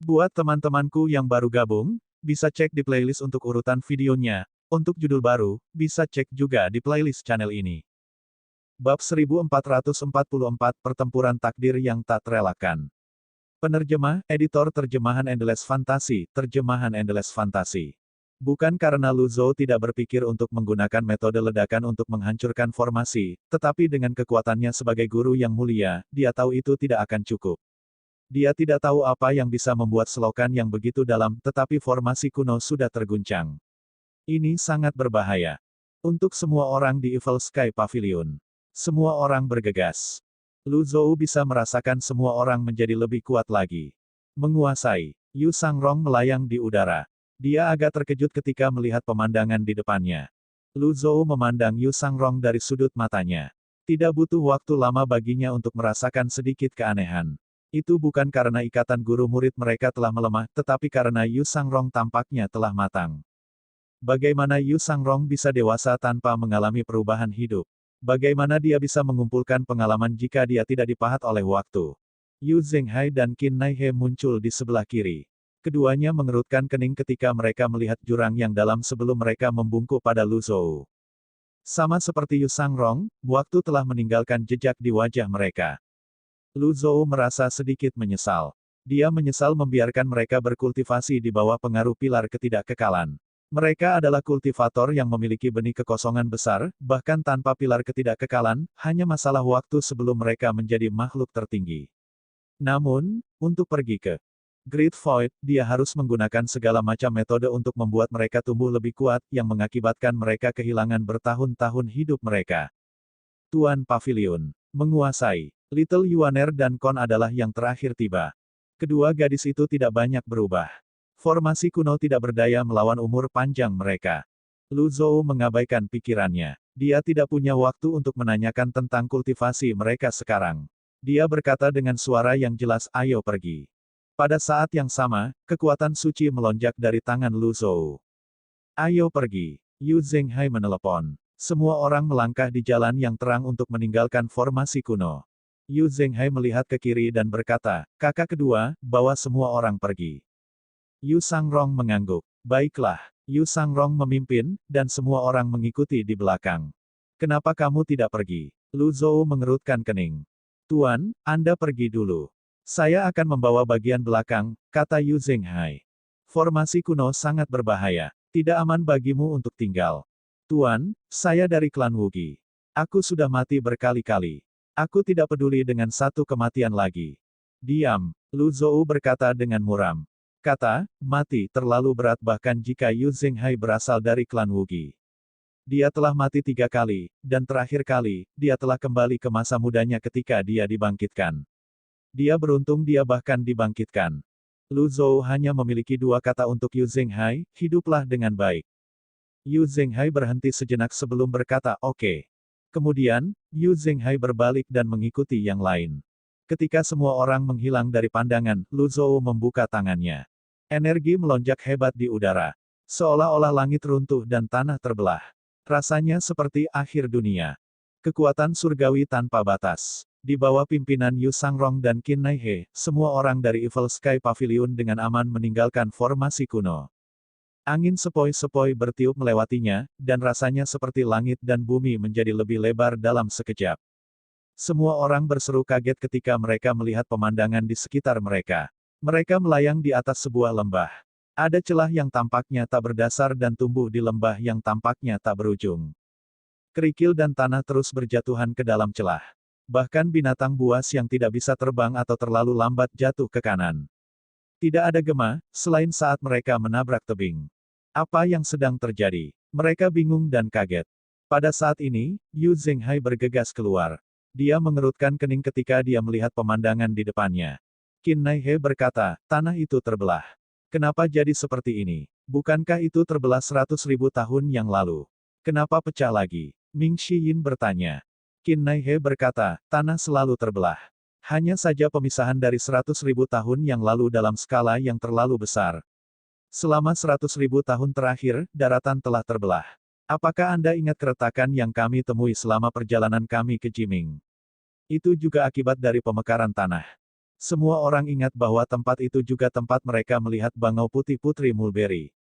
Buat teman-temanku yang baru gabung, bisa cek di playlist untuk urutan videonya. Untuk judul baru, bisa cek juga di playlist channel ini. Bab 1444 Pertempuran Takdir yang Tak Terelakkan. Penerjemah, editor terjemahan Endless Fantasy, terjemahan Endless Fantasy. Bukan karena Lu Zhou tidak berpikir untuk menggunakan metode ledakan untuk menghancurkan formasi, tetapi dengan kekuatannya sebagai guru yang mulia, dia tahu itu tidak akan cukup. Dia tidak tahu apa yang bisa membuat selokan yang begitu dalam, tetapi formasi kuno sudah terguncang. Ini sangat berbahaya. Untuk semua orang di Evil Sky Pavilion. Semua orang bergegas. Lu Zhou bisa merasakan semua orang menjadi lebih kuat lagi. Menguasai. Yu Sangrong melayang di udara. Dia agak terkejut ketika melihat pemandangan di depannya. Lu Zhou memandang Yu Sangrong dari sudut matanya. Tidak butuh waktu lama baginya untuk merasakan sedikit keanehan. Itu bukan karena ikatan guru murid mereka telah melemah, tetapi karena Yu Sangrong tampaknya telah matang. Bagaimana Yu Sangrong bisa dewasa tanpa mengalami perubahan hidup? Bagaimana dia bisa mengumpulkan pengalaman jika dia tidak dipahat oleh waktu? Yu Zhenghai dan Qin Naihe muncul di sebelah kiri. Keduanya mengerutkan kening ketika mereka melihat jurang yang dalam sebelum mereka membungkuk pada Lu Zhou. Sama seperti Yu Sangrong, waktu telah meninggalkan jejak di wajah mereka. Lu Zhou merasa sedikit menyesal. Dia menyesal membiarkan mereka berkultivasi di bawah pengaruh pilar ketidakkekalan. Mereka adalah kultivator yang memiliki benih kekosongan besar, bahkan tanpa pilar ketidakkekalan, hanya masalah waktu sebelum mereka menjadi makhluk tertinggi. Namun, untuk pergi ke Great Void, dia harus menggunakan segala macam metode untuk membuat mereka tumbuh lebih kuat, yang mengakibatkan mereka kehilangan bertahun-tahun hidup mereka. Tuan Pavilion menguasai. Little Yuaner dan Kon adalah yang terakhir tiba. Kedua gadis itu tidak banyak berubah. Formasi kuno tidak berdaya melawan umur panjang mereka. Lu Zhou mengabaikan pikirannya. Dia tidak punya waktu untuk menanyakan tentang kultivasi mereka sekarang. Dia berkata dengan suara yang jelas, "Ayo pergi." Pada saat yang sama, kekuatan suci melonjak dari tangan Lu Zhou. "Ayo pergi." Yu Zhenghai menelepon. Semua orang melangkah di jalan yang terang untuk meninggalkan formasi kuno. Yu Zhenghai melihat ke kiri dan berkata, "Kakak kedua, bawa semua orang pergi." Yu Sangrong mengangguk. "Baiklah." Yu Sangrong memimpin, dan semua orang mengikuti di belakang. "Kenapa kamu tidak pergi?" Lu Zhou mengerutkan kening. "Tuan, Anda pergi dulu. Saya akan membawa bagian belakang," kata Yu Zhenghai. "Formasi kuno sangat berbahaya. Tidak aman bagimu untuk tinggal." "Tuan, saya dari klan Wugi. Aku sudah mati berkali-kali. Aku tidak peduli dengan satu kematian lagi." "Diam," Lu Zhou berkata dengan muram. Kata, mati terlalu berat bahkan jika Yu Zhenghai berasal dari klan Wugi. Dia telah mati 3 kali, dan terakhir kali, dia telah kembali ke masa mudanya ketika dia dibangkitkan. Dia beruntung dia bahkan dibangkitkan. Lu Zhou hanya memiliki 2 kata untuk Yu Zhenghai, hiduplah dengan baik. Yu Zhenghai berhenti sejenak sebelum berkata, "Oke." Kemudian, Yu Zhenghai berbalik dan mengikuti yang lain. Ketika semua orang menghilang dari pandangan, Lu Zhou membuka tangannya. Energi melonjak hebat di udara. Seolah-olah langit runtuh dan tanah terbelah. Rasanya seperti akhir dunia. Kekuatan surgawi tanpa batas. Di bawah pimpinan Yu Sangrong dan Qin Naihe, semua orang dari Evil Sky Pavilion dengan aman meninggalkan formasi kuno. Angin sepoi-sepoi bertiup melewatinya, dan rasanya seperti langit dan bumi menjadi lebih lebar dalam sekejap. Semua orang berseru kaget ketika mereka melihat pemandangan di sekitar mereka. Mereka melayang di atas sebuah lembah. Ada celah yang tampaknya tak berdasar dan tumbuh di lembah yang tampaknya tak berujung. Kerikil dan tanah terus berjatuhan ke dalam celah. Bahkan binatang buas yang tidak bisa terbang atau terlalu lambat jatuh ke kanan. Tidak ada gema, selain saat mereka menabrak tebing. Apa yang sedang terjadi? Mereka bingung dan kaget. Pada saat ini, Yu Zhenghai bergegas keluar. Dia mengerutkan kening ketika dia melihat pemandangan di depannya. Qin Naihe berkata, "Tanah itu terbelah. Kenapa jadi seperti ini? Bukankah itu terbelah 100.000 tahun yang lalu? Kenapa pecah lagi?" Ming Shiyin bertanya. Qin Naihe berkata, "Tanah selalu terbelah. Hanya saja pemisahan dari 100.000 tahun yang lalu dalam skala yang terlalu besar. Selama 100.000 tahun terakhir, daratan telah terbelah. Apakah Anda ingat keretakan yang kami temui selama perjalanan kami ke Jiming? Itu juga akibat dari pemekaran tanah. Semua orang ingat bahwa tempat itu juga tempat mereka melihat bangau putih Putri Mulberry.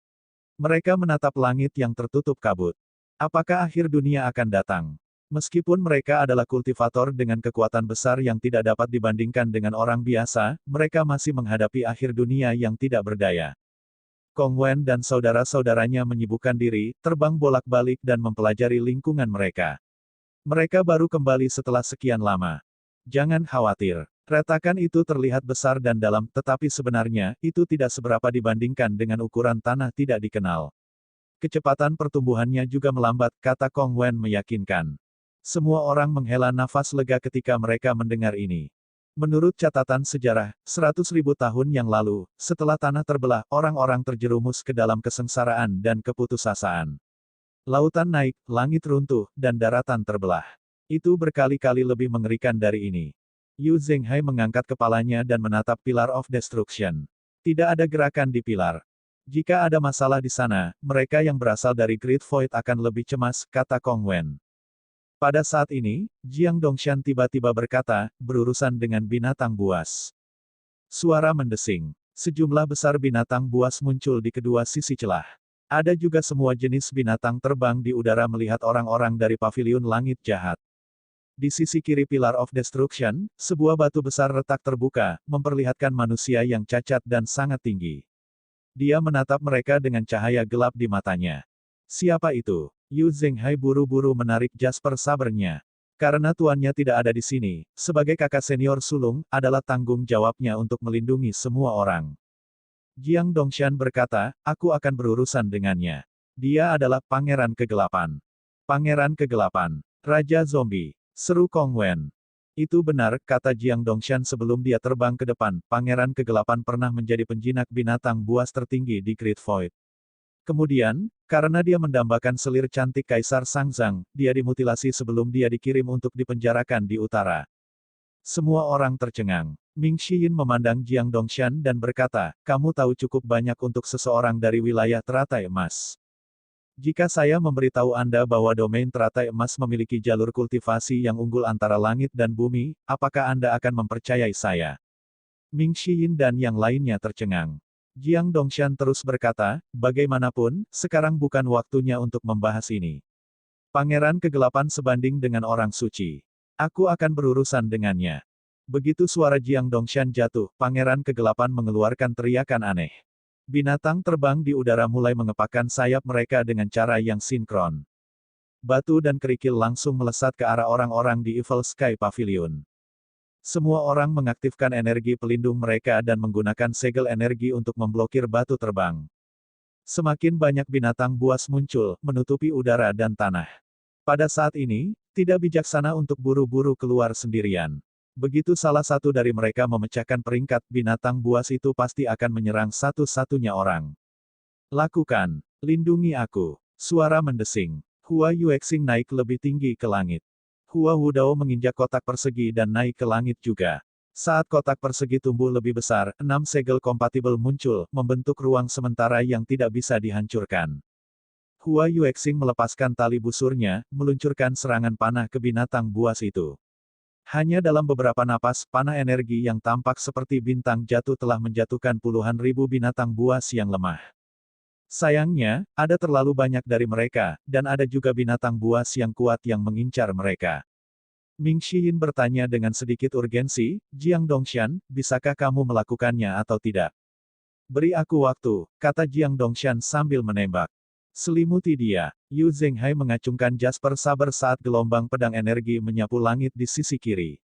Mereka menatap langit yang tertutup kabut. Apakah akhir dunia akan datang? Meskipun mereka adalah kultivator dengan kekuatan besar yang tidak dapat dibandingkan dengan orang biasa, mereka masih menghadapi akhir dunia yang tidak berdaya. Kong Wen dan saudara-saudaranya menyibukkan diri, terbang bolak-balik dan mempelajari lingkungan mereka. Mereka baru kembali setelah sekian lama. Jangan khawatir. Retakan itu terlihat besar dan dalam, tetapi sebenarnya, itu tidak seberapa dibandingkan dengan ukuran tanah tidak dikenal. Kecepatan pertumbuhannya juga melambat, kata Kong Wen meyakinkan. Semua orang menghela nafas lega ketika mereka mendengar ini. Menurut catatan sejarah, 100.000 tahun yang lalu, setelah tanah terbelah, orang-orang terjerumus ke dalam kesengsaraan dan keputusasaan. Lautan naik, langit runtuh, dan daratan terbelah. Itu berkali-kali lebih mengerikan dari ini. Yu Zhenghai mengangkat kepalanya dan menatap Pillar of Destruction. Tidak ada gerakan di pilar. Jika ada masalah di sana, mereka yang berasal dari Great Void akan lebih cemas, kata Kong Wen. Pada saat ini, Jiang Dongshan tiba-tiba berkata, berurusan dengan binatang buas. Suara mendesing. Sejumlah besar binatang buas muncul di kedua sisi celah. Ada juga semua jenis binatang terbang di udara melihat orang-orang dari paviliun langit jahat. Di sisi kiri Pillar of Destruction, sebuah batu besar retak terbuka, memperlihatkan manusia yang cacat dan sangat tinggi. Dia menatap mereka dengan cahaya gelap di matanya. Siapa itu? Yu Zhenghai buru-buru menarik Jasper Sabernya. Karena tuannya tidak ada di sini, sebagai kakak senior sulung, adalah tanggung jawabnya untuk melindungi semua orang. Jiang Dongshan berkata, aku akan berurusan dengannya. Dia adalah Pangeran Kegelapan. Pangeran Kegelapan. Raja Zombie. Seru Kong Wen. Itu benar, kata Jiang Dongshan sebelum dia terbang ke depan, Pangeran Kegelapan pernah menjadi penjinak binatang buas tertinggi di Great Void. Kemudian, karena dia mendambakan selir cantik Kaisar Sangzang, dia dimutilasi sebelum dia dikirim untuk dipenjarakan di utara. Semua orang tercengang. Ming Xiyin memandang Jiang Dongshan dan berkata, kamu tahu cukup banyak untuk seseorang dari wilayah teratai emas. Jika saya memberitahu Anda bahwa domain teratai emas memiliki jalur kultivasi yang unggul antara langit dan bumi, apakah Anda akan mempercayai saya? Ming Xiyin dan yang lainnya tercengang. Jiang Dongshan terus berkata, bagaimanapun, sekarang bukan waktunya untuk membahas ini. Pangeran Kegelapan sebanding dengan orang suci. Aku akan berurusan dengannya. Begitu suara Jiang Dongshan jatuh, Pangeran Kegelapan mengeluarkan teriakan aneh. Binatang terbang di udara mulai mengepakkan sayap mereka dengan cara yang sinkron. Batu dan kerikil langsung melesat ke arah orang-orang di Evil Sky Pavilion. Semua orang mengaktifkan energi pelindung mereka dan menggunakan segel energi untuk memblokir batu terbang. Semakin banyak binatang buas muncul, menutupi udara dan tanah. Pada saat ini, tidak bijaksana untuk buru-buru keluar sendirian. Begitu salah satu dari mereka memecahkan peringkat, binatang buas itu pasti akan menyerang satu-satunya orang. Lakukan. Lindungi aku. Suara mendesing. Hua Yuexing naik lebih tinggi ke langit. Hua Wudao menginjak kotak persegi dan naik ke langit juga. Saat kotak persegi tumbuh lebih besar, 6 segel kompatibel muncul, membentuk ruang sementara yang tidak bisa dihancurkan. Hua Yuexing melepaskan tali busurnya, meluncurkan serangan panah ke binatang buas itu. Hanya dalam beberapa napas, panah energi yang tampak seperti bintang jatuh telah menjatuhkan puluhan ribu binatang buas yang lemah. Sayangnya, ada terlalu banyak dari mereka, dan ada juga binatang buas yang kuat yang mengincar mereka. Ming Xiyin bertanya dengan sedikit urgensi, Jiang Dongshan, bisakah kamu melakukannya atau tidak? Beri aku waktu, kata Jiang Dongshan sambil menembak. Selimuti dia. Yu Zhenghai mengacungkan Jasper Saber saat gelombang pedang energi menyapu langit di sisi kiri.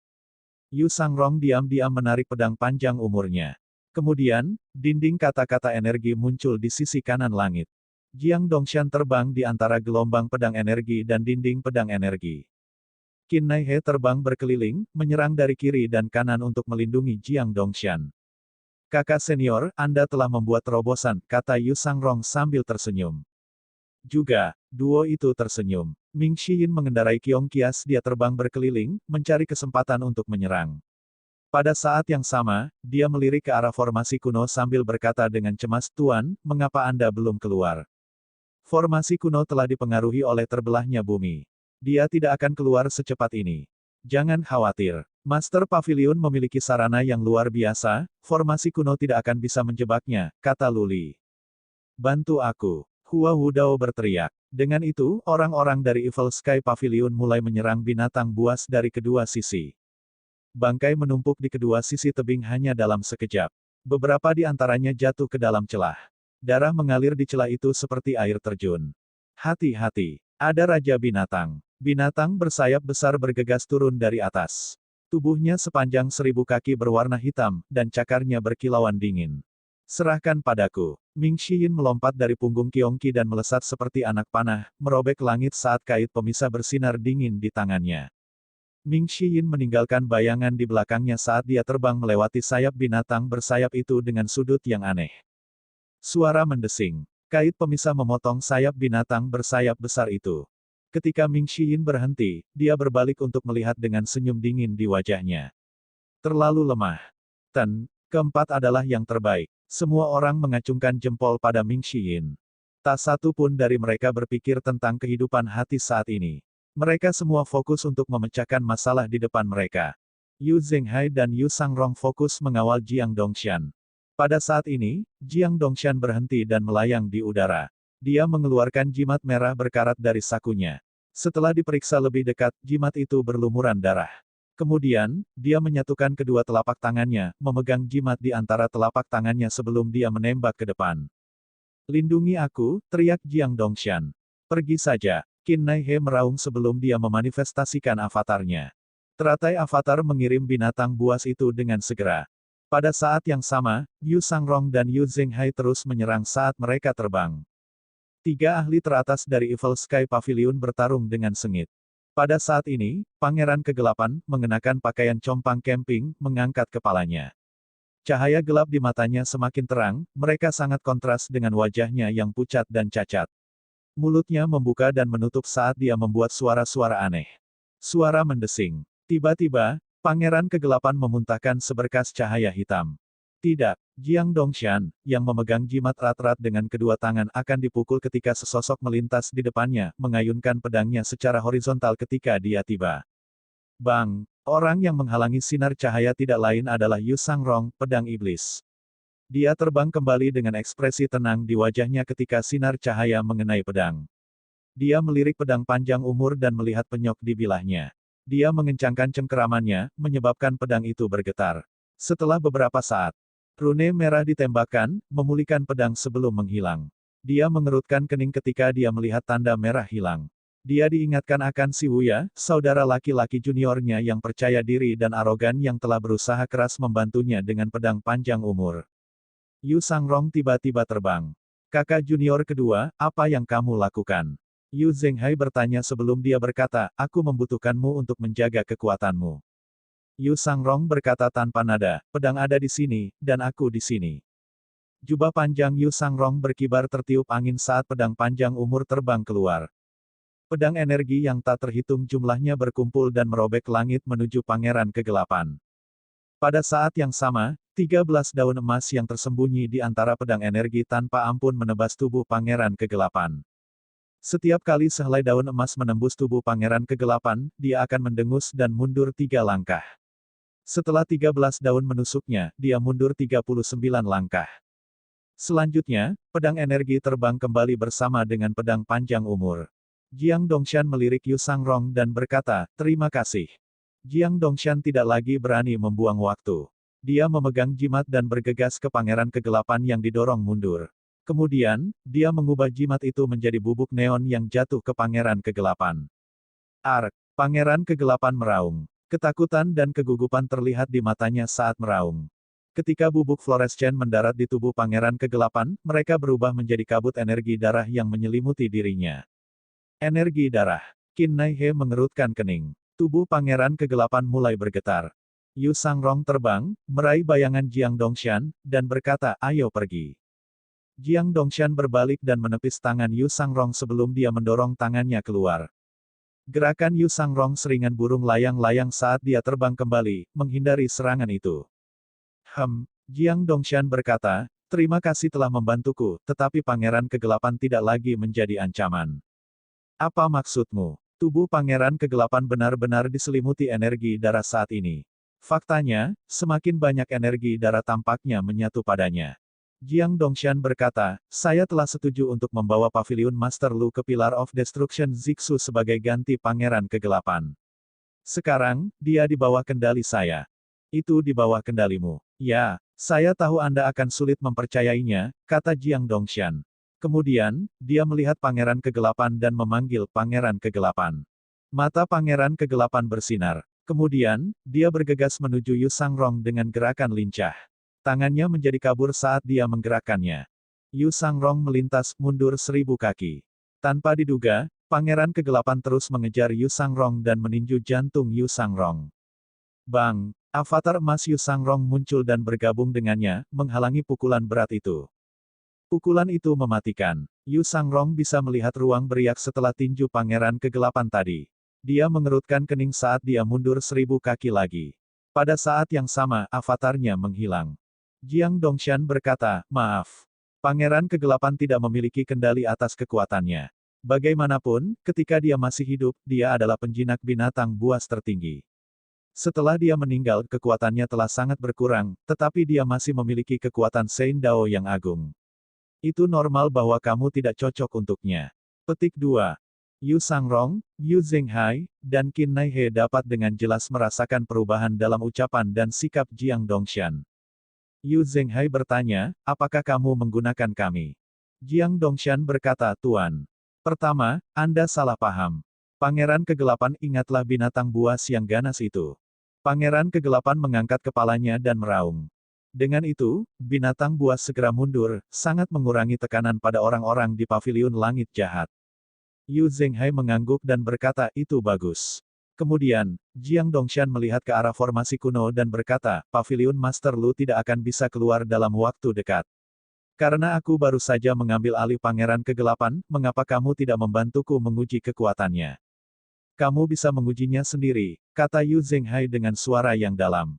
Yu Sangrong diam-diam menarik pedang panjang umurnya. Kemudian, dinding kata-kata energi muncul di sisi kanan langit. Jiang Dongshan terbang di antara gelombang pedang energi dan dinding pedang energi. Qin Nai He terbang berkeliling, menyerang dari kiri dan kanan untuk melindungi Jiang Dongshan. Kakak senior, Anda telah membuat terobosan, kata Yu Sangrong sambil tersenyum. Juga, duo itu tersenyum. Ming Xiyin mengendarai Kiong Kias, dia terbang berkeliling, mencari kesempatan untuk menyerang. Pada saat yang sama, dia melirik ke arah formasi kuno sambil berkata dengan cemas, Tuan, mengapa Anda belum keluar? Formasi kuno telah dipengaruhi oleh terbelahnya bumi. Dia tidak akan keluar secepat ini. Jangan khawatir. Master Pavilion memiliki sarana yang luar biasa, formasi kuno tidak akan bisa menjebaknya, kata Luli. Bantu aku. Hua Wudao berteriak. Dengan itu, orang-orang dari Evil Sky Pavilion mulai menyerang binatang buas dari kedua sisi. Bangkai menumpuk di kedua sisi tebing hanya dalam sekejap. Beberapa di antaranya jatuh ke dalam celah. Darah mengalir di celah itu seperti air terjun. Hati-hati, ada Raja Binatang. Binatang bersayap besar bergegas turun dari atas. Tubuhnya sepanjang 1000 kaki berwarna hitam, dan cakarnya berkilauan dingin. Serahkan padaku. Ming Xiyin melompat dari punggung Qiongqi dan melesat seperti anak panah, merobek langit saat kait pemisah bersinar dingin di tangannya. Ming Xiyin meninggalkan bayangan di belakangnya saat dia terbang melewati sayap binatang bersayap itu dengan sudut yang aneh. Suara mendesing. Kait pemisah memotong sayap binatang bersayap besar itu. Ketika Ming Xiyin berhenti, dia berbalik untuk melihat dengan senyum dingin di wajahnya. Terlalu lemah. Keempat adalah yang terbaik. Semua orang mengacungkan jempol pada Ming Xiyin. Tak satu pun dari mereka berpikir tentang kehidupan hati saat ini. Mereka semua fokus untuk memecahkan masalah di depan mereka. Yu Zhenghai dan Yu Sangrong fokus mengawal Jiang Dongshan. Pada saat ini, Jiang Dongshan berhenti dan melayang di udara. Dia mengeluarkan jimat merah berkarat dari sakunya. Setelah diperiksa lebih dekat, jimat itu berlumuran darah. Kemudian, dia menyatukan kedua telapak tangannya, memegang jimat di antara telapak tangannya sebelum dia menembak ke depan. Lindungi aku, teriak Jiang Dongshan. Pergi saja. Qin Nai He meraung sebelum dia memanifestasikan avatarnya. Teratai avatar mengirim binatang buas itu dengan segera. Pada saat yang sama, Yu Sangrong dan Yu Zhenghai terus menyerang saat mereka terbang. 3 ahli teratas dari Evil Sky Pavilion bertarung dengan sengit. Pada saat ini, Pangeran Kegelapan, mengenakan pakaian compang camping, mengangkat kepalanya. Cahaya gelap di matanya semakin terang, mereka sangat kontras dengan wajahnya yang pucat dan cacat. Mulutnya membuka dan menutup saat dia membuat suara-suara aneh. Suara mendesing. Tiba-tiba, Pangeran Kegelapan memuntahkan seberkas cahaya hitam. Tidak, Jiang Dongshan, yang memegang jimat rat-rat dengan kedua tangan akan dipukul ketika sesosok melintas di depannya, mengayunkan pedangnya secara horizontal ketika dia tiba. Bang! Orang yang menghalangi sinar cahaya tidak lain adalah Yu Sangrong, pedang iblis. Dia terbang kembali dengan ekspresi tenang di wajahnya ketika sinar cahaya mengenai pedang. Dia melirik pedang panjang umur dan melihat penyok di bilahnya. Dia mengencangkan cengkeramannya, menyebabkan pedang itu bergetar. Setelah beberapa saat, rune merah ditembakkan, memulihkan pedang sebelum menghilang. Dia mengerutkan kening ketika dia melihat tanda merah hilang. Dia diingatkan akan si Wuya, saudara laki-laki juniornya yang percaya diri dan arogan yang telah berusaha keras membantunya dengan pedang panjang umur. Yu Sangrong tiba-tiba terbang. Kakak junior kedua, apa yang kamu lakukan? Yu Zhenghai bertanya sebelum dia berkata, aku membutuhkanmu untuk menjaga kekuatanmu. Yu Sangrong berkata tanpa nada, pedang ada di sini, dan aku di sini. Jubah panjang Yu Sangrong berkibar tertiup angin saat pedang panjang umur terbang keluar. Pedang energi yang tak terhitung jumlahnya berkumpul dan merobek langit menuju Pangeran Kegelapan. Pada saat yang sama, 13 daun emas yang tersembunyi di antara pedang energi tanpa ampun menebas tubuh Pangeran Kegelapan. Setiap kali sehelai daun emas menembus tubuh Pangeran Kegelapan, dia akan mendengus dan mundur 3 langkah. Setelah 13 daun menusuknya, dia mundur 39 langkah. Selanjutnya, pedang energi terbang kembali bersama dengan pedang panjang umur. Jiang Dongshan melirik Yu Sangrong dan berkata, terima kasih. Jiang Dongshan tidak lagi berani membuang waktu. Dia memegang jimat dan bergegas ke Pangeran Kegelapan yang didorong mundur. Kemudian, dia mengubah jimat itu menjadi bubuk neon yang jatuh ke Pangeran Kegelapan. Ark! Pangeran Kegelapan meraung. Ketakutan dan kegugupan terlihat di matanya saat meraung. Ketika bubuk fluorescen mendarat di tubuh Pangeran Kegelapan, mereka berubah menjadi kabut energi darah yang menyelimuti dirinya. Energi darah. Qin Nai He mengerutkan kening. Tubuh Pangeran Kegelapan mulai bergetar. Yu Sangrong terbang, meraih bayangan Jiang Dongshan, dan berkata, ayo pergi. Jiang Dongshan berbalik dan menepis tangan Yu Sangrong sebelum dia mendorong tangannya keluar. Gerakan Yu Sangrong seringan burung layang-layang saat dia terbang kembali, menghindari serangan itu. Jiang Dongshan berkata, terima kasih telah membantuku, tetapi Pangeran Kegelapan tidak lagi menjadi ancaman. Apa maksudmu? Tubuh Pangeran Kegelapan benar-benar diselimuti energi darah saat ini. Faktanya, semakin banyak energi darah tampaknya menyatu padanya. Jiang Dongshan berkata, saya telah setuju untuk membawa Paviliun Master Lu ke Pillar of Destruction Zixu sebagai ganti Pangeran Kegelapan. Sekarang, dia di bawah kendali saya. Itu di bawah kendalimu. Ya, saya tahu Anda akan sulit mempercayainya, kata Jiang Dongshan. Kemudian, dia melihat Pangeran Kegelapan dan memanggil Pangeran Kegelapan. Mata Pangeran Kegelapan bersinar. Kemudian, dia bergegas menuju Yu Sangrong dengan gerakan lincah. Tangannya menjadi kabur saat dia menggerakkannya. Yu Sangrong melintas mundur 1000 kaki. Tanpa diduga, Pangeran Kegelapan terus mengejar Yu Sangrong dan meninju jantung Yu Sangrong. Bang! Avatar emas Yu Sangrong muncul dan bergabung dengannya, menghalangi pukulan berat itu. Pukulan itu mematikan. Yu Sangrong bisa melihat ruang beriak setelah tinju Pangeran Kegelapan tadi. Dia mengerutkan kening saat dia mundur 1000 kaki lagi. Pada saat yang sama, avatarnya menghilang. Jiang Dongshan berkata, maaf. Pangeran Kegelapan tidak memiliki kendali atas kekuatannya. Bagaimanapun, ketika dia masih hidup, dia adalah penjinak binatang buas tertinggi. Setelah dia meninggal, kekuatannya telah sangat berkurang, tetapi dia masih memiliki kekuatan Sein Dao yang agung. Itu normal bahwa kamu tidak cocok untuknya. Petik 2. Yu Sangrong, Yu Zhenghai, dan Qin Naihe dapat dengan jelas merasakan perubahan dalam ucapan dan sikap Jiang Dongshan. Yu Zhenghai bertanya, apakah kamu menggunakan kami? Jiang Dongshan berkata, Tuan. Pertama, Anda salah paham. Pangeran Kegelapan ingatlah binatang buas yang ganas itu. Pangeran Kegelapan mengangkat kepalanya dan meraung. Dengan itu, binatang buas segera mundur, sangat mengurangi tekanan pada orang-orang di Paviliun Langit Jahat. Yu Zhenghai mengangguk dan berkata, itu bagus. Kemudian, Jiang Dongshan melihat ke arah formasi kuno dan berkata, Paviliun Master Lu tidak akan bisa keluar dalam waktu dekat. Karena aku baru saja mengambil alih Pangeran Kegelapan, mengapa kamu tidak membantuku menguji kekuatannya? Kamu bisa mengujinya sendiri, kata Yu Zhenghai dengan suara yang dalam.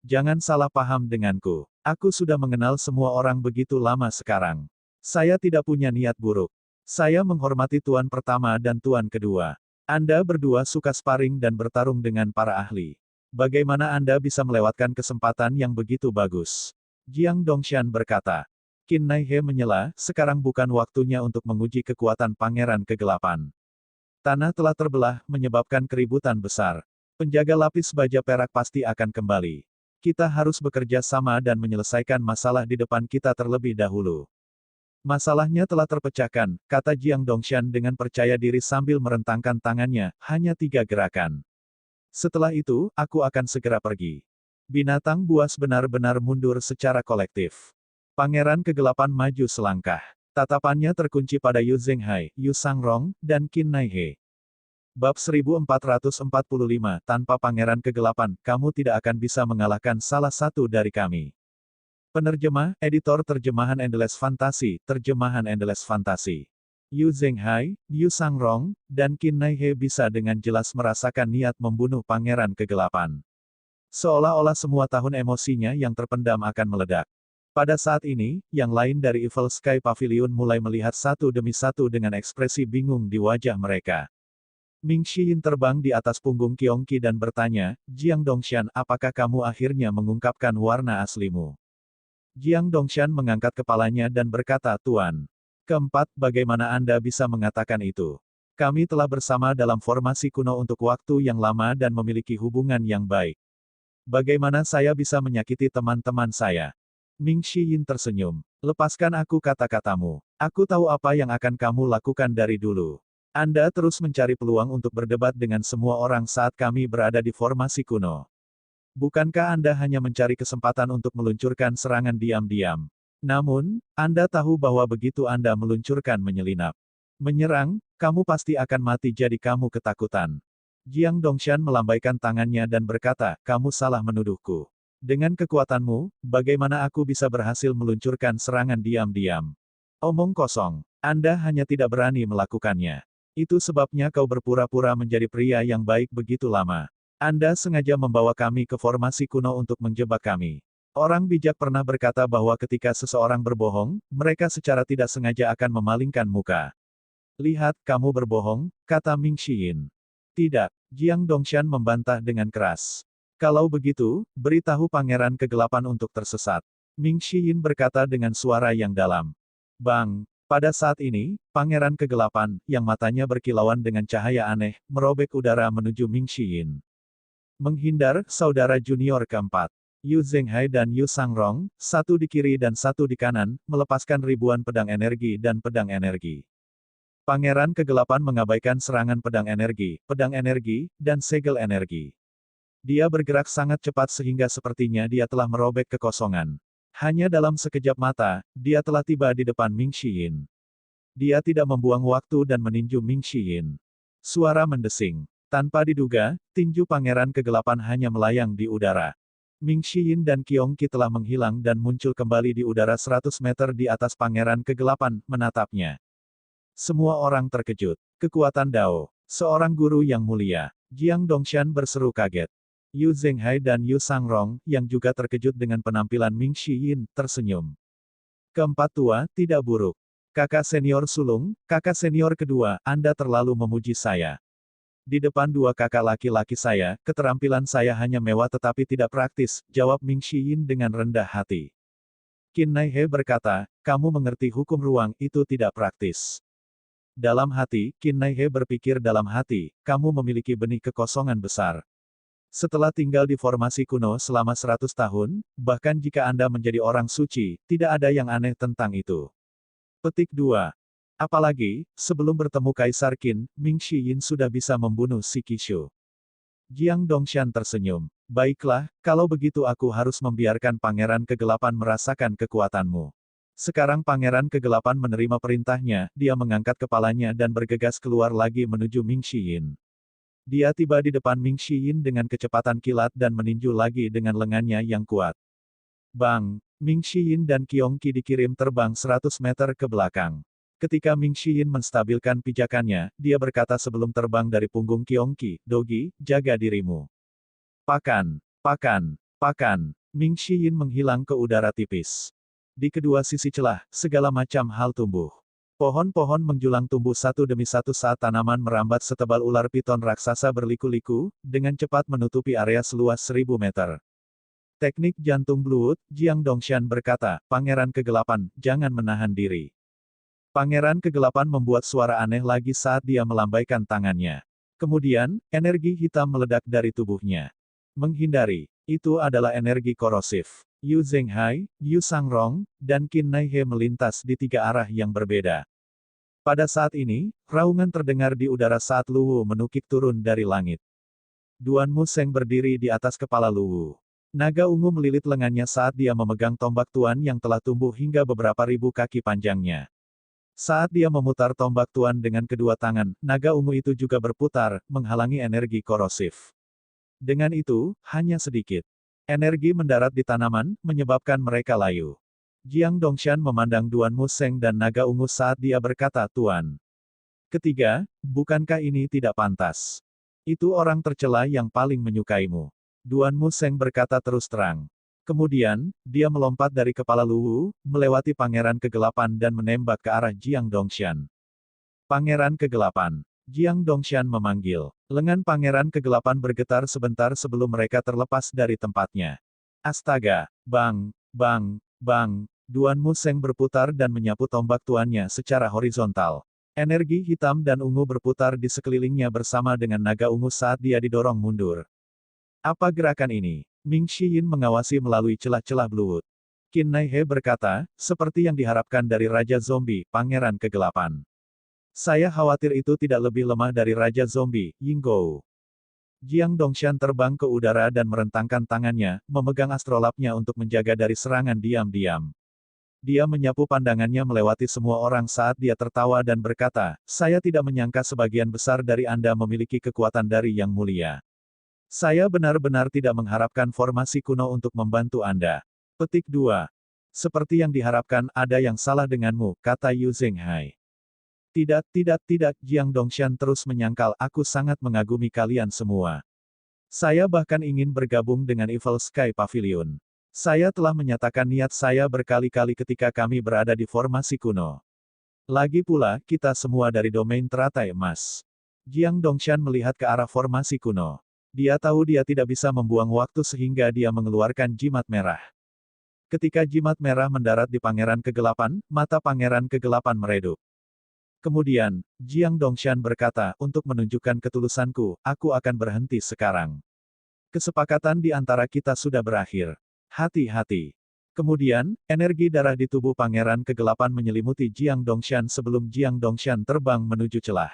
Jangan salah paham denganku. Aku sudah mengenal semua orang begitu lama sekarang. Saya tidak punya niat buruk. Saya menghormati Tuan pertama dan Tuan kedua. Anda berdua suka sparring dan bertarung dengan para ahli. Bagaimana Anda bisa melewatkan kesempatan yang begitu bagus? Jiang Dongshan berkata. Qin Naihe menyela, sekarang bukan waktunya untuk menguji kekuatan Pangeran Kegelapan. Tanah telah terbelah, menyebabkan keributan besar. Penjaga lapis baja perak pasti akan kembali. Kita harus bekerja sama dan menyelesaikan masalah di depan kita terlebih dahulu. Masalahnya telah terpecahkan, kata Jiang Dongshan dengan percaya diri sambil merentangkan tangannya, hanya 3 gerakan. Setelah itu, aku akan segera pergi. Binatang buas benar-benar mundur secara kolektif. Pangeran Kegelapan maju selangkah. Tatapannya terkunci pada Yu Zhenghai, Yu Sangrong, dan Qin Naihe. Bab 1445, tanpa Pangeran Kegelapan, kamu tidak akan bisa mengalahkan salah satu dari kami. Penerjemah, editor terjemahan Endless Fantasy, terjemahan Endless Fantasy. Yu Zhenghai, Yu Sangrong, dan Qin Naihe bisa dengan jelas merasakan niat membunuh Pangeran Kegelapan. Seolah-olah semua tahun emosinya yang terpendam akan meledak. Pada saat ini, yang lain dari Evil Sky Pavilion mulai melihat satu demi satu dengan ekspresi bingung di wajah mereka. Ming Xiyin terbang di atas punggung Qiongqi dan bertanya, Jiang Dongshan, apakah kamu akhirnya mengungkapkan warna aslimu? Jiang Dongshan mengangkat kepalanya dan berkata, Tuan. Keempat, bagaimana Anda bisa mengatakan itu? Kami telah bersama dalam formasi kuno untuk waktu yang lama dan memiliki hubungan yang baik. Bagaimana saya bisa menyakiti teman-teman saya? Ming Xiyin tersenyum. Lepaskan aku kata-katamu. Aku tahu apa yang akan kamu lakukan dari dulu. Anda terus mencari peluang untuk berdebat dengan semua orang saat kami berada di formasi kuno. Bukankah Anda hanya mencari kesempatan untuk meluncurkan serangan diam-diam? Namun, Anda tahu bahwa begitu Anda meluncurkan menyelinap. Menyerang, kamu pasti akan mati jadi kamu ketakutan. Jiang Dongshan melambaikan tangannya dan berkata, kamu salah menuduhku. Dengan kekuatanmu, bagaimana aku bisa berhasil meluncurkan serangan diam-diam? Omong kosong. Anda hanya tidak berani melakukannya. Itu sebabnya kau berpura-pura menjadi pria yang baik begitu lama. Anda sengaja membawa kami ke formasi kuno untuk menjebak kami. Orang bijak pernah berkata bahwa ketika seseorang berbohong, mereka secara tidak sengaja akan memalingkan muka. Lihat, kamu berbohong, kata Ming Xiyin. Tidak, Jiang Dongshan membantah dengan keras. Kalau begitu, beritahu Pangeran Kegelapan untuk tersesat. Ming Xiyin berkata dengan suara yang dalam. Bang! Pada saat ini, Pangeran Kegelapan, yang matanya berkilauan dengan cahaya aneh, merobek udara menuju Ming Xiyin. Menghindar, saudara junior keempat. Yu Zhenghai dan Yu Sangrong, satu di kiri dan satu di kanan, melepaskan ribuan pedang energi dan pedang energi. Pangeran Kegelapan mengabaikan serangan pedang energi, dan segel energi. Dia bergerak sangat cepat sehingga sepertinya dia telah merobek kekosongan. Hanya dalam sekejap mata, dia telah tiba di depan Ming Xiyin. Dia tidak membuang waktu dan meninju Ming Xiyin. Suara mendesing. Tanpa diduga, tinju Pangeran Kegelapan hanya melayang di udara. Ming Xiyin dan Qiong Qi telah menghilang dan muncul kembali di udara 100 meter di atas Pangeran Kegelapan, menatapnya. Semua orang terkejut. Kekuatan Dao. Seorang guru yang mulia. Jiang Dongshan berseru kaget. Yu Zhenghai dan Yu Sangrong, yang juga terkejut dengan penampilan Ming Xiyin, tersenyum. Keempat tua, tidak buruk. Kakak senior sulung, kakak senior kedua, Anda terlalu memuji saya. Di depan dua kakak laki-laki saya, keterampilan saya hanya mewah tetapi tidak praktis, jawab Ming Xiyin dengan rendah hati. Qin Naihe berkata, kamu mengerti hukum ruang, itu tidak praktis. Dalam hati, Qin Naihe berpikir dalam hati, kamu memiliki benih kekosongan besar. Setelah tinggal di formasi kuno selama 100 tahun, bahkan jika Anda menjadi orang suci, tidak ada yang aneh tentang itu. Petik 2. Apalagi, sebelum bertemu Kaisar Qin, Ming Xiyin sudah bisa membunuh si Qishu. Jiang Dongshan tersenyum. Baiklah, kalau begitu aku harus membiarkan Pangeran Kegelapan merasakan kekuatanmu. Sekarang Pangeran Kegelapan menerima perintahnya, dia mengangkat kepalanya dan bergegas keluar lagi menuju Ming Xiyin. Dia tiba di depan Ming Xiyin dengan kecepatan kilat dan meninju lagi dengan lengannya yang kuat. Bang! Ming Xiyin dan Qiong Qi dikirim terbang 100 meter ke belakang. Ketika Ming Xiyin menstabilkan pijakannya, dia berkata sebelum terbang dari punggung Qiong Qi, Dogi, jaga dirimu. Pakan! Pakan! Pakan! Ming Xiyin menghilang ke udara tipis. Di kedua sisi celah, segala macam hal tumbuh. Pohon-pohon menjulang tumbuh satu demi satu saat tanaman merambat setebal ular piton raksasa berliku-liku, dengan cepat menutupi area seluas 1000 meter. Teknik jantung blood, Jiang Dongshan berkata, Pangeran Kegelapan, jangan menahan diri. Pangeran Kegelapan membuat suara aneh lagi saat dia melambaikan tangannya. Kemudian, energi hitam meledak dari tubuhnya. Menghindari, itu adalah energi korosif. Yu Zhenghai, Yu Sangrong, dan Qin Naihe melintas di tiga arah yang berbeda. Pada saat ini, raungan terdengar di udara saat Luwu menukik turun dari langit. Duan Museng berdiri di atas kepala Luwu. Naga ungu melilit lengannya saat dia memegang tombak tuan yang telah tumbuh hingga beberapa ribu kaki panjangnya. Saat dia memutar tombak tuan dengan kedua tangan, naga ungu itu juga berputar, menghalangi energi korosif. Dengan itu, hanya sedikit. Energi mendarat di tanaman, menyebabkan mereka layu. Jiang Dongshan memandang Duan Museng dan naga ungu saat dia berkata Tuan. Ketiga, bukankah ini tidak pantas? Itu orang tercela yang paling menyukaimu. Duan Museng berkata terus terang. Kemudian, dia melompat dari kepala Luwu, melewati Pangeran Kegelapan dan menembak ke arah Jiang Dongshan. Pangeran Kegelapan. Jiang Dongshan memanggil. Lengan Pangeran Kegelapan bergetar sebentar sebelum mereka terlepas dari tempatnya. Astaga! Bang! Bang! Bang! Duan Museng berputar dan menyapu tombak tuannya secara horizontal. Energi hitam dan ungu berputar di sekelilingnya bersama dengan naga ungu saat dia didorong mundur. Apa gerakan ini? Ming Xiyin mengawasi melalui celah-celah blood. Qin Naihe berkata, seperti yang diharapkan dari Raja Zombie, Pangeran Kegelapan. Saya khawatir itu tidak lebih lemah dari Raja Zombie, Yinggou. Jiang Dongshan terbang ke udara dan merentangkan tangannya, memegang astrolabnya untuk menjaga dari serangan diam-diam. Dia menyapu pandangannya melewati semua orang saat dia tertawa dan berkata, saya tidak menyangka sebagian besar dari Anda memiliki kekuatan dari Yang Mulia. Saya benar-benar tidak mengharapkan formasi kuno untuk membantu Anda. Petik 2. Seperti yang diharapkan, ada yang salah denganmu, kata Yu Zhenghai. Tidak, Jiang Dongshan terus menyangkal, aku sangat mengagumi kalian semua. Saya bahkan ingin bergabung dengan Evil Sky Pavilion. Saya telah menyatakan niat saya berkali-kali ketika kami berada di formasi kuno. Lagi pula, kita semua dari domain teratai emas. Jiang Dongshan melihat ke arah formasi kuno. Dia tahu dia tidak bisa membuang waktu sehingga dia mengeluarkan jimat merah. Ketika jimat merah mendarat di Pangeran Kegelapan, mata Pangeran Kegelapan meredup. Kemudian, Jiang Dongshan berkata, untuk menunjukkan ketulusanku, aku akan berhenti sekarang. Kesepakatan di antara kita sudah berakhir. Hati-hati. Kemudian, energi darah di tubuh Pangeran Kegelapan menyelimuti Jiang Dongshan sebelum Jiang Dongshan terbang menuju celah.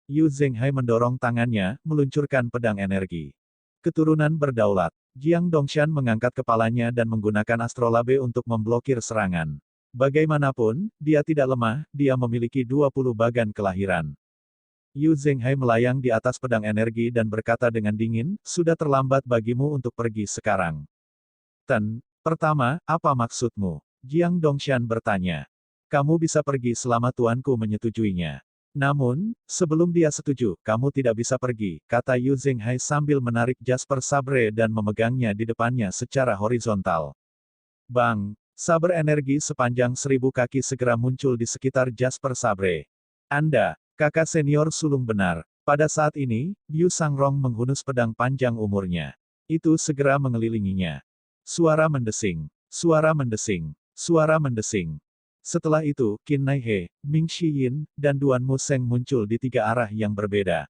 Yu Zhenghai mendorong tangannya, meluncurkan pedang energi. Keturunan berdaulat. Jiang Dongshan mengangkat kepalanya dan menggunakan astrolabe untuk memblokir serangan. Bagaimanapun, dia tidak lemah, dia memiliki 20 bagan kelahiran. Yu Zhenghai melayang di atas pedang energi dan berkata dengan dingin, sudah terlambat bagimu untuk pergi sekarang. Pertama, apa maksudmu? Jiang Dongshan bertanya. Kamu bisa pergi selama tuanku menyetujuinya. Namun, sebelum dia setuju, kamu tidak bisa pergi, kata Yu Zhenghai sambil menarik Jasper Sabre dan memegangnya di depannya secara horizontal. Bang! Saber energi sepanjang 1000 kaki segera muncul di sekitar Jasper Sabre. Anda, kakak senior sulung benar. Pada saat ini, Yu Sangrong menghunus pedang panjang umurnya. Itu segera mengelilinginya. Suara mendesing. Suara mendesing. Suara mendesing. Setelah itu, Qin Nai He, Ming Xiyin, dan Duan Museng muncul di 3 arah yang berbeda.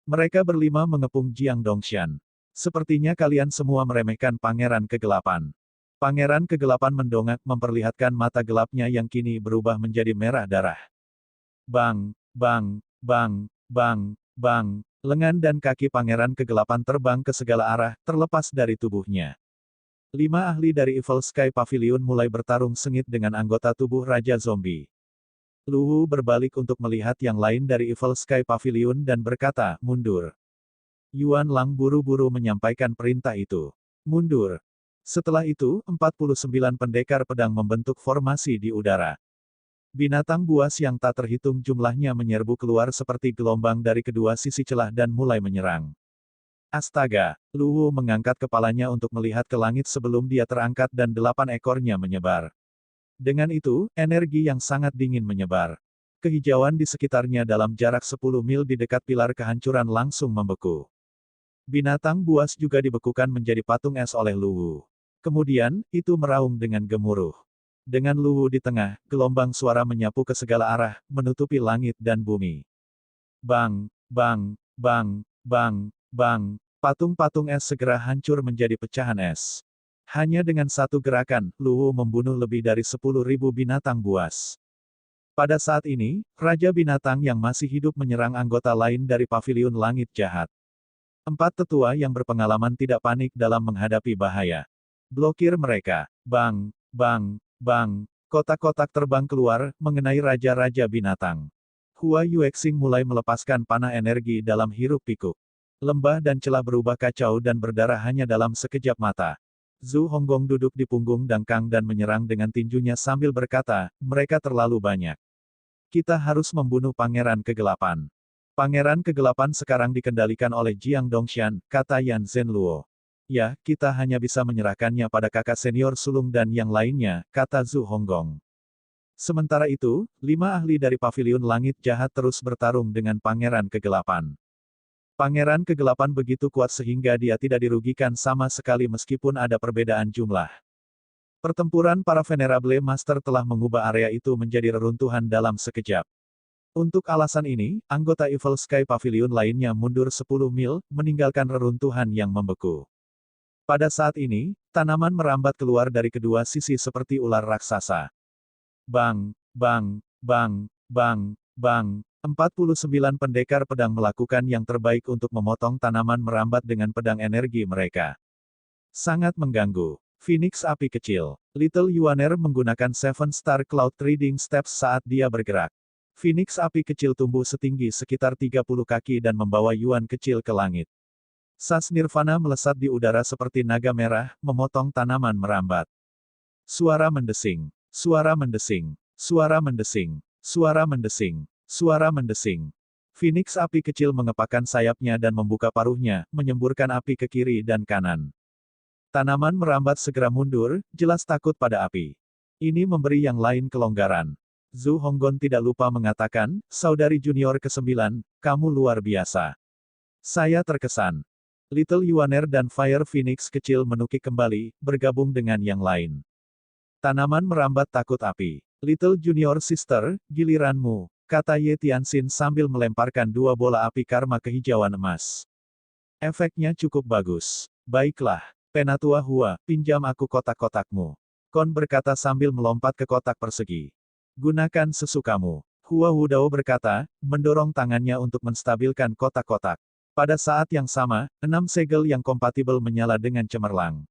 Mereka berlima mengepung Jiang Dongshan. Sepertinya kalian semua meremehkan Pangeran Kegelapan. Pangeran Kegelapan mendongak memperlihatkan mata gelapnya yang kini berubah menjadi merah darah. Bang, bang, bang, bang, bang, lengan dan kaki Pangeran Kegelapan terbang ke segala arah, terlepas dari tubuhnya. 5 ahli dari Evil Sky Pavilion mulai bertarung sengit dengan anggota tubuh Raja Zombie. Lu Wu berbalik untuk melihat yang lain dari Evil Sky Pavilion dan berkata, mundur. Yuan Lang buru-buru menyampaikan perintah itu. Mundur. Setelah itu, 49 pendekar pedang membentuk formasi di udara. Binatang buas yang tak terhitung jumlahnya menyerbu keluar seperti gelombang dari kedua sisi celah dan mulai menyerang. Astaga, Lu Wu mengangkat kepalanya untuk melihat ke langit sebelum dia terangkat dan 8 ekornya menyebar. Dengan itu, energi yang sangat dingin menyebar. Kehijauan di sekitarnya dalam jarak 10 mil di dekat pilar kehancuran langsung membeku. Binatang buas juga dibekukan menjadi patung es oleh Lu Wu. Kemudian, itu meraung dengan gemuruh. Dengan Lu Wu di tengah, gelombang suara menyapu ke segala arah, menutupi langit dan bumi. Bang, bang, bang, bang. Bang! Patung-patung es segera hancur menjadi pecahan es. Hanya dengan satu gerakan, Lu Wu membunuh lebih dari 10.000 binatang buas. Pada saat ini, Raja Binatang yang masih hidup menyerang anggota lain dari Paviliun Langit Jahat. 4 tetua yang berpengalaman tidak panik dalam menghadapi bahaya. Blokir mereka. Bang! Bang! Bang! Kotak-kotak terbang keluar, mengenai Raja-Raja Binatang. Hua Yuexing mulai melepaskan panah energi dalam hiruk-pikuk. Lembah dan celah berubah kacau dan berdarah hanya dalam sekejap mata. Zhu Honggong duduk di punggung Dangkang dan menyerang dengan tinjunya sambil berkata, mereka terlalu banyak. Kita harus membunuh Pangeran Kegelapan. Pangeran Kegelapan sekarang dikendalikan oleh Jiang Dongshan, kata Yan Zhenluo. Ya, kita hanya bisa menyerahkannya pada kakak senior sulung dan yang lainnya, kata Zhu Honggong. Sementara itu, 5 ahli dari Paviliun Langit Jahat terus bertarung dengan Pangeran Kegelapan. Pangeran Kegelapan begitu kuat sehingga dia tidak dirugikan sama sekali meskipun ada perbedaan jumlah. Pertempuran para Venerable Master telah mengubah area itu menjadi reruntuhan dalam sekejap. Untuk alasan ini, anggota Evil Sky Pavilion lainnya mundur 10 mil, meninggalkan reruntuhan yang membeku. Pada saat ini, tanaman merambat keluar dari kedua sisi seperti ular raksasa. Bang! Bang! Bang! Bang! Bang! 49 pendekar pedang melakukan yang terbaik untuk memotong tanaman merambat dengan pedang energi mereka. Sangat mengganggu. Phoenix api kecil. Little Yuaner menggunakan 7 Star Cloud Trading Steps saat dia bergerak. Phoenix api kecil tumbuh setinggi sekitar 30 kaki dan membawa Yuan kecil ke langit. Sas Nirvana melesat di udara seperti naga merah, memotong tanaman merambat. Suara mendesing. Suara mendesing. Suara mendesing. Suara mendesing. Suara mendesing. Phoenix api kecil mengepakkan sayapnya dan membuka paruhnya, menyemburkan api ke kiri dan kanan. Tanaman merambat segera mundur, jelas takut pada api. Ini memberi yang lain kelonggaran. Zhu Honggon tidak lupa mengatakan, saudari junior ke-9, kamu luar biasa. Saya terkesan. Little Yuaner dan Fire Phoenix kecil menukik kembali, bergabung dengan yang lain. Tanaman merambat takut api. Little Junior Sister, giliranmu, kata Ye Tianxin sambil melemparkan 2 bola api karma kehijauan emas. Efeknya cukup bagus. Baiklah, Penatua Hua, pinjam aku kotak-kotakmu. Kon berkata sambil melompat ke kotak persegi. Gunakan sesukamu. Hua Wudao berkata, mendorong tangannya untuk menstabilkan kotak-kotak. Pada saat yang sama, 6 segel yang kompatibel menyala dengan cemerlang.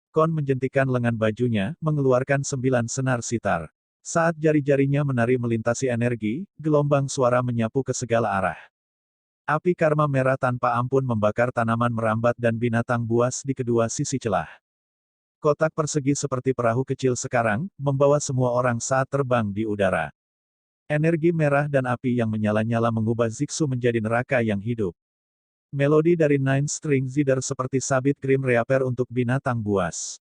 Kon menjentikan lengan bajunya, mengeluarkan 9 senar sitar. Saat jari-jarinya menari melintasi energi, gelombang suara menyapu ke segala arah. Api karma merah tanpa ampun membakar tanaman merambat dan binatang buas di kedua sisi celah. Kotak persegi seperti perahu kecil sekarang, membawa semua orang saat terbang di udara. Energi merah dan api yang menyala-nyala mengubah Zixu menjadi neraka yang hidup. Melodi dari Nine String Zither seperti sabit krim reaper untuk binatang buas.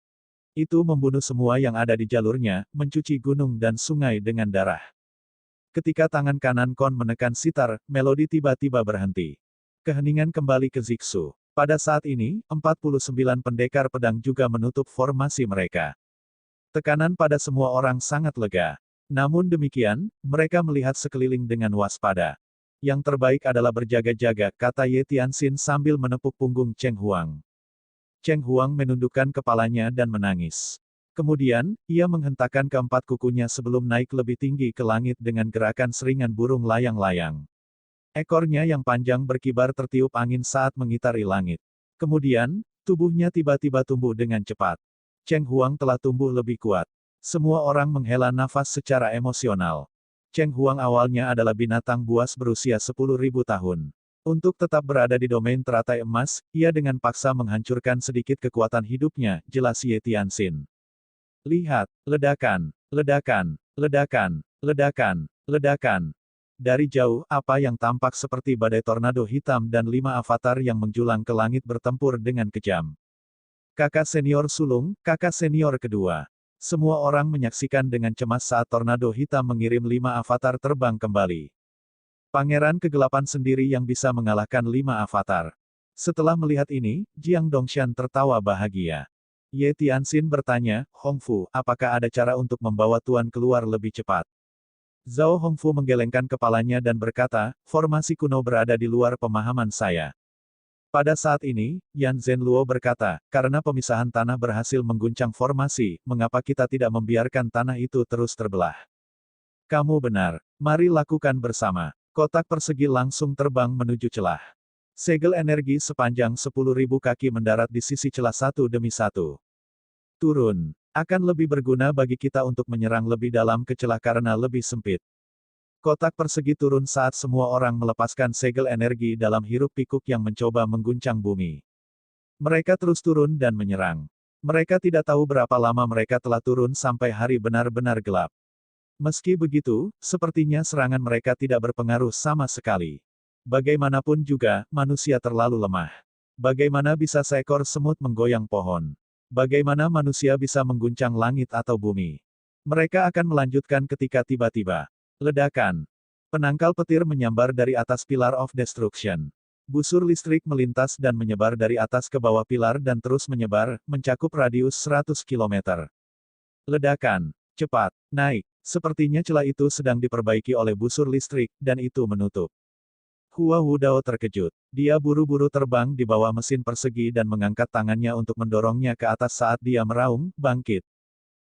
Itu membunuh semua yang ada di jalurnya, mencuci gunung dan sungai dengan darah. Ketika tangan kanan Kon menekan sitar, melodi tiba-tiba berhenti. Keheningan kembali ke Zixu. Pada saat ini, 49 pendekar pedang juga menutup formasi mereka. Tekanan pada semua orang sangat lega. Namun demikian, mereka melihat sekeliling dengan waspada. Yang terbaik adalah berjaga-jaga, kata Ye Tianxin sambil menepuk punggung Cheng Huang. Cheng Huang menundukkan kepalanya dan menangis. Kemudian, ia menghentakkan keempat kukunya sebelum naik lebih tinggi ke langit dengan gerakan seringan burung layang-layang. Ekornya yang panjang berkibar tertiup angin saat mengitari langit. Kemudian, tubuhnya tiba-tiba tumbuh dengan cepat. Cheng Huang telah tumbuh lebih kuat. Semua orang menghela nafas secara emosional. Cheng Huang awalnya adalah binatang buas berusia 10.000 tahun. Untuk tetap berada di domain teratai emas, ia dengan paksa menghancurkan sedikit kekuatan hidupnya, jelas Ye Tianxin. Lihat, ledakan, ledakan, ledakan, ledakan, ledakan. Dari jauh, apa yang tampak seperti badai tornado hitam dan 5 avatar yang menjulang ke langit bertempur dengan kejam. Kakak senior sulung, kakak senior kedua. Semua orang menyaksikan dengan cemas saat tornado hitam mengirim 5 avatar terbang kembali. Pangeran kegelapan sendiri yang bisa mengalahkan 5 avatar. Setelah melihat ini, Jiang Dongshan tertawa bahagia. Ye Tianxin bertanya, Hongfu, apakah ada cara untuk membawa Tuan keluar lebih cepat? Zhao Hongfu menggelengkan kepalanya dan berkata, formasi kuno berada di luar pemahaman saya. Pada saat ini, Yan Zhenluo berkata, karena pemisahan tanah berhasil mengguncang formasi, mengapa kita tidak membiarkan tanah itu terus terbelah? Kamu benar. Mari lakukan bersama. Kotak persegi langsung terbang menuju celah. Segel energi sepanjang 10.000 kaki mendarat di sisi celah satu demi satu. Turun. Akan lebih berguna bagi kita untuk menyerang lebih dalam ke celah karena lebih sempit. Kotak persegi turun saat semua orang melepaskan segel energi dalam hiruk pikuk yang mencoba mengguncang bumi. Mereka terus turun dan menyerang. Mereka tidak tahu berapa lama mereka telah turun sampai hari benar-benar gelap. Meski begitu, sepertinya serangan mereka tidak berpengaruh sama sekali. Bagaimanapun juga, manusia terlalu lemah. Bagaimana bisa seekor semut menggoyang pohon? Bagaimana manusia bisa mengguncang langit atau bumi? Mereka akan melanjutkan ketika tiba-tiba. Ledakan. Penangkal petir menyambar dari atas Pillar of Destruction. Busur listrik melintas dan menyebar dari atas ke bawah pilar dan terus menyebar, mencakup radius 100 km. Ledakan. Cepat. Naik. Sepertinya celah itu sedang diperbaiki oleh busur listrik, dan itu menutup. Hua Wudao terkejut. Dia buru-buru terbang di bawah mesin persegi dan mengangkat tangannya untuk mendorongnya ke atas saat dia meraung, bangkit.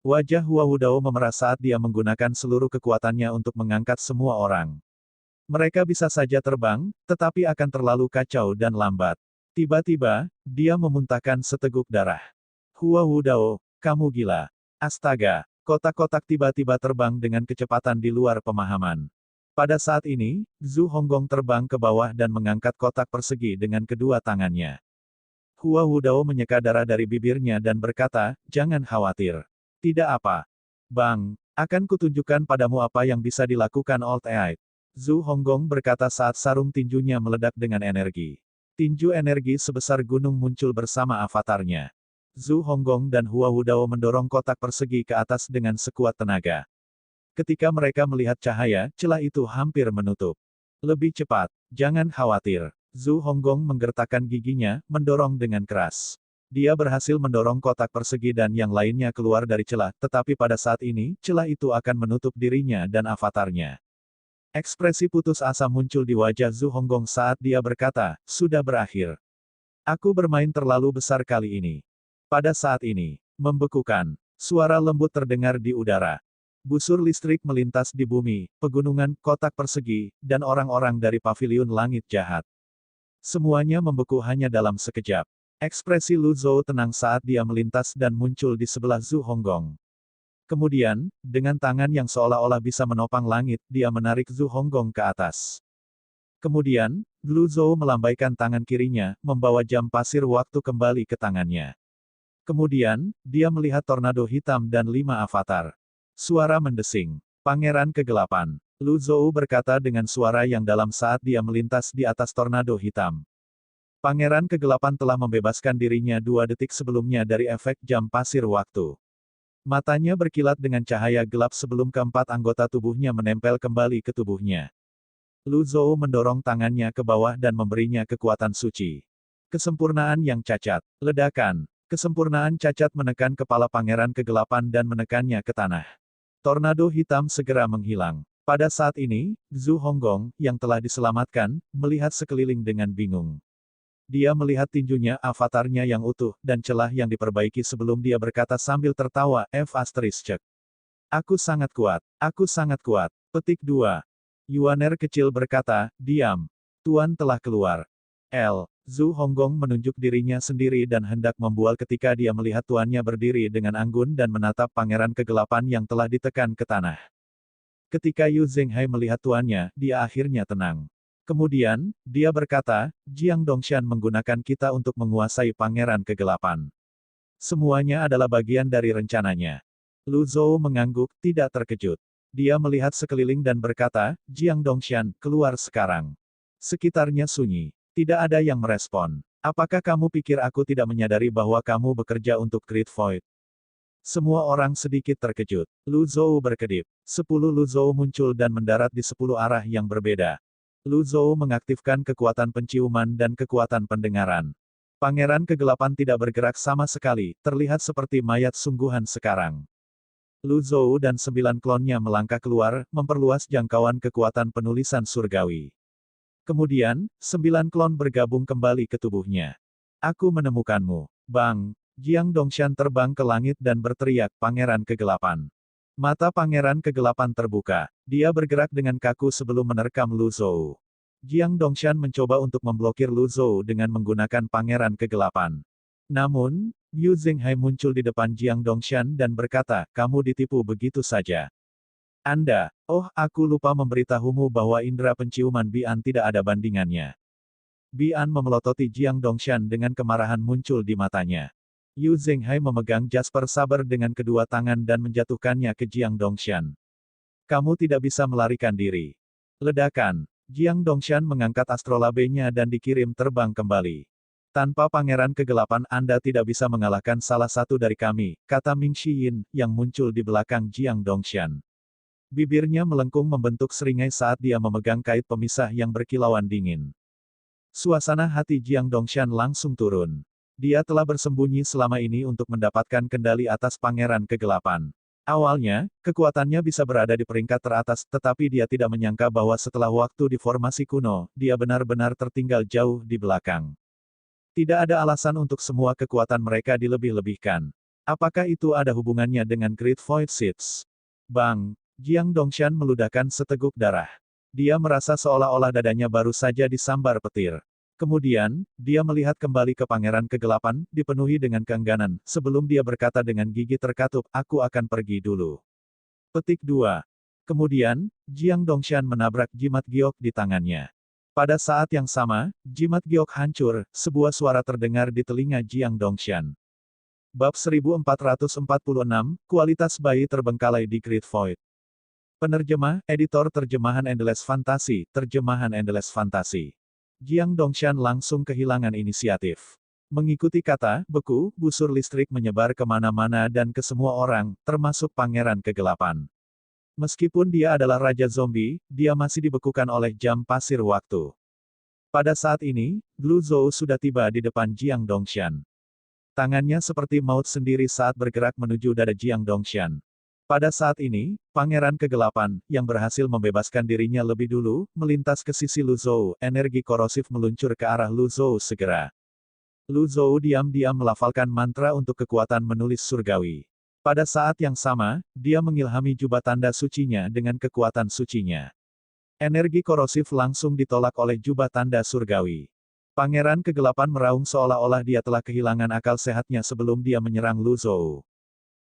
Wajah Hua Wudao memerah saat dia menggunakan seluruh kekuatannya untuk mengangkat semua orang. Mereka bisa saja terbang, tetapi akan terlalu kacau dan lambat. Tiba-tiba, dia memuntahkan seteguk darah. Hua Wudao, kamu gila. Astaga. Kotak-kotak tiba-tiba terbang dengan kecepatan di luar pemahaman. Pada saat ini, Zhu Honggong terbang ke bawah dan mengangkat kotak persegi dengan kedua tangannya. Hua Wudao menyeka darah dari bibirnya dan berkata, jangan khawatir. Tidak apa. Bang, akan kutunjukkan padamu apa yang bisa dilakukan Old Eid. Zhu Honggong berkata saat sarung tinjunya meledak dengan energi. Tinju energi sebesar gunung muncul bersama avatarnya. Zhu Honggong dan Hua Wudao mendorong kotak persegi ke atas dengan sekuat tenaga. Ketika mereka melihat cahaya, celah itu hampir menutup. Lebih cepat, jangan khawatir. Zhu Honggong menggertakkan giginya, mendorong dengan keras. Dia berhasil mendorong kotak persegi dan yang lainnya keluar dari celah, tetapi pada saat ini, celah itu akan menutup dirinya dan avatarnya. Ekspresi putus asa muncul di wajah Zhu Honggong saat dia berkata, sudah berakhir. Aku bermain terlalu besar kali ini. Pada saat ini, membekukan, suara lembut terdengar di udara. Busur listrik melintas di bumi, pegunungan, kotak persegi, dan orang-orang dari paviliun langit jahat. Semuanya membeku hanya dalam sekejap. Ekspresi Lu Zhou tenang saat dia melintas dan muncul di sebelah Zhu Honggong. Kemudian, dengan tangan yang seolah-olah bisa menopang langit, dia menarik Zhu Honggong ke atas. Kemudian, Lu Zhou melambaikan tangan kirinya, membawa jam pasir waktu kembali ke tangannya. Kemudian, dia melihat tornado hitam dan 5 avatar. Suara mendesing. Pangeran Kegelapan. Lu Zhou berkata dengan suara yang dalam saat dia melintas di atas tornado hitam. Pangeran Kegelapan telah membebaskan dirinya 2 detik sebelumnya dari efek jam pasir waktu. Matanya berkilat dengan cahaya gelap sebelum keempat anggota tubuhnya menempel kembali ke tubuhnya. Lu Zhou mendorong tangannya ke bawah dan memberinya kekuatan suci. Kesempurnaan yang cacat. Ledakan. Kesempurnaan cacat menekan kepala Pangeran Kegelapan dan menekannya ke tanah. Tornado hitam segera menghilang. Pada saat ini, Zhu Honggong, yang telah diselamatkan, melihat sekeliling dengan bingung. Dia melihat tinjunya, avatarnya yang utuh, dan celah yang diperbaiki sebelum dia berkata sambil tertawa, F***. Aku sangat kuat. Aku sangat kuat. Petik 2. Yuaner kecil berkata, diam. Tuan telah keluar. Zhu Honggong menunjuk dirinya sendiri dan hendak membual ketika dia melihat tuannya berdiri dengan anggun dan menatap Pangeran Kegelapan yang telah ditekan ke tanah. Ketika Yu Zhenghai melihat tuannya, dia akhirnya tenang. Kemudian, dia berkata, Jiang Dongshan menggunakan kita untuk menguasai Pangeran Kegelapan. Semuanya adalah bagian dari rencananya. Lu Zhou mengangguk, tidak terkejut. Dia melihat sekeliling dan berkata, Jiang Dongshan, keluar sekarang. Sekitarnya sunyi. Tidak ada yang merespon. Apakah kamu pikir aku tidak menyadari bahwa kamu bekerja untuk Great Void? Semua orang sedikit terkejut. Lu Zhou berkedip. 10 Lu Zhou muncul dan mendarat di 10 arah yang berbeda. Lu Zhou mengaktifkan kekuatan penciuman dan kekuatan pendengaran. Pangeran Kegelapan tidak bergerak sama sekali, terlihat seperti mayat sungguhan sekarang. Lu Zhou dan 9 klonnya melangkah keluar, memperluas jangkauan kekuatan penulisan surgawi. Kemudian, 9 klon bergabung kembali ke tubuhnya. Aku menemukanmu. Bang! Jiang Dongshan terbang ke langit dan berteriak, Pangeran Kegelapan. Mata Pangeran Kegelapan terbuka. Dia bergerak dengan kaku sebelum menerkam Lu Zhou. Jiang Dongshan mencoba untuk memblokir Lu Zhou dengan menggunakan Pangeran Kegelapan. Namun, Yu Zhenghai muncul di depan Jiang Dongshan dan berkata, kamu ditipu begitu saja. Anda, aku lupa memberitahumu bahwa indera penciuman Bian tidak ada bandingannya. Bian memelototi Jiang Dongshan dengan kemarahan muncul di matanya. Yu Zhenghai memegang Jasper Saber dengan kedua tangan dan menjatuhkannya ke Jiang Dongshan. Kamu tidak bisa melarikan diri. Ledakan. Jiang Dongshan mengangkat astrolabenya dan dikirim terbang kembali. Tanpa Pangeran Kegelapan Anda tidak bisa mengalahkan salah satu dari kami, kata Ming Xiyin, yang muncul di belakang Jiang Dongshan. Bibirnya melengkung membentuk seringai saat dia memegang kait pemisah yang berkilauan dingin. Suasana hati Jiang Dongshan langsung turun. Dia telah bersembunyi selama ini untuk mendapatkan kendali atas Pangeran Kegelapan. Awalnya, kekuatannya bisa berada di peringkat teratas, tetapi dia tidak menyangka bahwa setelah waktu di formasi kuno, dia benar-benar tertinggal jauh di belakang. Tidak ada alasan untuk semua kekuatan mereka dilebih-lebihkan. Apakah itu ada hubungannya dengan Great Void Seeds? Bang! Jiang Dongshan meludahkan seteguk darah. Dia merasa seolah-olah dadanya baru saja disambar petir. Kemudian, dia melihat kembali ke Pangeran Kegelapan, dipenuhi dengan keengganan, sebelum dia berkata dengan gigi terkatup, aku akan pergi dulu. Petik 2. Kemudian, Jiang Dongshan menabrak jimat giok di tangannya. Pada saat yang sama, jimat giok hancur, sebuah suara terdengar di telinga Jiang Dongshan. Bab 1446, Kualitas Bayi Terbengkalai di Great Void. Penerjemah, editor terjemahan Endless Fantasy, terjemahan Endless Fantasy. Jiang Dongshan langsung kehilangan inisiatif. Mengikuti kata, beku, busur listrik menyebar kemana-mana dan ke semua orang, termasuk Pangeran Kegelapan. Meskipun dia adalah Raja Zombie, dia masih dibekukan oleh jam pasir waktu. Pada saat ini, Lu Zhou sudah tiba di depan Jiang Dongshan. Tangannya seperti maut sendiri saat bergerak menuju dada Jiang Dongshan. Pada saat ini, Pangeran Kegelapan, yang berhasil membebaskan dirinya lebih dulu, melintas ke sisi Lu Zhou, energi korosif meluncur ke arah Lu Zhou segera. Lu Zhou diam-diam melafalkan mantra untuk kekuatan menulis surgawi. Pada saat yang sama, dia mengilhami jubah tanda sucinya dengan kekuatan sucinya. Energi korosif langsung ditolak oleh jubah tanda surgawi. Pangeran Kegelapan meraung seolah-olah dia telah kehilangan akal sehatnya sebelum dia menyerang Lu Zhou.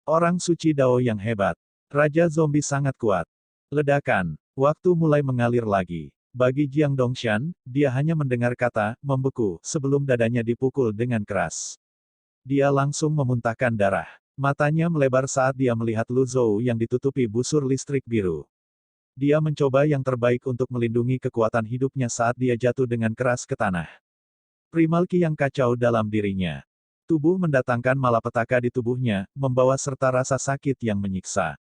Orang suci Dao yang hebat. Raja zombie sangat kuat. Ledakan. Waktu mulai mengalir lagi. Bagi Jiang Dongshan, dia hanya mendengar kata, membeku, sebelum dadanya dipukul dengan keras. Dia langsung memuntahkan darah. Matanya melebar saat dia melihat Lu Zhou yang ditutupi busur listrik biru. Dia mencoba yang terbaik untuk melindungi kekuatan hidupnya saat dia jatuh dengan keras ke tanah. Primal Ki yang kacau dalam dirinya. Tubuh mendatangkan malapetaka di tubuhnya, membawa serta rasa sakit yang menyiksa.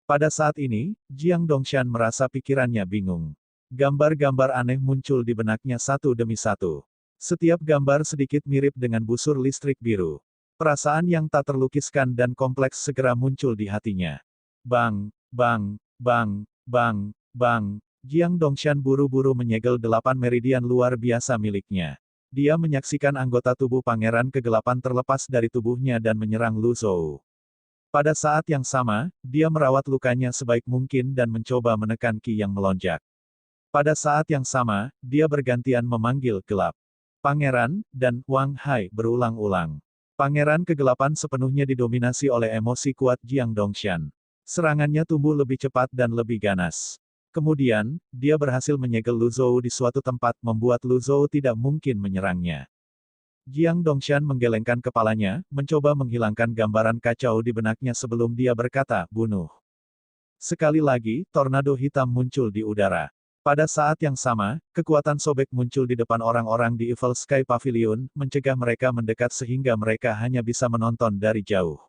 Pada saat ini, Jiang Dongshan merasa pikirannya bingung. Gambar-gambar aneh muncul di benaknya satu demi satu. Setiap gambar sedikit mirip dengan busur listrik biru. Perasaan yang tak terlukiskan dan kompleks segera muncul di hatinya. Bang, bang, bang, bang, bang. Jiang Dongshan buru-buru menyegel 8 meridian luar biasa miliknya. Dia menyaksikan anggota tubuh Pangeran Kegelapan terlepas dari tubuhnya dan menyerang Lu Zhou. Pada saat yang sama, dia merawat lukanya sebaik mungkin dan mencoba menekan Qi yang melonjak. Pada saat yang sama, dia bergantian memanggil gelap. Pangeran, dan Wang Hai berulang-ulang. Pangeran Kegelapan sepenuhnya didominasi oleh emosi kuat Jiang Dongshan. Serangannya tumbuh lebih cepat dan lebih ganas. Kemudian, dia berhasil menyegel Lu Zhou di suatu tempat membuat Lu Zhou tidak mungkin menyerangnya. Jiang Dongshan menggelengkan kepalanya, mencoba menghilangkan gambaran kacau di benaknya sebelum dia berkata, bunuh. Sekali lagi, tornado hitam muncul di udara. Pada saat yang sama, kekuatan sobek muncul di depan orang-orang di Evil Sky Pavilion, mencegah mereka mendekat sehingga mereka hanya bisa menonton dari jauh.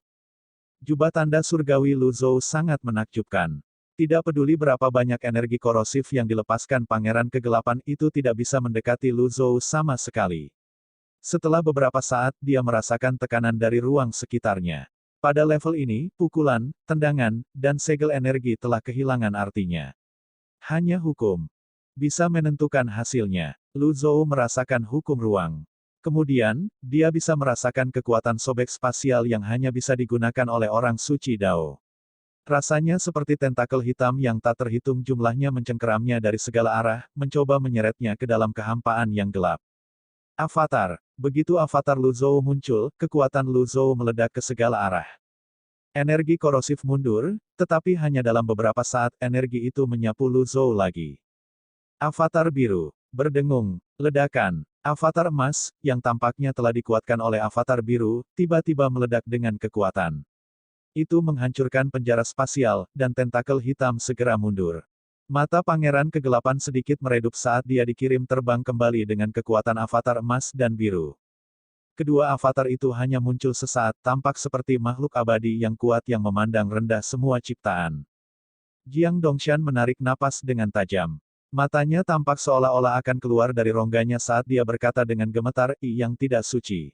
Jubah tanda surgawi Lu Zhou sangat menakjubkan. Tidak peduli berapa banyak energi korosif yang dilepaskan Pangeran Kegelapan itu tidak bisa mendekati Lu Zhou sama sekali. Setelah beberapa saat dia merasakan tekanan dari ruang sekitarnya. Pada level ini, pukulan, tendangan, dan segel energi telah kehilangan artinya. Hanya hukum bisa menentukan hasilnya. Lu Zhou merasakan hukum ruang. Kemudian, dia bisa merasakan kekuatan sobek spasial yang hanya bisa digunakan oleh orang suci Dao. Rasanya seperti tentakel hitam yang tak terhitung jumlahnya mencengkeramnya dari segala arah, mencoba menyeretnya ke dalam kehampaan yang gelap. Avatar. Begitu avatar Lu Zhou muncul, kekuatan Lu Zhou meledak ke segala arah. Energi korosif mundur, tetapi hanya dalam beberapa saat energi itu menyapu Lu Zhou lagi. Avatar biru. Berdengung. Ledakan. Avatar emas, yang tampaknya telah dikuatkan oleh avatar biru, tiba-tiba meledak dengan kekuatan. Itu menghancurkan penjara spasial, dan tentakel hitam segera mundur. Mata Pangeran Kegelapan sedikit meredup saat dia dikirim terbang kembali dengan kekuatan avatar emas dan biru. Kedua avatar itu hanya muncul sesaat, tampak seperti makhluk abadi yang kuat yang memandang rendah semua ciptaan. Jiang Dongshan menarik napas dengan tajam. Matanya tampak seolah-olah akan keluar dari rongganya saat dia berkata dengan gemetar, yang tidak suci.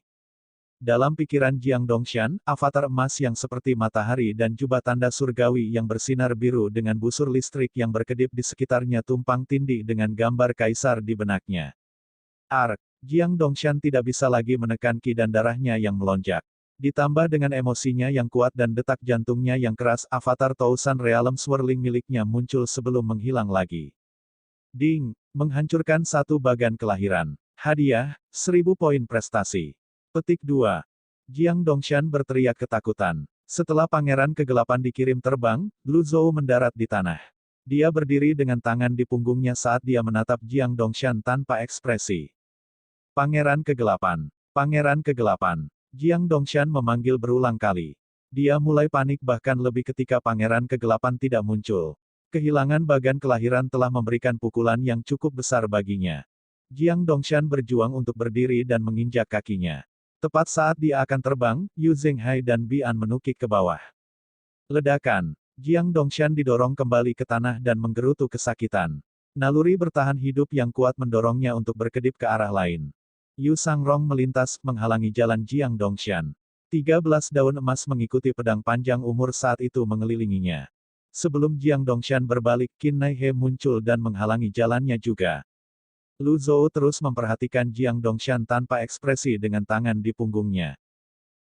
Dalam pikiran Jiang Dongshan, avatar emas yang seperti matahari dan jubah tanda surgawi yang bersinar biru dengan busur listrik yang berkedip di sekitarnya tumpang tindih dengan gambar kaisar di benaknya. Ark. Jiang Dongshan tidak bisa lagi menekan Qi dan darahnya yang melonjak. Ditambah dengan emosinya yang kuat dan detak jantungnya yang keras, avatar Tousan Realm Swirling miliknya muncul sebelum menghilang lagi. Ding! Menghancurkan satu bagan kelahiran. Hadiah, 1000 poin prestasi. Petik 2. Jiang Dongshan berteriak ketakutan. Setelah Pangeran Kegelapan dikirim terbang, Lu Zhou mendarat di tanah. Dia berdiri dengan tangan di punggungnya saat dia menatap Jiang Dongshan tanpa ekspresi. Pangeran Kegelapan. Pangeran Kegelapan. Jiang Dongshan memanggil berulang kali. Dia mulai panik bahkan lebih ketika Pangeran Kegelapan tidak muncul. Kehilangan bagan kelahiran telah memberikan pukulan yang cukup besar baginya. Jiang Dongshan berjuang untuk berdiri dan menginjak kakinya. Tepat saat dia akan terbang, Yu Zhenghai dan Bian menukik ke bawah. Ledakan. Jiang Dongshan didorong kembali ke tanah dan menggerutu kesakitan. Naluri bertahan hidup yang kuat mendorongnya untuk berkedip ke arah lain. Yu Sangrong melintas, menghalangi jalan Jiang Dongshan. 13 daun emas mengikuti pedang panjang umur saat itu mengelilinginya. Sebelum Jiang Dongshan berbalik, Qin Nai He muncul dan menghalangi jalannya juga. Lu Zhou terus memperhatikan Jiang Dongshan tanpa ekspresi dengan tangan di punggungnya.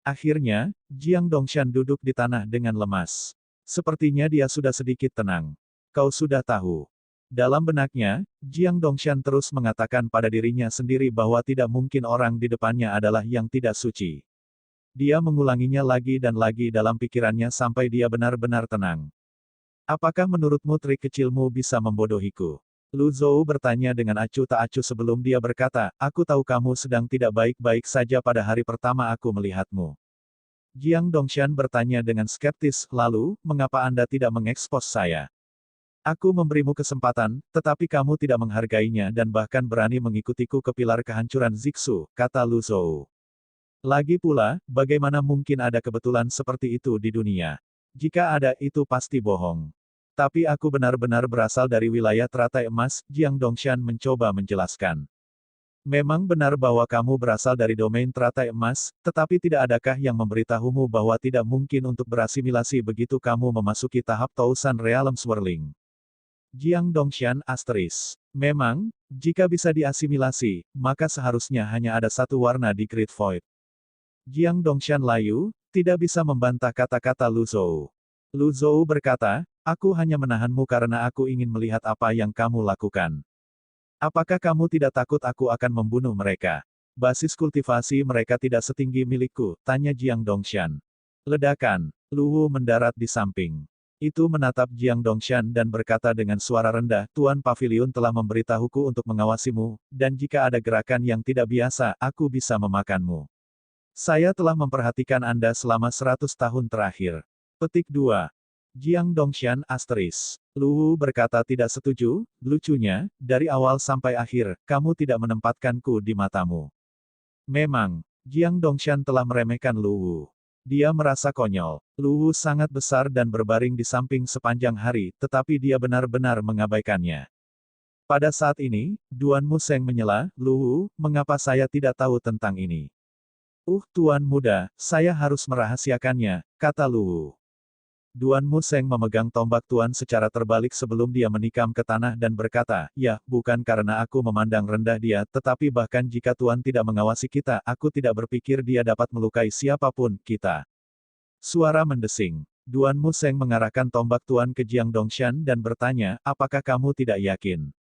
Akhirnya, Jiang Dongshan duduk di tanah dengan lemas. Sepertinya dia sudah sedikit tenang. Kau sudah tahu. Dalam benaknya, Jiang Dongshan terus mengatakan pada dirinya sendiri bahwa tidak mungkin orang di depannya adalah yang tidak suci. Dia mengulanginya lagi dan lagi dalam pikirannya sampai dia benar-benar tenang. Apakah menurutmu trik kecilmu bisa membodohiku? Lu Zhou bertanya dengan acuh tak acuh sebelum dia berkata, aku tahu kamu sedang tidak baik-baik saja pada hari pertama aku melihatmu. Jiang Dongshan bertanya dengan skeptis, lalu, mengapa Anda tidak mengekspos saya? Aku memberimu kesempatan, tetapi kamu tidak menghargainya dan bahkan berani mengikutiku ke pilar kehancuran Zixu, kata Lu Zhou. Lagi pula, bagaimana mungkin ada kebetulan seperti itu di dunia? Jika ada, itu pasti bohong. Tapi aku benar-benar berasal dari wilayah teratai emas, Jiang Dongshan mencoba menjelaskan. Memang benar bahwa kamu berasal dari domain teratai emas, tetapi tidak adakah yang memberitahumu bahwa tidak mungkin untuk berasimilasi begitu kamu memasuki tahap Tousan Realm Swirling? Jiang Dongshan asteris. Memang, jika bisa diasimilasi, maka seharusnya hanya ada satu warna di Great Void. Jiang Dongshan layu, tidak bisa membantah kata-kata Lu Zhou. Lu Zhou berkata, aku hanya menahanmu karena aku ingin melihat apa yang kamu lakukan. Apakah kamu tidak takut aku akan membunuh mereka? Basis kultivasi mereka tidak setinggi milikku, tanya Jiang Dongshan. Ledakan, Lu Wu mendarat di samping. Itu menatap Jiang Dongshan dan berkata dengan suara rendah, Tuan Pavilion telah memberitahuku untuk mengawasimu, dan jika ada gerakan yang tidak biasa, aku bisa memakanmu. Saya telah memperhatikan Anda selama 100 tahun terakhir. Petik 2. Jiang Dongshan asteris. Lu Wu berkata tidak setuju, lucunya, dari awal sampai akhir, kamu tidak menempatkanku di matamu. Memang, Jiang Dongshan telah meremehkan Lu Wu. Dia merasa konyol. Lu Wu sangat besar dan berbaring di samping sepanjang hari, tetapi dia benar-benar mengabaikannya. Pada saat ini, Duan Museng menyela, Lu Wu, mengapa saya tidak tahu tentang ini? Tuan muda, saya harus merahasiakannya, kata Lu Wu. Duan Museng memegang tombak Tuan secara terbalik sebelum dia menikam ke tanah dan berkata, ya, bukan karena aku memandang rendah dia, tetapi bahkan jika Tuan tidak mengawasi kita, aku tidak berpikir dia dapat melukai siapapun, kita. Suara mendesing. Duan Museng mengarahkan tombak Tuan ke Jiang Dongshan dan bertanya, apakah kamu tidak yakin?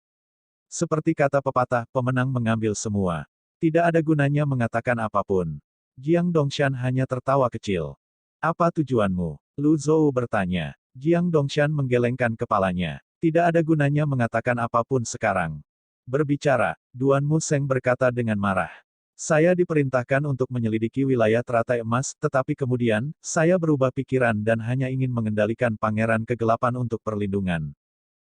Seperti kata pepatah, pemenang mengambil semua. Tidak ada gunanya mengatakan apapun. Jiang Dongshan hanya tertawa kecil. Apa tujuanmu? Lu Zhou bertanya. Jiang Dongshan menggelengkan kepalanya. Tidak ada gunanya mengatakan apapun sekarang. Berbicara, Duan Museng berkata dengan marah. Saya diperintahkan untuk menyelidiki wilayah teratai emas, tetapi kemudian, saya berubah pikiran dan hanya ingin mengendalikan Pangeran Kegelapan untuk perlindungan.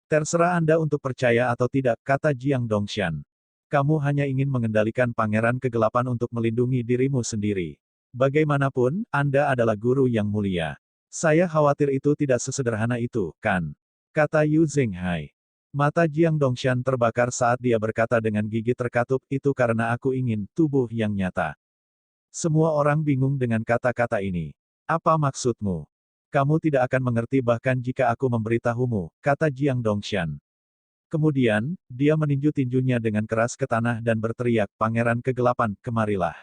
Terserah Anda untuk percaya atau tidak, kata Jiang Dongshan. Kamu hanya ingin mengendalikan Pangeran Kegelapan untuk melindungi dirimu sendiri. Bagaimanapun, Anda adalah guru yang mulia. Saya khawatir itu tidak sesederhana itu, kan? Kata Yu Zhenghai. Mata Jiang Dongshan terbakar saat dia berkata dengan gigi terkatup, itu karena aku ingin tubuh yang nyata. Semua orang bingung dengan kata-kata ini. Apa maksudmu? Kamu tidak akan mengerti bahkan jika aku memberitahumu, kata Jiang Dongshan. Kemudian, dia meninju tinjunya dengan keras ke tanah dan berteriak, Pangeran Kegelapan, kemarilah.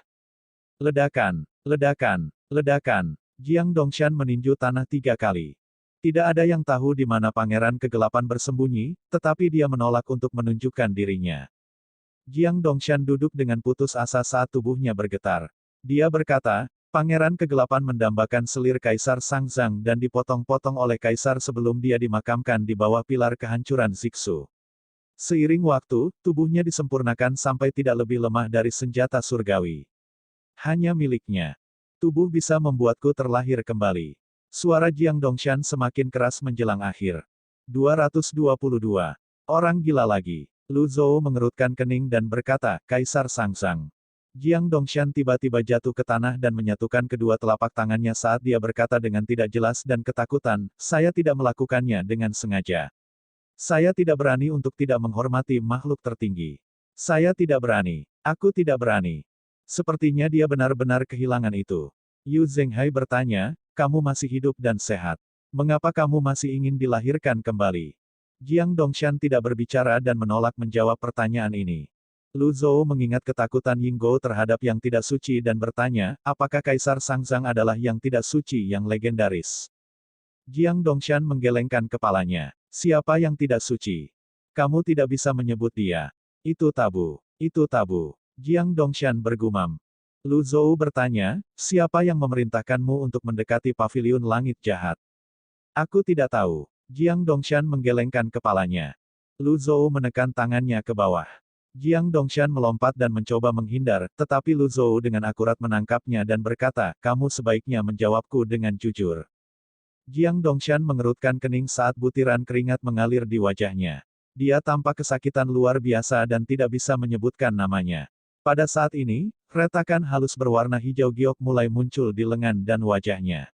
Ledakan, ledakan, ledakan. Jiang Dongshan meninju tanah 3 kali. Tidak ada yang tahu di mana Pangeran Kegelapan bersembunyi, tetapi dia menolak untuk menunjukkan dirinya. Jiang Dongshan duduk dengan putus asa saat tubuhnya bergetar. Dia berkata, Pangeran Kegelapan mendambakan selir Kaisar Sangzang dan dipotong-potong oleh Kaisar sebelum dia dimakamkan di bawah pilar kehancuran Zixu. Seiring waktu, tubuhnya disempurnakan sampai tidak lebih lemah dari senjata surgawi. Hanya miliknya. Tubuh bisa membuatku terlahir kembali. Suara Jiang Dongshan semakin keras menjelang akhir. 222. Orang gila lagi. Lu Zhou mengerutkan kening dan berkata, Kaisar Sangzang. Jiang Dongshan tiba-tiba jatuh ke tanah dan menyatukan kedua telapak tangannya saat dia berkata dengan tidak jelas dan ketakutan, saya tidak melakukannya dengan sengaja. Saya tidak berani untuk tidak menghormati makhluk tertinggi. Saya tidak berani. Aku tidak berani. Sepertinya dia benar-benar kehilangan itu. Yu Zhenghai bertanya, kamu masih hidup dan sehat. Mengapa kamu masih ingin dilahirkan kembali? Jiang Dongshan tidak berbicara dan menolak menjawab pertanyaan ini. Lu Zhou mengingat ketakutan Yinggo terhadap yang tidak suci dan bertanya, apakah Kaisar Sangzang adalah yang tidak suci yang legendaris? Jiang Dongshan menggelengkan kepalanya. Siapa yang tidak suci? Kamu tidak bisa menyebut dia. Itu tabu. Itu tabu. Jiang Dongshan bergumam. Lu Zhou bertanya, siapa yang memerintahkanmu untuk mendekati paviliun langit jahat? Aku tidak tahu. Jiang Dongshan menggelengkan kepalanya. Lu Zhou menekan tangannya ke bawah. Jiang Dongshan melompat dan mencoba menghindar, tetapi Lu Zhou dengan akurat menangkapnya dan berkata, kamu sebaiknya menjawabku dengan jujur. Jiang Dongshan mengerutkan kening saat butiran keringat mengalir di wajahnya. Dia tampak kesakitan luar biasa dan tidak bisa menyebutkan namanya. Pada saat ini, retakan halus berwarna hijau giok mulai muncul di lengan dan wajahnya.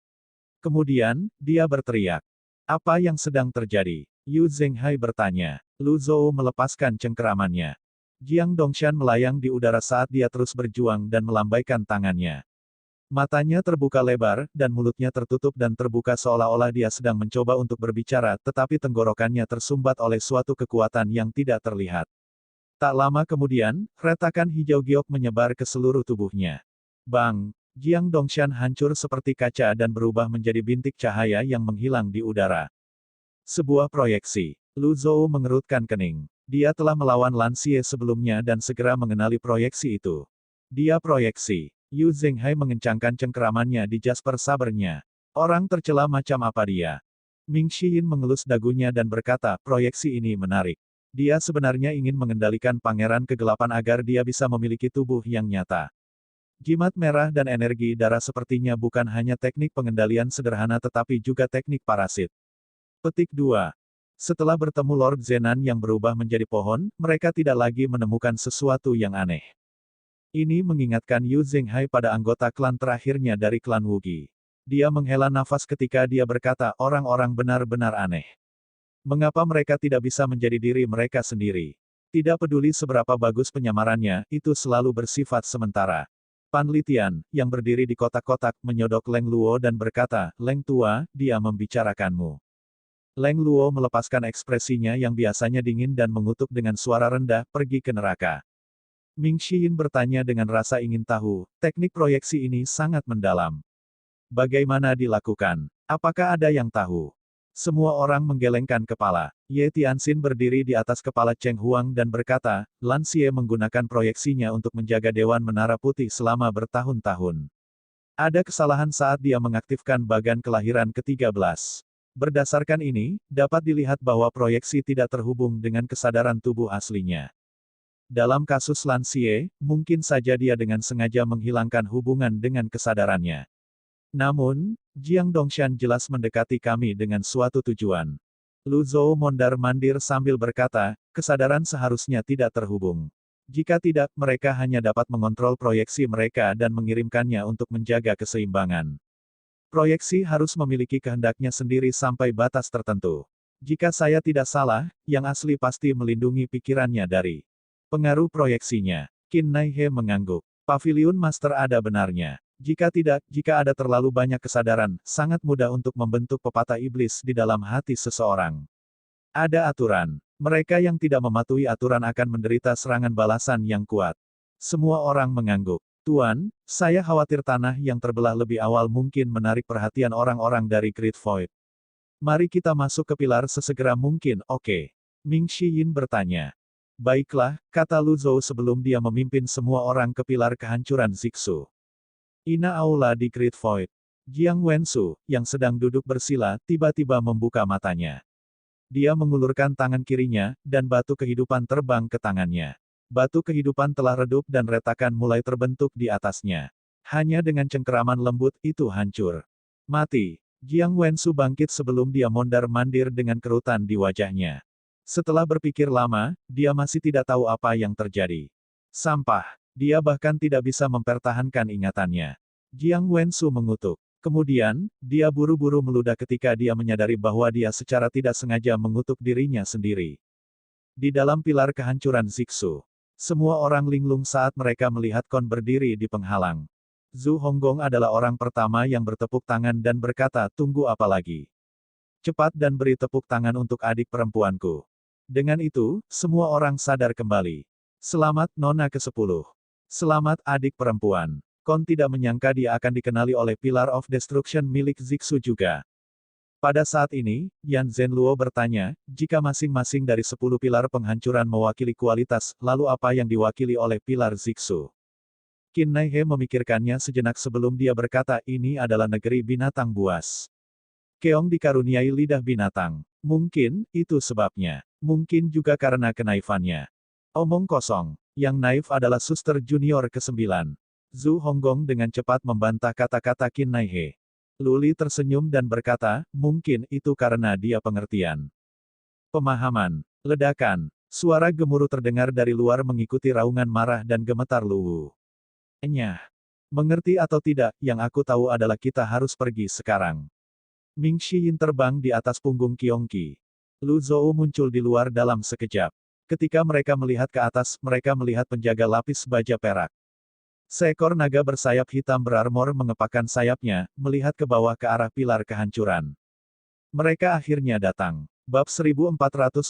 Kemudian, dia berteriak. Apa yang sedang terjadi? Yu Zhenghai bertanya. Lu Zhou melepaskan cengkeramannya. Jiang Dongshan melayang di udara saat dia terus berjuang dan melambaikan tangannya. Matanya terbuka lebar, dan mulutnya tertutup dan terbuka seolah-olah dia sedang mencoba untuk berbicara, tetapi tenggorokannya tersumbat oleh suatu kekuatan yang tidak terlihat. Tak lama kemudian, retakan hijau giok menyebar ke seluruh tubuhnya. Bang! Jiang Dongshan hancur seperti kaca dan berubah menjadi bintik cahaya yang menghilang di udara. Sebuah proyeksi. Lu Zhou mengerutkan kening. Dia telah melawan Lan Xie sebelumnya dan segera mengenali proyeksi itu. Dia proyeksi. Yu Zhenghai mengencangkan cengkeramannya di jasper sabernya. Orang tercela macam apa dia? Ming Xiyin mengelus dagunya dan berkata, proyeksi ini menarik. Dia sebenarnya ingin mengendalikan pangeran kegelapan agar dia bisa memiliki tubuh yang nyata. Jimat merah dan energi darah sepertinya bukan hanya teknik pengendalian sederhana tetapi juga teknik parasit. Petik 2. Setelah bertemu Lord Zenan yang berubah menjadi pohon, mereka tidak lagi menemukan sesuatu yang aneh. Ini mengingatkan Yu Zhenghai pada anggota klan terakhirnya dari klan Wugi. Dia menghela nafas ketika dia berkata, orang-orang benar-benar aneh. Mengapa mereka tidak bisa menjadi diri mereka sendiri? Tidak peduli seberapa bagus penyamarannya, itu selalu bersifat sementara. Pan Litian, yang berdiri di kotak-kotak, menyodok Leng Luo dan berkata, Leng tua, dia membicarakanmu. Leng Luo melepaskan ekspresinya yang biasanya dingin dan mengutuk dengan suara rendah, pergi ke neraka. Ming Xiyin bertanya dengan rasa ingin tahu, teknik proyeksi ini sangat mendalam. Bagaimana dilakukan? Apakah ada yang tahu? Semua orang menggelengkan kepala. Ye Tianxin berdiri di atas kepala Cheng Huang dan berkata, Lan Xie menggunakan proyeksinya untuk menjaga Dewan Menara Putih selama bertahun-tahun. Ada kesalahan saat dia mengaktifkan bagan kelahiran ke-13. Berdasarkan ini, dapat dilihat bahwa proyeksi tidak terhubung dengan kesadaran tubuh aslinya. Dalam kasus Lan Xie, mungkin saja dia dengan sengaja menghilangkan hubungan dengan kesadarannya. Namun, Jiang Dongshan jelas mendekati kami dengan suatu tujuan. Lu Zhou mondar-mandir sambil berkata, kesadaran seharusnya tidak terhubung. Jika tidak, mereka hanya dapat mengontrol proyeksi mereka dan mengirimkannya untuk menjaga keseimbangan. Proyeksi harus memiliki kehendaknya sendiri sampai batas tertentu. Jika saya tidak salah, yang asli pasti melindungi pikirannya dari pengaruh proyeksinya. Qin Nai He mengangguk. Paviliun Master ada benarnya. Jika tidak, jika ada terlalu banyak kesadaran, sangat mudah untuk membentuk pepatah iblis di dalam hati seseorang. Ada aturan. Mereka yang tidak mematuhi aturan akan menderita serangan balasan yang kuat. Semua orang mengangguk. Tuan, saya khawatir tanah yang terbelah lebih awal mungkin menarik perhatian orang-orang dari Great Void. Mari kita masuk ke pilar sesegera mungkin, oke? Ming Xiyin bertanya. Baiklah, kata Lu Zhou sebelum dia memimpin semua orang ke pilar kehancuran Zixu. Ina aula di Great Void. Jiang Wensu, yang sedang duduk bersila, tiba-tiba membuka matanya. Dia mengulurkan tangan kirinya, dan batu kehidupan terbang ke tangannya. Batu kehidupan telah redup dan retakan mulai terbentuk di atasnya. Hanya dengan cengkeraman lembut, itu hancur. Mati. Jiang Wensu bangkit sebelum dia mondar-mandir dengan kerutan di wajahnya. Setelah berpikir lama, dia masih tidak tahu apa yang terjadi. Sampah. Dia bahkan tidak bisa mempertahankan ingatannya. Jiang Wensu mengutuk. Kemudian, dia buru-buru meludah ketika dia menyadari bahwa dia secara tidak sengaja mengutuk dirinya sendiri. Di dalam pilar kehancuran Zixu, semua orang linglung saat mereka melihat Kon berdiri di penghalang. Zhu Honggong adalah orang pertama yang bertepuk tangan dan berkata, tunggu apa lagi? Cepat dan beri tepuk tangan untuk adik perempuanku. Dengan itu, semua orang sadar kembali. Selamat Nona ke-10. Selamat adik perempuan. Kon tidak menyangka dia akan dikenali oleh Pillar of Destruction milik Zixu juga. Pada saat ini, Yan Zhenluo bertanya, jika masing-masing dari 10 pilar penghancuran mewakili kualitas, lalu apa yang diwakili oleh pilar Zixu? Qin Naihe memikirkannya sejenak sebelum dia berkata, ini adalah negeri binatang buas. Keong dikaruniai lidah binatang. Mungkin, itu sebabnya. Mungkin juga karena kenaifannya. Omong kosong. Yang naif adalah suster junior ke-9. Zhu Honggong dengan cepat membantah kata-kata Qin Naihe. Luli tersenyum dan berkata, mungkin itu karena dia pengertian. Pemahaman. Ledakan. Suara gemuruh terdengar dari luar mengikuti raungan marah dan gemetar Luwu. Enyah. Mengerti atau tidak, yang aku tahu adalah kita harus pergi sekarang. Ming Xiyin terbang di atas punggung Qiongqi. Lu Zhou muncul di luar dalam sekejap. Ketika mereka melihat ke atas, mereka melihat penjaga lapis baja perak. Seekor naga bersayap hitam berarmor mengepakkan sayapnya, melihat ke bawah ke arah pilar kehancuran. Mereka akhirnya datang. Bab 1447,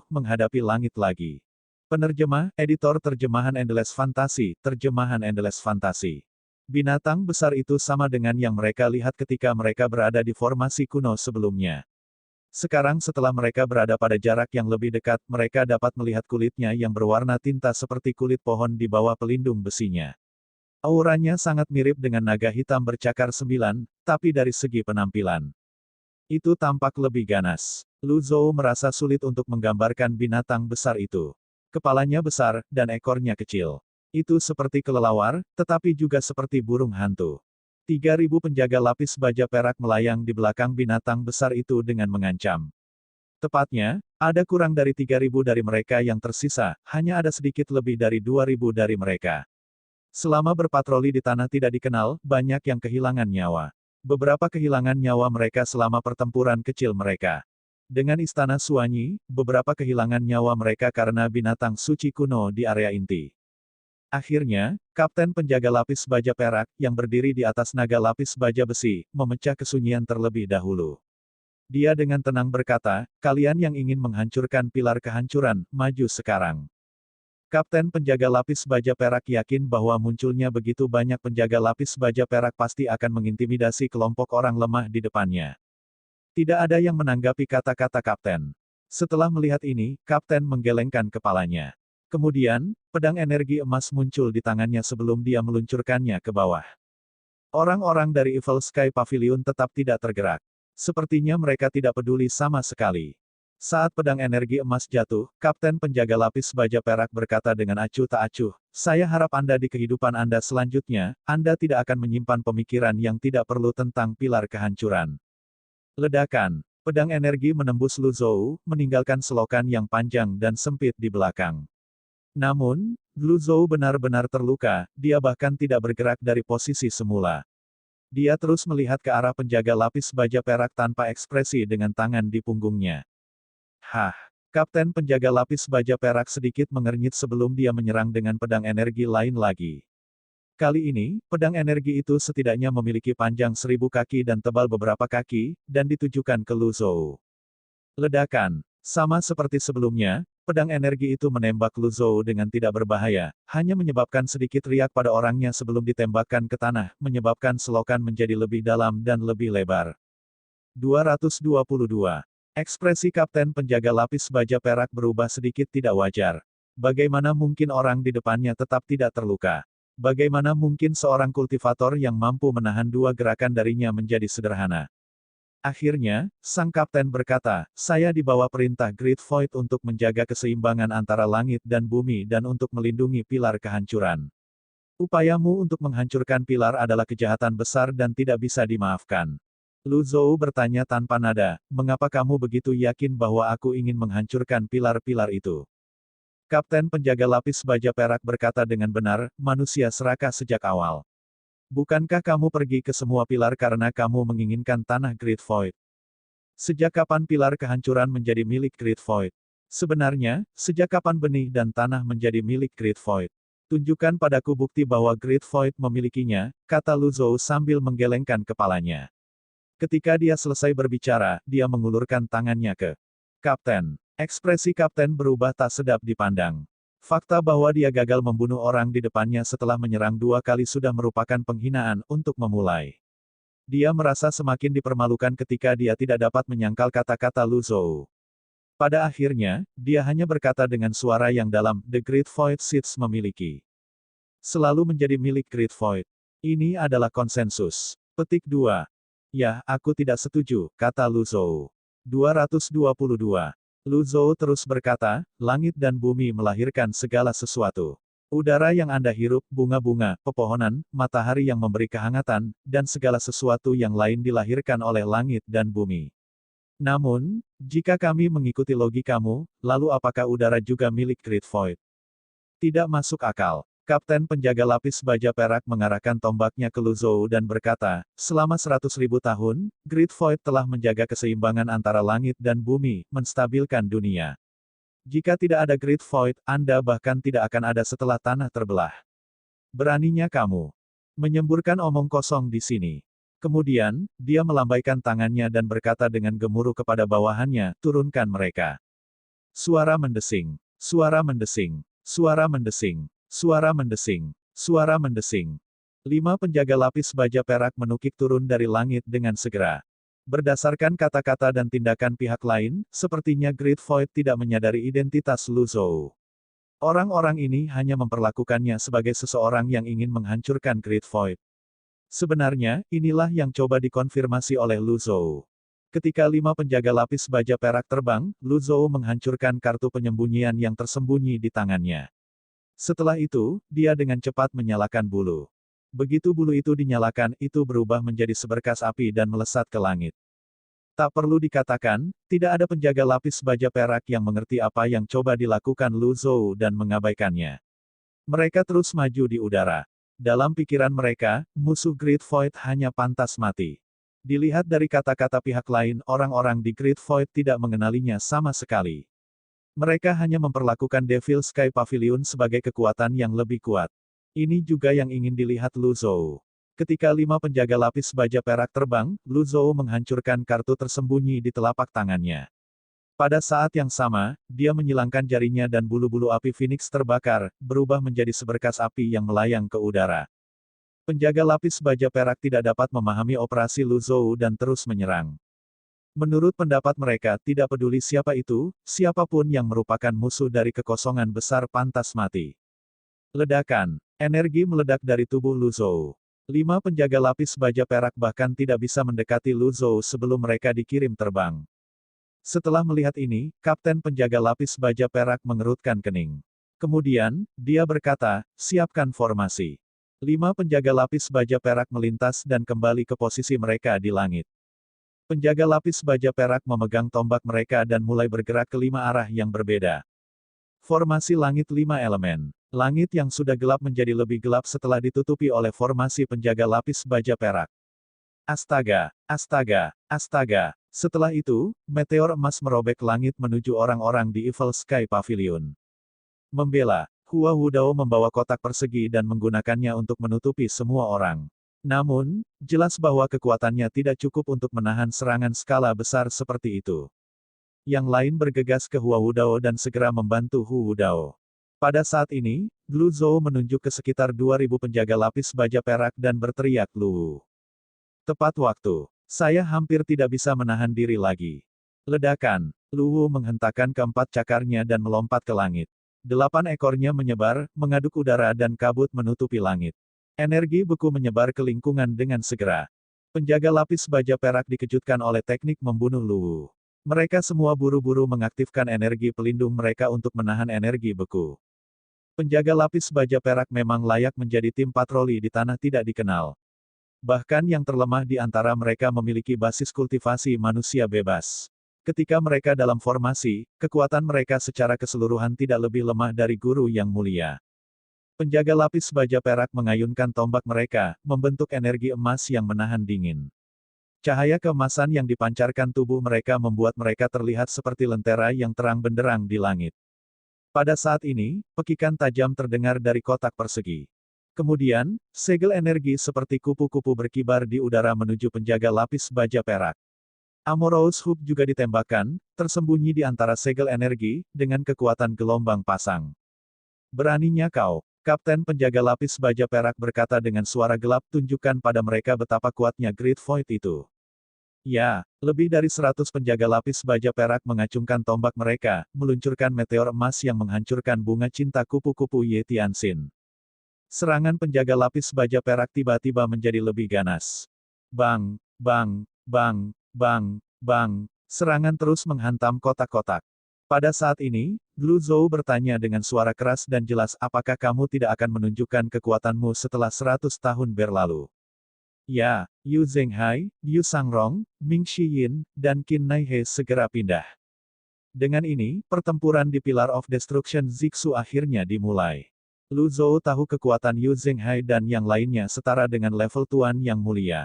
menghadapi langit lagi. Penerjemah, editor terjemahan Endless Fantasy, terjemahan Endless Fantasy. Binatang besar itu sama dengan yang mereka lihat ketika mereka berada di formasi kuno sebelumnya. Sekarang setelah mereka berada pada jarak yang lebih dekat, mereka dapat melihat kulitnya yang berwarna tinta seperti kulit pohon di bawah pelindung besinya. Auranya sangat mirip dengan naga hitam bercakar 9, tapi dari segi penampilan. Itu tampak lebih ganas. Lu Zhou merasa sulit untuk menggambarkan binatang besar itu. Kepalanya besar, dan ekornya kecil. Itu seperti kelelawar, tetapi juga seperti burung hantu. 3.000 penjaga lapis baja perak melayang di belakang binatang besar itu dengan mengancam. Tepatnya, ada kurang dari 3.000 dari mereka yang tersisa, hanya ada sedikit lebih dari 2.000 dari mereka. Selama berpatroli di tanah tidak dikenal, banyak yang kehilangan nyawa. Beberapa kehilangan nyawa mereka selama pertempuran kecil mereka. Dengan istana Suanyi, beberapa kehilangan nyawa mereka karena binatang suci kuno di area inti. Akhirnya, Kapten penjaga lapis baja perak, yang berdiri di atas naga lapis baja besi, memecah kesunyian terlebih dahulu. Dia dengan tenang berkata, kalian yang ingin menghancurkan pilar kehancuran, maju sekarang. Kapten penjaga lapis baja perak yakin bahwa munculnya begitu banyak penjaga lapis baja perak pasti akan mengintimidasi kelompok orang lemah di depannya. Tidak ada yang menanggapi kata-kata Kapten. Setelah melihat ini, Kapten menggelengkan kepalanya. Kemudian, pedang energi emas muncul di tangannya sebelum dia meluncurkannya ke bawah. Orang-orang dari Evil Sky Pavilion tetap tidak tergerak. Sepertinya mereka tidak peduli sama sekali. Saat pedang energi emas jatuh, Kapten penjaga lapis baja perak berkata dengan acuh tak acuh, saya harap Anda di kehidupan Anda selanjutnya, Anda tidak akan menyimpan pemikiran yang tidak perlu tentang pilar kehancuran. Ledakan. Pedang energi menembus Lu Zhou, meninggalkan selokan yang panjang dan sempit di belakang. Namun, Lu Zhou benar-benar terluka, dia bahkan tidak bergerak dari posisi semula. Dia terus melihat ke arah penjaga lapis baja perak tanpa ekspresi dengan tangan di punggungnya. Hah! Kapten penjaga lapis baja perak sedikit mengernyit sebelum dia menyerang dengan pedang energi lain lagi. Kali ini, pedang energi itu setidaknya memiliki panjang 1000 kaki dan tebal beberapa kaki, dan ditujukan ke Lu Zhou. Ledakan. Sama seperti sebelumnya, pedang energi itu menembak Lu Zhou dengan tidak berbahaya, hanya menyebabkan sedikit riak pada orangnya sebelum ditembakkan ke tanah, menyebabkan selokan menjadi lebih dalam dan lebih lebar. 222. Ekspresi Kapten penjaga lapis baja perak berubah sedikit tidak wajar. Bagaimana mungkin orang di depannya tetap tidak terluka? Bagaimana mungkin seorang kultivator yang mampu menahan dua gerakan darinya menjadi sederhana? Akhirnya, sang kapten berkata, saya dibawa perintah Great Void untuk menjaga keseimbangan antara langit dan bumi dan untuk melindungi pilar kehancuran. Upayamu untuk menghancurkan pilar adalah kejahatan besar dan tidak bisa dimaafkan. Lu Zhou bertanya tanpa nada, mengapa kamu begitu yakin bahwa aku ingin menghancurkan pilar-pilar itu? Kapten penjaga lapis baja perak berkata dengan benar, manusia serakah sejak awal. Bukankah kamu pergi ke semua pilar karena kamu menginginkan tanah Great Void? Sejak kapan pilar kehancuran menjadi milik Great Void? Sebenarnya, sejak kapan benih dan tanah menjadi milik Great Void? Tunjukkan padaku bukti bahwa Great Void memilikinya, kata Lu Zhou sambil menggelengkan kepalanya. Ketika dia selesai berbicara, dia mengulurkan tangannya ke Kapten. Ekspresi Kapten berubah tak sedap dipandang. Fakta bahwa dia gagal membunuh orang di depannya setelah menyerang 2 kali sudah merupakan penghinaan untuk memulai. Dia merasa semakin dipermalukan ketika dia tidak dapat menyangkal kata-kata Lu Zhou. Pada akhirnya, dia hanya berkata dengan suara yang dalam, The Great Void Seeds memiliki. Selalu menjadi milik Great Void. Ini adalah konsensus. Petik 2. Ya, aku tidak setuju, kata Lu Zhou. 222. Lu Zhou terus berkata, langit dan bumi melahirkan segala sesuatu. Udara yang Anda hirup, bunga-bunga, pepohonan, matahari yang memberi kehangatan, dan segala sesuatu yang lain dilahirkan oleh langit dan bumi. Namun, jika kami mengikuti logikamu, lalu apakah udara juga milik Great Void? Tidak masuk akal. Kapten penjaga lapis baja perak mengarahkan tombaknya ke Lu Zhou dan berkata, selama 100.000 tahun, Great Void telah menjaga keseimbangan antara langit dan bumi, menstabilkan dunia. Jika tidak ada Great Void, Anda bahkan tidak akan ada setelah tanah terbelah. Beraninya kamu menyemburkan omong kosong di sini. Kemudian, dia melambaikan tangannya dan berkata dengan gemuruh kepada bawahannya, turunkan mereka. Suara mendesing, suara mendesing, suara mendesing. Suara mendesing. Suara mendesing. 5 penjaga lapis baja perak menukik turun dari langit dengan segera. Berdasarkan kata-kata dan tindakan pihak lain, sepertinya Great Void tidak menyadari identitas Lu Zhou. Orang-orang ini hanya memperlakukannya sebagai seseorang yang ingin menghancurkan Great Void. Sebenarnya, inilah yang coba dikonfirmasi oleh Lu Zhou. Ketika 5 penjaga lapis baja perak terbang, Lu Zhou menghancurkan kartu penyembunyian yang tersembunyi di tangannya. Setelah itu, dia dengan cepat menyalakan bulu. Begitu bulu itu dinyalakan, itu berubah menjadi seberkas api dan melesat ke langit. Tak perlu dikatakan, tidak ada penjaga lapis baja perak yang mengerti apa yang coba dilakukan Lu Zhou dan mengabaikannya. Mereka terus maju di udara. Dalam pikiran mereka, musuh Great Void hanya pantas mati. Dilihat dari kata-kata pihak lain, orang-orang di Great Void tidak mengenalinya sama sekali. Mereka hanya memperlakukan Devil Sky Pavilion sebagai kekuatan yang lebih kuat. Ini juga yang ingin dilihat Lu Zhou. Ketika 5 penjaga lapis baja perak terbang, Lu Zhou menghancurkan kartu tersembunyi di telapak tangannya. Pada saat yang sama, dia menyilangkan jarinya dan bulu-bulu api Phoenix terbakar, berubah menjadi seberkas api yang melayang ke udara. Penjaga lapis baja perak tidak dapat memahami operasi Lu Zhou dan terus menyerang. Menurut pendapat mereka, tidak peduli siapa itu, siapapun yang merupakan musuh dari kekosongan besar pantas mati. Ledakan. Energi meledak dari tubuh Lu Zhou. 5 penjaga lapis baja perak bahkan tidak bisa mendekati Lu Zhou sebelum mereka dikirim terbang. Setelah melihat ini, Kapten penjaga lapis baja perak mengerutkan kening. Kemudian, dia berkata, siapkan formasi. 5 penjaga lapis baja perak melintas dan kembali ke posisi mereka di langit. Penjaga lapis baja perak memegang tombak mereka dan mulai bergerak ke 5 arah yang berbeda. Formasi langit 5 elemen. Langit yang sudah gelap menjadi lebih gelap setelah ditutupi oleh formasi penjaga lapis baja perak. Astaga, astaga, astaga. Setelah itu, meteor emas merobek langit menuju orang-orang di Evil Sky Pavilion. Membela, Hua Wudao membawa kotak persegi dan menggunakannya untuk menutupi semua orang. Namun, jelas bahwa kekuatannya tidak cukup untuk menahan serangan skala besar seperti itu. Yang lain bergegas ke Hua Wudao dan segera membantu Hu Wudao. Pada saat ini, Lu Zhou menunjuk ke sekitar 2.000 penjaga lapis baja perak dan berteriak Lu. Tepat waktu. Saya hampir tidak bisa menahan diri lagi. Ledakan. Lu Wu menghentakkan keempat cakarnya dan melompat ke langit. 8 ekornya menyebar, mengaduk udara dan kabut menutupi langit. Energi beku menyebar ke lingkungan dengan segera. Penjaga lapis baja perak dikejutkan oleh teknik membunuh Lu Wu. Mereka semua buru-buru mengaktifkan energi pelindung mereka untuk menahan energi beku. Penjaga lapis baja perak memang layak menjadi tim patroli di tanah tidak dikenal. Bahkan yang terlemah di antara mereka memiliki basis kultivasi manusia bebas. Ketika mereka dalam formasi, kekuatan mereka secara keseluruhan tidak lebih lemah dari guru yang mulia. Penjaga lapis baja perak mengayunkan tombak mereka, membentuk energi emas yang menahan dingin. Cahaya keemasan yang dipancarkan tubuh mereka membuat mereka terlihat seperti lentera yang terang benderang di langit. Pada saat ini, pekikan tajam terdengar dari kotak persegi. Kemudian, segel energi seperti kupu-kupu berkibar di udara menuju penjaga lapis baja perak. Amorous Hoop juga ditembakkan, tersembunyi di antara segel energi, dengan kekuatan gelombang pasang. Beraninya kau, Kapten penjaga lapis baja perak berkata dengan suara gelap, tunjukkan pada mereka betapa kuatnya Great Void itu. Ya, lebih dari 100 penjaga lapis baja perak mengacungkan tombak mereka, meluncurkan meteor emas yang menghancurkan bunga cinta kupu-kupu Yetianxin. Serangan penjaga lapis baja perak tiba-tiba menjadi lebih ganas. Bang, bang, bang, bang, bang, serangan terus menghantam kotak-kotak. Pada saat ini, Lu Zhou bertanya dengan suara keras dan jelas, apakah kamu tidak akan menunjukkan kekuatanmu setelah 100 tahun berlalu? Ya, Yu Zhenghai, Yu Sangrong, Ming Shiyin, dan Qin Naihe segera pindah. Dengan ini, pertempuran di Pillar of Destruction Zixu akhirnya dimulai. Lu Zhou tahu kekuatan Yu Zhenghai dan yang lainnya setara dengan level Tuan Yang Mulia.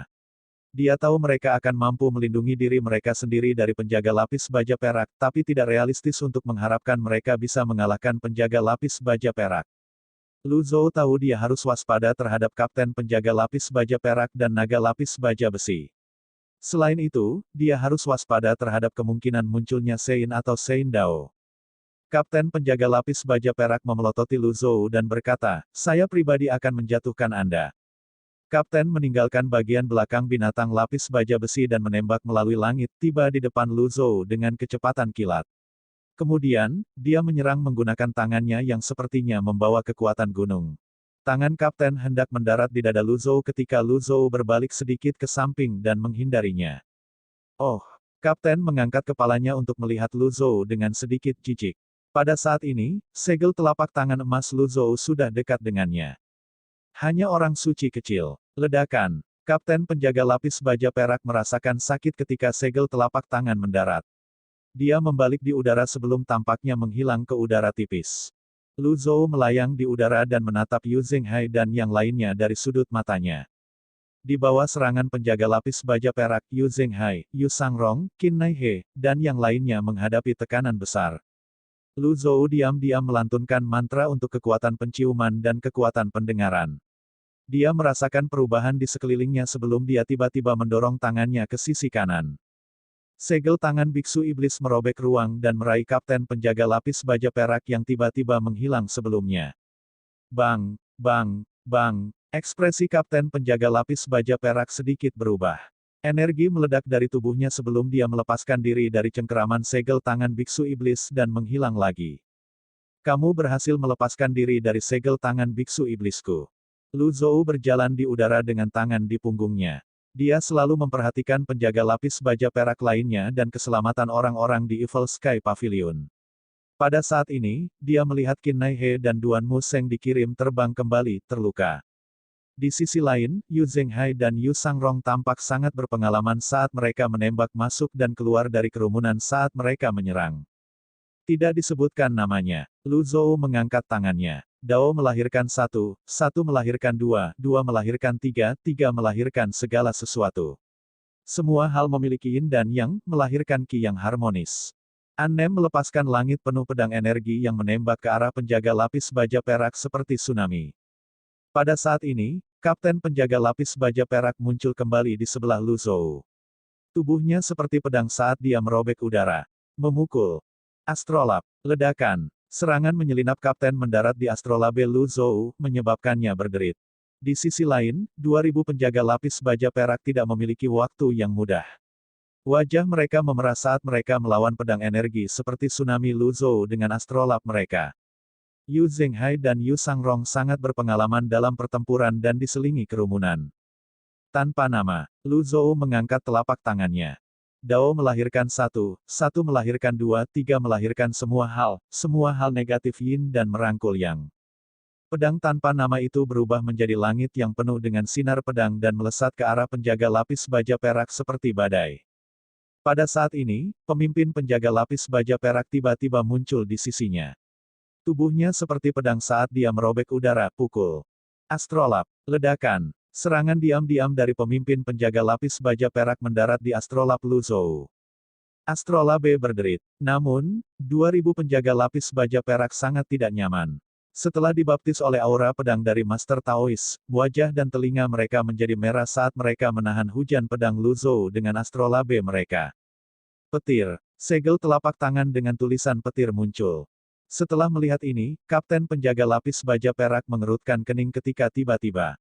Dia tahu mereka akan mampu melindungi diri mereka sendiri dari penjaga lapis baja perak, tapi tidak realistis untuk mengharapkan mereka bisa mengalahkan penjaga lapis baja perak. Lu Zhou tahu dia harus waspada terhadap kapten penjaga lapis baja perak dan naga lapis baja besi. Selain itu, dia harus waspada terhadap kemungkinan munculnya Sein atau Sein Dao. Kapten penjaga lapis baja perak memelototi Lu Zhou dan berkata, saya pribadi akan menjatuhkan Anda. Kapten meninggalkan bagian belakang binatang lapis baja besi dan menembak melalui langit, tiba di depan Lu Zhou dengan kecepatan kilat. Kemudian, dia menyerang menggunakan tangannya yang sepertinya membawa kekuatan gunung. Tangan kapten hendak mendarat di dada Lu Zhou ketika Lu Zhou berbalik sedikit ke samping dan menghindarinya. Oh, kapten mengangkat kepalanya untuk melihat Lu Zhou dengan sedikit jijik. Pada saat ini, segel telapak tangan emas Lu Zhou sudah dekat dengannya. Hanya orang suci kecil. Ledakan. Kapten penjaga lapis baja perak merasakan sakit ketika segel telapak tangan mendarat. Dia membalik di udara sebelum tampaknya menghilang ke udara tipis. Lu Zhou melayang di udara dan menatap Yu Zhenghai dan yang lainnya dari sudut matanya. Di bawah serangan penjaga lapis baja perak, Yu Zhenghai, Yu Sangrong, Qin Naihe, dan yang lainnya menghadapi tekanan besar. Lu Zhou diam-diam melantunkan mantra untuk kekuatan penciuman dan kekuatan pendengaran. Dia merasakan perubahan di sekelilingnya sebelum dia tiba-tiba mendorong tangannya ke sisi kanan. Segel tangan biksu iblis merobek ruang dan meraih kapten penjaga lapis baja perak yang tiba-tiba menghilang sebelumnya. Bang, bang, bang, ekspresi kapten penjaga lapis baja perak sedikit berubah. Energi meledak dari tubuhnya sebelum dia melepaskan diri dari cengkeraman segel tangan biksu iblis dan menghilang lagi. Kamu berhasil melepaskan diri dari segel tangan biksu iblisku. Lu Zhou berjalan di udara dengan tangan di punggungnya. Dia selalu memperhatikan penjaga lapis baja perak lainnya dan keselamatan orang-orang di Evil Sky Pavilion. Pada saat ini, dia melihat Qin Naihe dan Duan Museng dikirim terbang kembali, terluka. Di sisi lain, Yu Zhenghai dan Yu Sangrong tampak sangat berpengalaman saat mereka menembak masuk dan keluar dari kerumunan saat mereka menyerang. Tidak disebutkan namanya. Lu Zhou mengangkat tangannya. Dao melahirkan satu, satu melahirkan dua, dua melahirkan tiga, tiga melahirkan segala sesuatu. Semua hal memiliki yin dan yang, melahirkan qi yang harmonis. An-Nem melepaskan langit penuh pedang energi yang menembak ke arah penjaga lapis baja perak seperti tsunami. Pada saat ini, kapten penjaga lapis baja perak muncul kembali di sebelah Lu Zhou. Tubuhnya seperti pedang saat dia merobek udara. Memukul. Astrolab. Ledakan. Serangan menyelinap kapten mendarat di astrolabe Lu Zhou, menyebabkannya berderit. Di sisi lain, 2000 penjaga lapis baja perak tidak memiliki waktu yang mudah. Wajah mereka memerah saat mereka melawan pedang energi seperti tsunami Lu Zhou dengan astrolab mereka. Yu Zhenghai dan Yu Sangrong sangat berpengalaman dalam pertempuran dan diselingi kerumunan. Tanpa nama, Lu Zhou mengangkat telapak tangannya. Dao melahirkan satu, satu melahirkan dua, tiga melahirkan semua hal negatif yin dan merangkul yang. Pedang tanpa nama itu berubah menjadi langit yang penuh dengan sinar pedang dan melesat ke arah penjaga lapis baja perak seperti badai. Pada saat ini, pemimpin penjaga lapis baja perak tiba-tiba muncul di sisinya. Tubuhnya seperti pedang saat dia merobek udara, pukul. Astrolab, ledakan. Serangan diam-diam dari pemimpin penjaga lapis baja perak mendarat di Astrolab Lu Zhou. Astrolabe berderit. Namun, 2000 penjaga lapis baja perak sangat tidak nyaman. Setelah dibaptis oleh aura pedang dari Master Taois, wajah dan telinga mereka menjadi merah saat mereka menahan hujan pedang Lu Zhou dengan astrolabe mereka. Petir. Segel telapak tangan dengan tulisan petir muncul. Setelah melihat ini, Kapten penjaga lapis baja perak mengerutkan kening ketika tiba-tiba.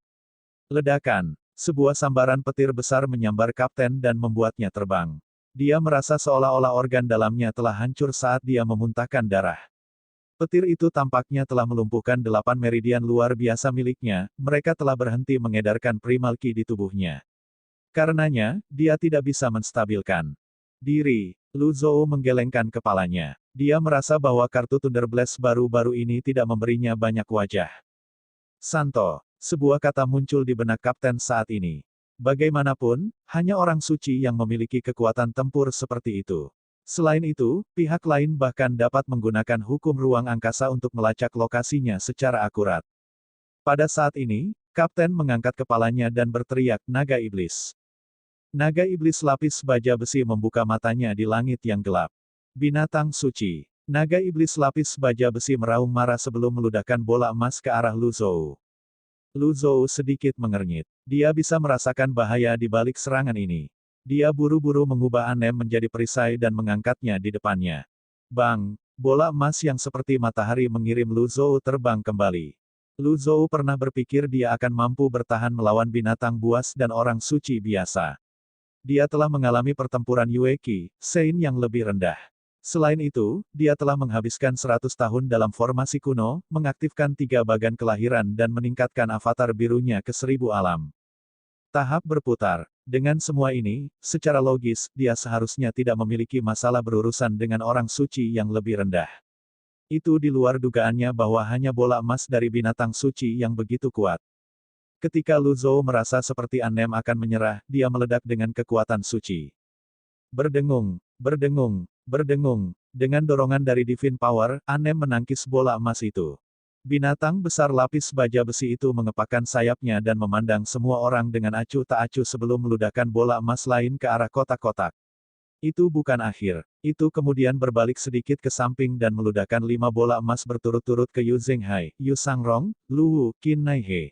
Ledakan. Sebuah sambaran petir besar menyambar Kapten dan membuatnya terbang. Dia merasa seolah-olah organ dalamnya telah hancur saat dia memuntahkan darah. Petir itu tampaknya telah melumpuhkan 8 meridian luar biasa miliknya, mereka telah berhenti mengedarkan primal ki di tubuhnya. Karenanya, dia tidak bisa menstabilkan diri. Lu Zhou menggelengkan kepalanya. Dia merasa bahwa kartu Thunderblast baru-baru ini tidak memberinya banyak wajah. Santo. Sebuah kata muncul di benak Kapten saat ini. Bagaimanapun, hanya orang suci yang memiliki kekuatan tempur seperti itu. Selain itu, pihak lain bahkan dapat menggunakan hukum ruang angkasa untuk melacak lokasinya secara akurat. Pada saat ini, Kapten mengangkat kepalanya dan berteriak, "Naga Iblis!" Naga Iblis lapis baja besi membuka matanya di langit yang gelap. Binatang suci. Naga Iblis lapis baja besi meraung marah sebelum meludahkan bola emas ke arah Lu Zhou. Lu Zhou sedikit mengernyit. Dia bisa merasakan bahaya di balik serangan ini. Dia buru-buru mengubah Anem menjadi perisai dan mengangkatnya di depannya. Bang! Bola emas yang seperti matahari mengirim Lu Zhou terbang kembali. Lu Zhou pernah berpikir dia akan mampu bertahan melawan binatang buas dan orang suci biasa. Dia telah mengalami pertempuran Yue Qi, Sein yang lebih rendah. Selain itu, dia telah menghabiskan 100 tahun dalam formasi kuno, mengaktifkan 3 bagan kelahiran dan meningkatkan avatar birunya ke 1000 alam. Tahap berputar. Dengan semua ini, secara logis, dia seharusnya tidak memiliki masalah berurusan dengan orang suci yang lebih rendah. Itu di luar dugaannya bahwa hanya bola emas dari binatang suci yang begitu kuat. Ketika Lu Zhou merasa seperti Anem akan menyerah, dia meledak dengan kekuatan suci. Berdengung, berdengung, berdengung. Dengan dorongan dari Divine Power, Anem menangkis bola emas itu. Binatang besar lapis baja besi itu mengepakkan sayapnya dan memandang semua orang dengan acuh tak acuh sebelum meludahkan bola emas lain ke arah kotak-kotak. Itu bukan akhir. Itu kemudian berbalik sedikit ke samping dan meludahkan 5 bola emas berturut-turut ke Yu Zhenghai, Yu Sangrong, Lu Wu, Qin Naihe,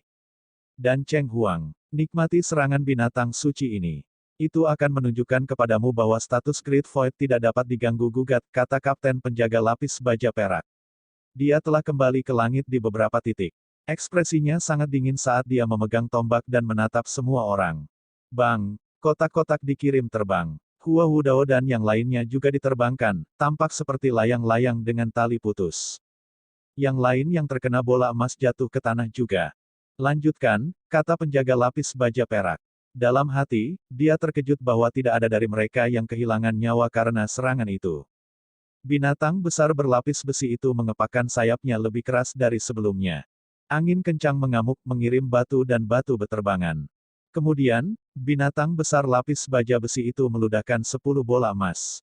dan Cheng Huang. Nikmati serangan binatang suci ini. Itu akan menunjukkan kepadamu bahwa status Great Void tidak dapat diganggu-gugat, kata Kapten penjaga lapis baja perak. Dia telah kembali ke langit di beberapa titik. Ekspresinya sangat dingin saat dia memegang tombak dan menatap semua orang. Bang! Kotak-kotak dikirim terbang. Hua Wudao dan yang lainnya juga diterbangkan, tampak seperti layang-layang dengan tali putus. Yang lain yang terkena bola emas jatuh ke tanah juga. Lanjutkan, kata penjaga lapis baja perak. Dalam hati, dia terkejut bahwa tidak ada dari mereka yang kehilangan nyawa karena serangan itu. Binatang besar berlapis besi itu mengepakkan sayapnya lebih keras dari sebelumnya. Angin kencang mengamuk mengirim batu dan batu beterbangan. Kemudian, binatang besar lapis baja besi itu meludahkan 10 bola emas.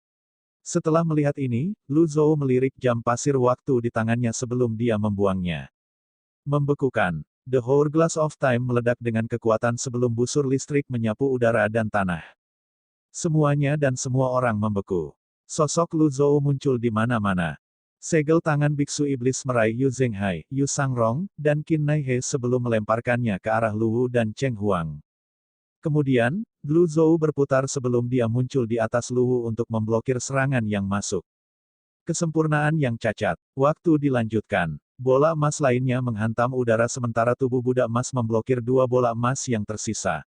Setelah melihat ini, Lu Zhou melirik jam pasir waktu di tangannya sebelum dia membuangnya. Membekukan. The Hourglass of Time meledak dengan kekuatan sebelum busur listrik menyapu udara dan tanah. Semuanya dan semua orang membeku. Sosok Lu Zhou muncul di mana-mana. Segel tangan biksu iblis meraih Yu Zhenghai, Yu Sangrong, dan Qin Naihe sebelum melemparkannya ke arah Lu Wu dan Cheng Huang. Kemudian, Lu Zhou berputar sebelum dia muncul di atas Lu Wu untuk memblokir serangan yang masuk. Kesempurnaan yang cacat. Waktu dilanjutkan. Bola emas lainnya menghantam udara sementara tubuh budak emas memblokir 2 bola emas yang tersisa.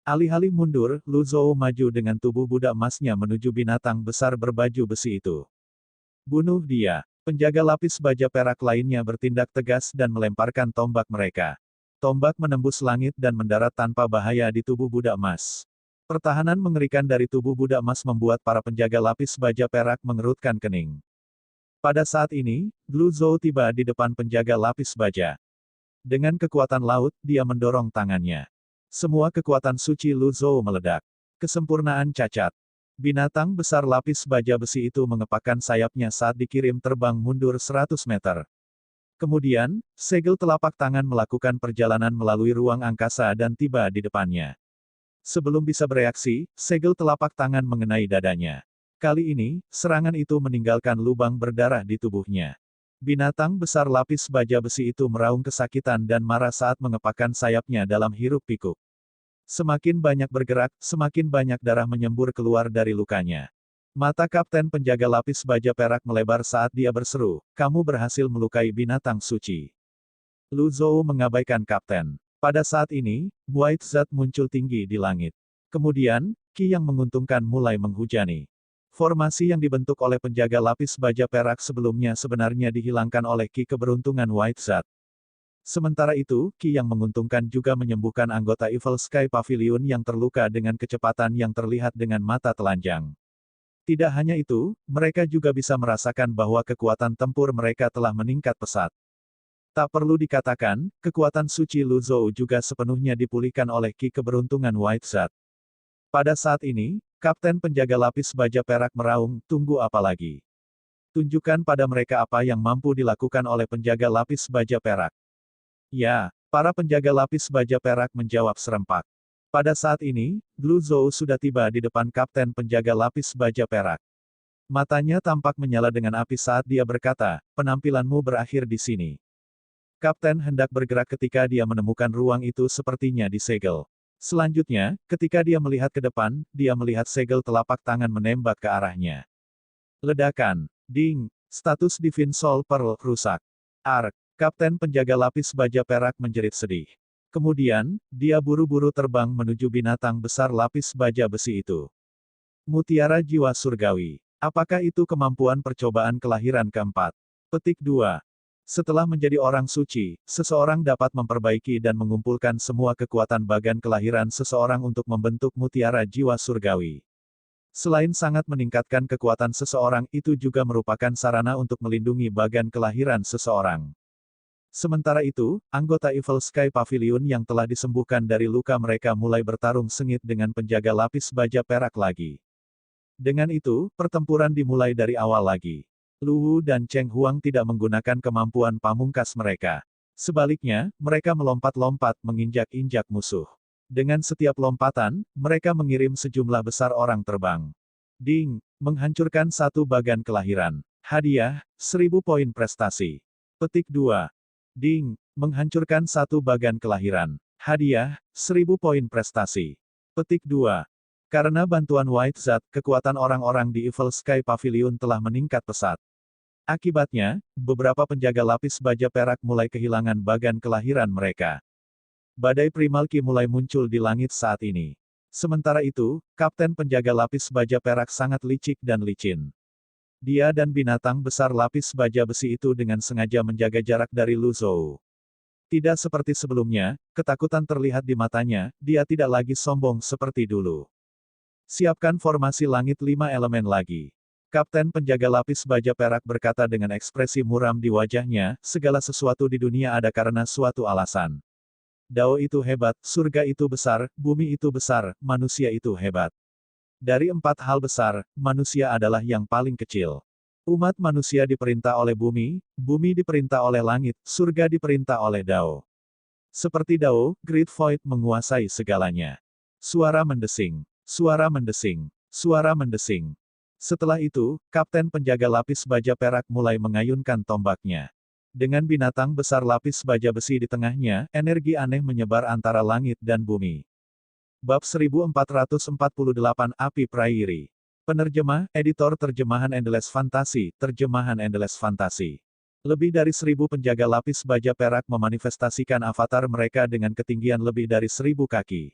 Alih-alih mundur, Lu Zhou maju dengan tubuh budak emasnya menuju binatang besar berbaju besi itu. Bunuh dia. Penjaga lapis baja perak lainnya bertindak tegas dan melemparkan tombak mereka. Tombak menembus langit dan mendarat tanpa bahaya di tubuh budak emas. Pertahanan mengerikan dari tubuh budak emas membuat para penjaga lapis baja perak mengerutkan kening. Pada saat ini, Lu Zhou tiba di depan penjaga lapis baja. Dengan kekuatan laut, dia mendorong tangannya. Semua kekuatan suci Lu Zhou meledak. Kesempurnaan cacat. Binatang besar lapis baja besi itu mengepakkan sayapnya saat dikirim terbang mundur 100 meter. Kemudian, segel telapak tangan melakukan perjalanan melalui ruang angkasa dan tiba di depannya. Sebelum bisa bereaksi, segel telapak tangan mengenai dadanya. Kali ini, serangan itu meninggalkan lubang berdarah di tubuhnya. Binatang besar lapis baja besi itu meraung kesakitan dan marah saat mengepakkan sayapnya dalam hiruk-pikuk. Semakin banyak bergerak, semakin banyak darah menyembur keluar dari lukanya. Mata Kapten penjaga lapis baja perak melebar saat dia berseru, "Kamu berhasil melukai binatang suci." Lu Zhou mengabaikan Kapten. Pada saat ini, White Zat muncul tinggi di langit. Kemudian, Ki yang menguntungkan mulai menghujani. Formasi yang dibentuk oleh penjaga lapis baja perak sebelumnya sebenarnya dihilangkan oleh Ki keberuntungan White Zat. Sementara itu, Ki yang menguntungkan juga menyembuhkan anggota Evil Sky Pavilion yang terluka dengan kecepatan yang terlihat dengan mata telanjang. Tidak hanya itu, mereka juga bisa merasakan bahwa kekuatan tempur mereka telah meningkat pesat. Tak perlu dikatakan, kekuatan suci Lu Zhou juga sepenuhnya dipulihkan oleh Ki keberuntungan White Zat. Pada saat ini, Kapten penjaga lapis baja perak meraung, "Tunggu apa lagi? Tunjukkan pada mereka apa yang mampu dilakukan oleh penjaga lapis baja perak." "Ya," para penjaga lapis baja perak menjawab serempak. Pada saat ini, Lu Zhou sudah tiba di depan Kapten penjaga lapis baja perak. Matanya tampak menyala dengan api saat dia berkata, "Penampilanmu berakhir di sini." Kapten hendak bergerak ketika dia menemukan ruang itu sepertinya disegel. Selanjutnya, ketika dia melihat ke depan, dia melihat segel telapak tangan menembak ke arahnya. Ledakan. Ding. Status Divine Soul Pearl rusak. Ark. Kapten penjaga lapis baja perak menjerit sedih. Kemudian, dia buru-buru terbang menuju binatang besar lapis baja besi itu. Mutiara jiwa surgawi. Apakah itu kemampuan percobaan kelahiran keempat? Petik 2. Setelah menjadi orang suci, seseorang dapat memperbaiki dan mengumpulkan semua kekuatan bagan kelahiran seseorang untuk membentuk mutiara jiwa surgawi. Selain sangat meningkatkan kekuatan seseorang, itu juga merupakan sarana untuk melindungi bagan kelahiran seseorang. Sementara itu, anggota Evil Sky Pavilion yang telah disembuhkan dari luka mereka mulai bertarung sengit dengan penjaga lapis baja perak lagi. Dengan itu, pertempuran dimulai dari awal lagi. Lu Wu dan Cheng Huang tidak menggunakan kemampuan pamungkas mereka. Sebaliknya, mereka melompat-lompat menginjak-injak musuh. Dengan setiap lompatan, mereka mengirim sejumlah besar orang terbang. Ding! Menghancurkan satu bagan kelahiran. Hadiah, 1000 poin prestasi. Petik 2. Ding! Menghancurkan satu bagan kelahiran. Hadiah, 1000 poin prestasi. Petik 2. Karena bantuan White Zat, kekuatan orang-orang di Evil Sky Pavilion telah meningkat pesat. Akibatnya, beberapa penjaga lapis baja perak mulai kehilangan bagan kelahiran mereka. Badai primal Ki mulai muncul di langit saat ini. Sementara itu, Kapten penjaga lapis baja perak sangat licik dan licin. Dia dan binatang besar lapis baja besi itu dengan sengaja menjaga jarak dari Lu Zhou. Tidak seperti sebelumnya, ketakutan terlihat di matanya, dia tidak lagi sombong seperti dulu. Siapkan formasi langit 5 elemen lagi. Kapten penjaga lapis baja perak berkata dengan ekspresi muram di wajahnya, segala sesuatu di dunia ada karena suatu alasan. Dao itu hebat, surga itu besar, bumi itu besar, manusia itu hebat. Dari 4 hal besar, manusia adalah yang paling kecil. Umat manusia diperintah oleh bumi, bumi diperintah oleh langit, surga diperintah oleh Dao. Seperti Dao, Great Void menguasai segalanya. Suara mendesing, suara mendesing, suara mendesing. Setelah itu, Kapten penjaga lapis baja perak mulai mengayunkan tombaknya. Dengan binatang besar lapis baja besi di tengahnya, energi aneh menyebar antara langit dan bumi. Bab 1448 Api Prairi. Penerjemah, editor terjemahan Endless Fantasy, terjemahan Endless Fantasy. Lebih dari 1000 penjaga lapis baja perak memanifestasikan avatar mereka dengan ketinggian lebih dari 1000 kaki.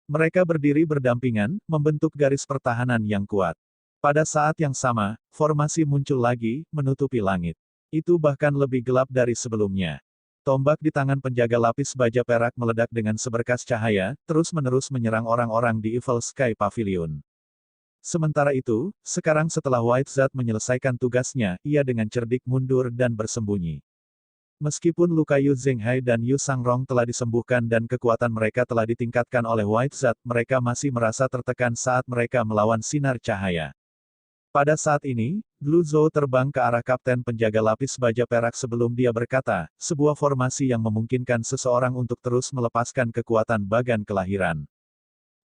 Mereka berdiri berdampingan, membentuk garis pertahanan yang kuat. Pada saat yang sama, formasi muncul lagi, menutupi langit. Itu bahkan lebih gelap dari sebelumnya. Tombak di tangan penjaga lapis baja perak meledak dengan seberkas cahaya, terus-menerus menyerang orang-orang di Evil Sky Pavilion. Sementara itu, sekarang setelah White Zat menyelesaikan tugasnya, ia dengan cerdik mundur dan bersembunyi. Meskipun luka Yu Zhenghai dan Yu Sangrong telah disembuhkan dan kekuatan mereka telah ditingkatkan oleh White Zat, mereka masih merasa tertekan saat mereka melawan sinar cahaya. Pada saat ini, Lu Zhou terbang ke arah Kapten Penjaga Lapis Baja Perak sebelum dia berkata, sebuah formasi yang memungkinkan seseorang untuk terus melepaskan kekuatan bagan kelahiran.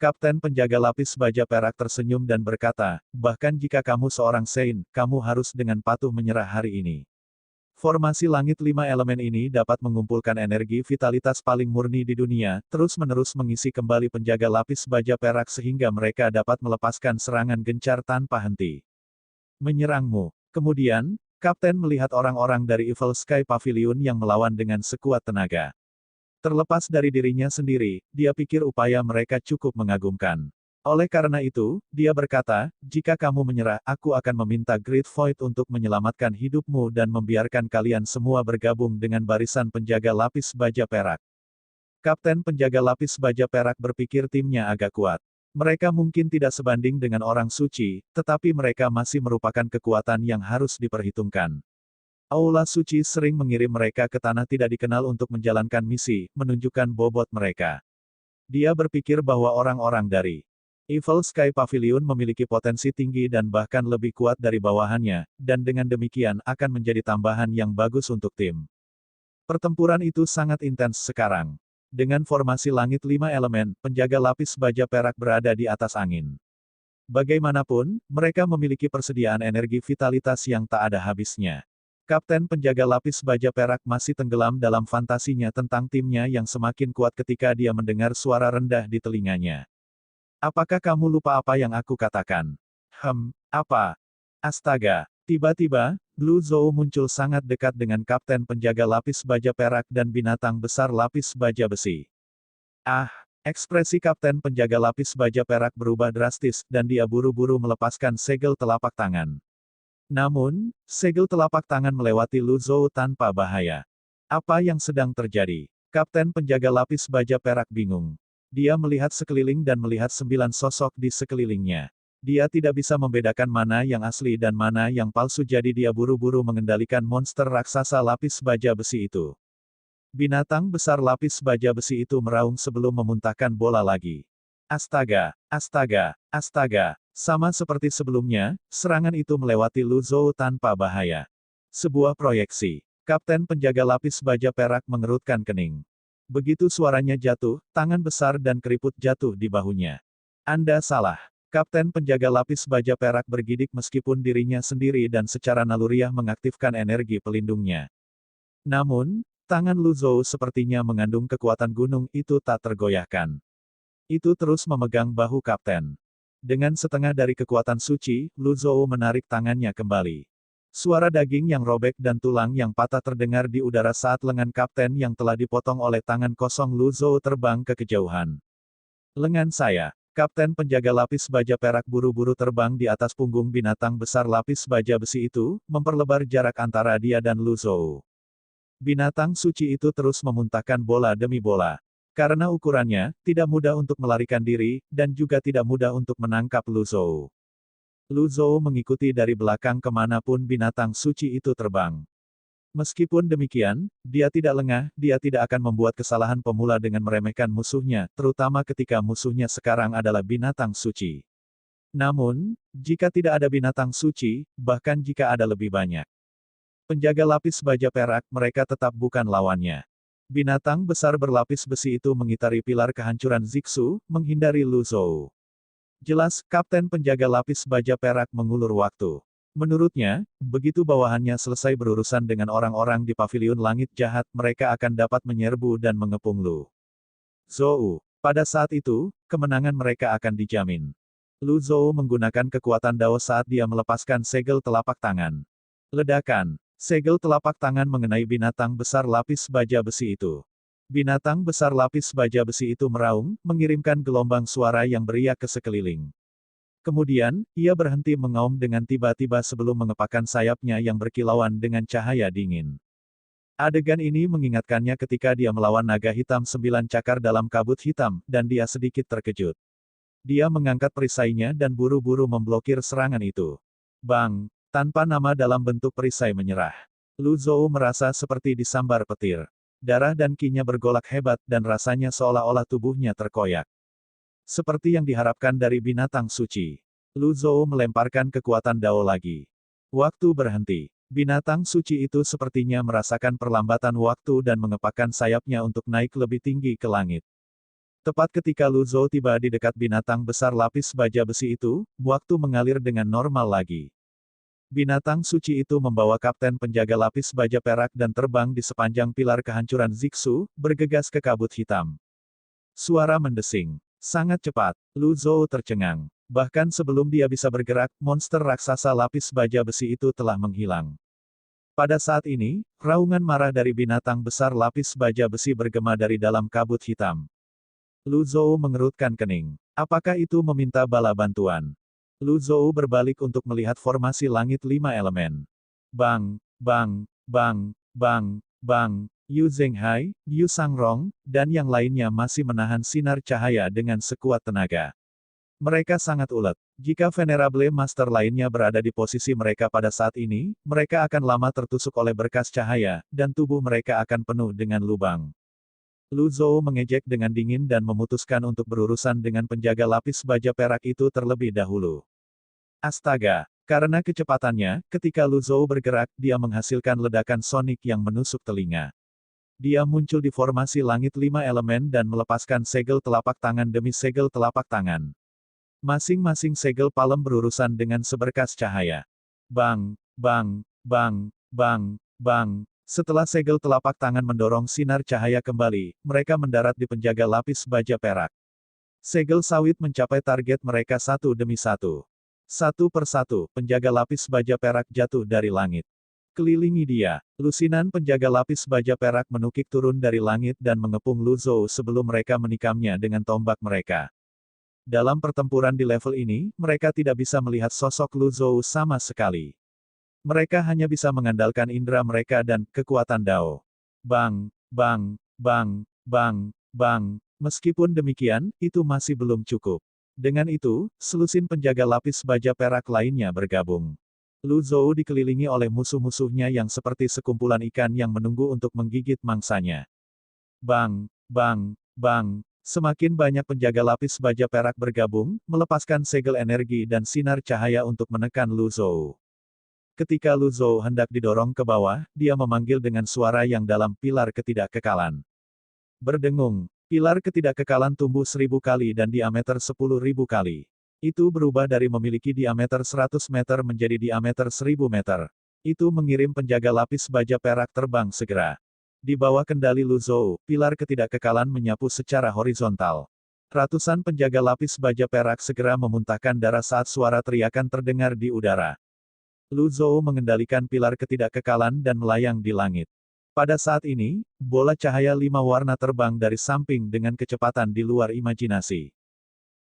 Kapten Penjaga Lapis Baja Perak tersenyum dan berkata, bahkan jika kamu seorang Saint, kamu harus dengan patuh menyerah hari ini. Formasi langit 5 elemen ini dapat mengumpulkan energi vitalitas paling murni di dunia, terus-menerus mengisi kembali penjaga lapis baja perak sehingga mereka dapat melepaskan serangan gencar tanpa henti. Menyerangmu. Kemudian, Kapten melihat orang-orang dari Evil Sky Pavilion yang melawan dengan sekuat tenaga. Terlepas dari dirinya sendiri, dia pikir upaya mereka cukup mengagumkan. Oleh karena itu, dia berkata, jika kamu menyerah, aku akan meminta Great Void untuk menyelamatkan hidupmu dan membiarkan kalian semua bergabung dengan barisan penjaga lapis baja perak. Kapten penjaga lapis baja perak berpikir timnya agak kuat. Mereka mungkin tidak sebanding dengan orang suci, tetapi mereka masih merupakan kekuatan yang harus diperhitungkan. Aula suci sering mengirim mereka ke tanah tidak dikenal untuk menjalankan misi, menunjukkan bobot mereka. Dia berpikir bahwa orang-orang dari Evil Sky Pavilion memiliki potensi tinggi dan bahkan lebih kuat dari bawahannya, dan dengan demikian akan menjadi tambahan yang bagus untuk tim. Pertempuran itu sangat intens sekarang. Dengan formasi langit 5 elemen, penjaga lapis baja perak berada di atas angin. Bagaimanapun, mereka memiliki persediaan energi vitalitas yang tak ada habisnya. Kapten penjaga lapis baja perak masih tenggelam dalam fantasinya tentang timnya yang semakin kuat ketika dia mendengar suara rendah di telinganya. Apakah kamu lupa apa yang aku katakan? Apa? Astaga! Tiba-tiba, Lu Zhou muncul sangat dekat dengan Kapten Penjaga Lapis Baja Perak dan binatang besar lapis baja besi. Ekspresi Kapten Penjaga Lapis Baja Perak berubah drastis, dan dia buru-buru melepaskan segel telapak tangan. Namun, segel telapak tangan melewati Lu Zhou tanpa bahaya. Apa yang sedang terjadi? Kapten Penjaga Lapis Baja Perak bingung. Dia melihat sekeliling dan melihat 9 sosok di sekelilingnya. Dia tidak bisa membedakan mana yang asli dan mana yang palsu jadi dia buru-buru mengendalikan monster raksasa lapis baja besi itu. Binatang besar lapis baja besi itu meraung sebelum memuntahkan bola lagi. Astaga, astaga, astaga. Sama seperti sebelumnya, serangan itu melewati Lu Zhou tanpa bahaya. Sebuah proyeksi. Kapten penjaga lapis baja perak mengerutkan kening. Begitu suaranya jatuh, tangan besar dan keriput jatuh di bahunya. Anda salah. Kapten penjaga lapis baja perak bergidik meskipun dirinya sendiri dan secara naluriah mengaktifkan energi pelindungnya. Namun, tangan Lu Zhou sepertinya mengandung kekuatan gunung itu tak tergoyahkan. Itu terus memegang bahu Kapten. Dengan setengah dari kekuatan suci, Lu Zhou menarik tangannya kembali. Suara daging yang robek dan tulang yang patah terdengar di udara saat lengan Kapten yang telah dipotong oleh tangan kosong Lu Zhou terbang ke kejauhan. Lengan saya. Kapten penjaga lapis baja perak buru-buru terbang di atas punggung binatang besar lapis baja besi itu, memperlebar jarak antara dia dan Lu Zhou. Binatang suci itu terus memuntahkan bola demi bola. Karena ukurannya, tidak mudah untuk melarikan diri, dan juga tidak mudah untuk menangkap Lu Zhou. Lu Zhou mengikuti dari belakang kemanapun binatang suci itu terbang. Meskipun demikian, dia tidak lengah, dia tidak akan membuat kesalahan pemula dengan meremehkan musuhnya, terutama ketika musuhnya sekarang adalah binatang suci. Namun, jika tidak ada binatang suci, bahkan jika ada lebih banyak penjaga lapis baja perak, mereka tetap bukan lawannya. Binatang besar berlapis besi itu mengitari pilar kehancuran Zixu, menghindari Lu Zhou. Jelas, Kapten penjaga lapis baja perak mengulur waktu. Menurutnya, begitu bawahannya selesai berurusan dengan orang-orang di pavilion langit jahat, mereka akan dapat menyerbu dan mengepung Lu Zhou. Pada saat itu, kemenangan mereka akan dijamin. Lu Zhou menggunakan kekuatan Dao saat dia melepaskan segel telapak tangan. Ledakan. Segel telapak tangan mengenai binatang besar lapis baja besi itu. Binatang besar lapis baja besi itu meraung, mengirimkan gelombang suara yang beriak ke sekeliling. Kemudian, ia berhenti mengaum dengan tiba-tiba sebelum mengepakkan sayapnya yang berkilauan dengan cahaya dingin. Adegan ini mengingatkannya ketika dia melawan naga hitam 9 cakar dalam kabut hitam, dan dia sedikit terkejut. Dia mengangkat perisainya dan buru-buru memblokir serangan itu. Bang! Tanpa nama dalam bentuk perisai menyerah. Lu Zhou merasa seperti disambar petir. Darah dan kinya bergolak hebat dan rasanya seolah-olah tubuhnya terkoyak. Seperti yang diharapkan dari binatang suci. Lu Zhou melemparkan kekuatan Dao lagi. Waktu berhenti. Binatang suci itu sepertinya merasakan perlambatan waktu dan mengepakkan sayapnya untuk naik lebih tinggi ke langit. Tepat ketika Lu Zhou tiba di dekat binatang besar lapis baja besi itu, waktu mengalir dengan normal lagi. Binatang suci itu membawa kapten penjaga lapis baja perak dan terbang di sepanjang pilar kehancuran Zixu, bergegas ke kabut hitam. Suara mendesing. Sangat cepat. Lu Zhou tercengang. Bahkan sebelum dia bisa bergerak, monster raksasa lapis baja besi itu telah menghilang. Pada saat ini, raungan marah dari binatang besar lapis baja besi bergema dari dalam kabut hitam. Lu Zhou mengerutkan kening. Apakah itu meminta bala bantuan? Lu Zhou berbalik untuk melihat formasi langit 5 elemen. Bang, bang, bang, bang, bang, Yu Zhenghai, Yu Sangrong, dan yang lainnya masih menahan sinar cahaya dengan sekuat tenaga. Mereka sangat ulet. Jika Venerable Master lainnya berada di posisi mereka pada saat ini, mereka akan lama tertusuk oleh berkas cahaya, dan tubuh mereka akan penuh dengan lubang. Lu Zhou mengejek dengan dingin dan memutuskan untuk berurusan dengan penjaga lapis baja perak itu terlebih dahulu. Astaga! Karena kecepatannya, ketika Lu Zhou bergerak, dia menghasilkan ledakan sonik yang menusuk telinga. Dia muncul di formasi langit 5 elemen dan melepaskan segel telapak tangan demi segel telapak tangan. Masing-masing segel palem berurusan dengan seberkas cahaya. Bang, bang, bang, bang, bang. Setelah segel telapak tangan mendorong sinar cahaya kembali, mereka mendarat di penjaga lapis baja perak. Segel sawit mencapai target mereka satu demi satu. Satu persatu, penjaga lapis baja perak jatuh dari langit. Kelilingi dia, lusinan penjaga lapis baja perak menukik turun dari langit dan mengepung Lu Zhou sebelum mereka menikamnya dengan tombak mereka. Dalam pertempuran di level ini, mereka tidak bisa melihat sosok Lu Zhou sama sekali. Mereka hanya bisa mengandalkan indera mereka dan kekuatan Dao. Bang, bang, bang, bang, bang. Meskipun demikian, itu masih belum cukup. Dengan itu, selusin penjaga lapis baja perak lainnya bergabung. Lu Zhou dikelilingi oleh musuh-musuhnya yang seperti sekumpulan ikan yang menunggu untuk menggigit mangsanya. Bang, bang, bang. Semakin banyak penjaga lapis baja perak bergabung, melepaskan segel energi dan sinar cahaya untuk menekan Lu Zhou. Ketika Lu Zhou hendak didorong ke bawah, dia memanggil dengan suara yang dalam pilar ketidakkekalan. Berdengung, pilar ketidakkekalan tumbuh 1000 kali dan diameter 10.000 kali. Itu berubah dari memiliki diameter 100 meter menjadi diameter 1000 meter. Itu mengirim penjaga lapis baja perak terbang segera. Di bawah kendali Lu Zhou, pilar ketidakkekalan menyapu secara horizontal. Ratusan penjaga lapis baja perak segera memuntahkan darah saat suara teriakan terdengar di udara. Lu Zhou mengendalikan pilar ketidakkekalan dan melayang di langit. Pada saat ini, bola cahaya 5 warna terbang dari samping dengan kecepatan di luar imajinasi.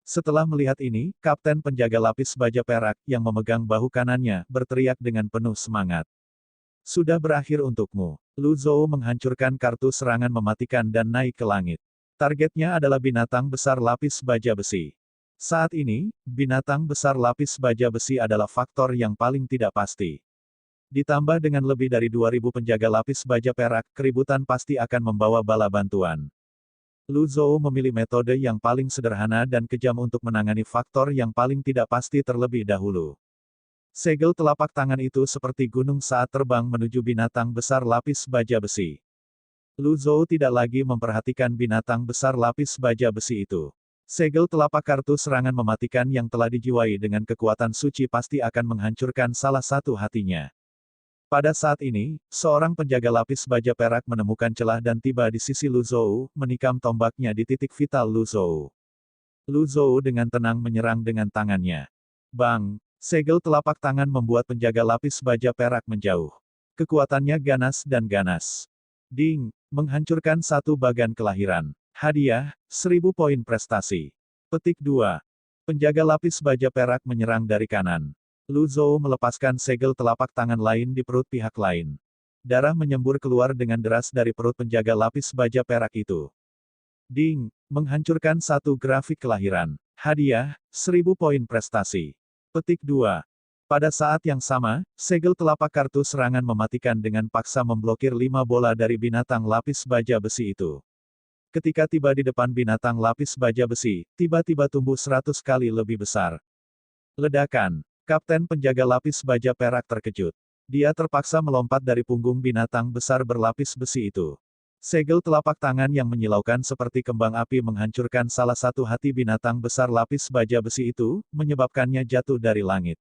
Setelah melihat ini, kapten penjaga lapis baja perak, yang memegang bahu kanannya, berteriak dengan penuh semangat. Sudah berakhir untukmu. Lu Zhou menghancurkan kartu serangan mematikan dan naik ke langit. Targetnya adalah binatang besar lapis baja besi. Saat ini, binatang besar lapis baja besi adalah faktor yang paling tidak pasti. Ditambah dengan lebih dari 2000 penjaga lapis baja perak, keributan pasti akan membawa bala bantuan. Lu Zhou memilih metode yang paling sederhana dan kejam untuk menangani faktor yang paling tidak pasti terlebih dahulu. Segel telapak tangan itu seperti gunung saat terbang menuju binatang besar lapis baja besi. Lu Zhou tidak lagi memperhatikan binatang besar lapis baja besi itu. Segel telapak kartu serangan mematikan yang telah dijiwai dengan kekuatan suci pasti akan menghancurkan salah satu hatinya. Pada saat ini, seorang penjaga lapis baja perak menemukan celah dan tiba di sisi Lu Zhou, menikam tombaknya di titik vital Lu Zhou. Lu Zhou dengan tenang menyerang dengan tangannya. Bang! Segel telapak tangan membuat penjaga lapis baja perak menjauh. Kekuatannya ganas dan ganas. Ding! Menghancurkan satu bagan kelahiran. Hadiah, 1000 poin prestasi. Petik 2. Penjaga lapis baja perak menyerang dari kanan. Lu Zhou melepaskan segel telapak tangan lain di perut pihak lain. Darah menyembur keluar dengan deras dari perut penjaga lapis baja perak itu. Ding! Menghancurkan satu grafik kelahiran. Hadiah, 1000 poin prestasi. Petik 2. Pada saat yang sama, segel telapak kartu serangan mematikan dengan paksa memblokir 5 bola dari binatang lapis baja besi itu. Ketika tiba di depan binatang lapis baja besi, tiba-tiba tumbuh 100 kali lebih besar. Ledakan. Kapten penjaga lapis baja perak terkejut. Dia terpaksa melompat dari punggung binatang besar berlapis besi itu. Segel telapak tangan yang menyilaukan seperti kembang api menghancurkan salah satu hati binatang besar lapis baja besi itu, menyebabkannya jatuh dari langit.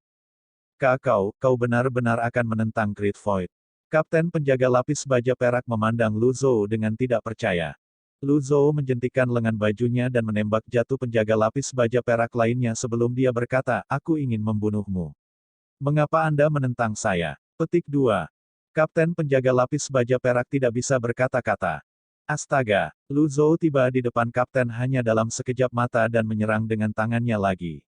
Kau benar-benar akan menentang Great Void. Kapten penjaga lapis baja perak memandang Lu Zhou dengan tidak percaya. Lu Zhou menjentikkan lengan bajunya dan menembak jatuh penjaga lapis baja perak lainnya sebelum dia berkata, aku ingin membunuhmu. Mengapa Anda menentang saya? Petik 2. Kapten penjaga lapis baja perak tidak bisa berkata-kata. Astaga, Lu Zhou tiba di depan kapten hanya dalam sekejap mata dan menyerang dengan tangannya lagi.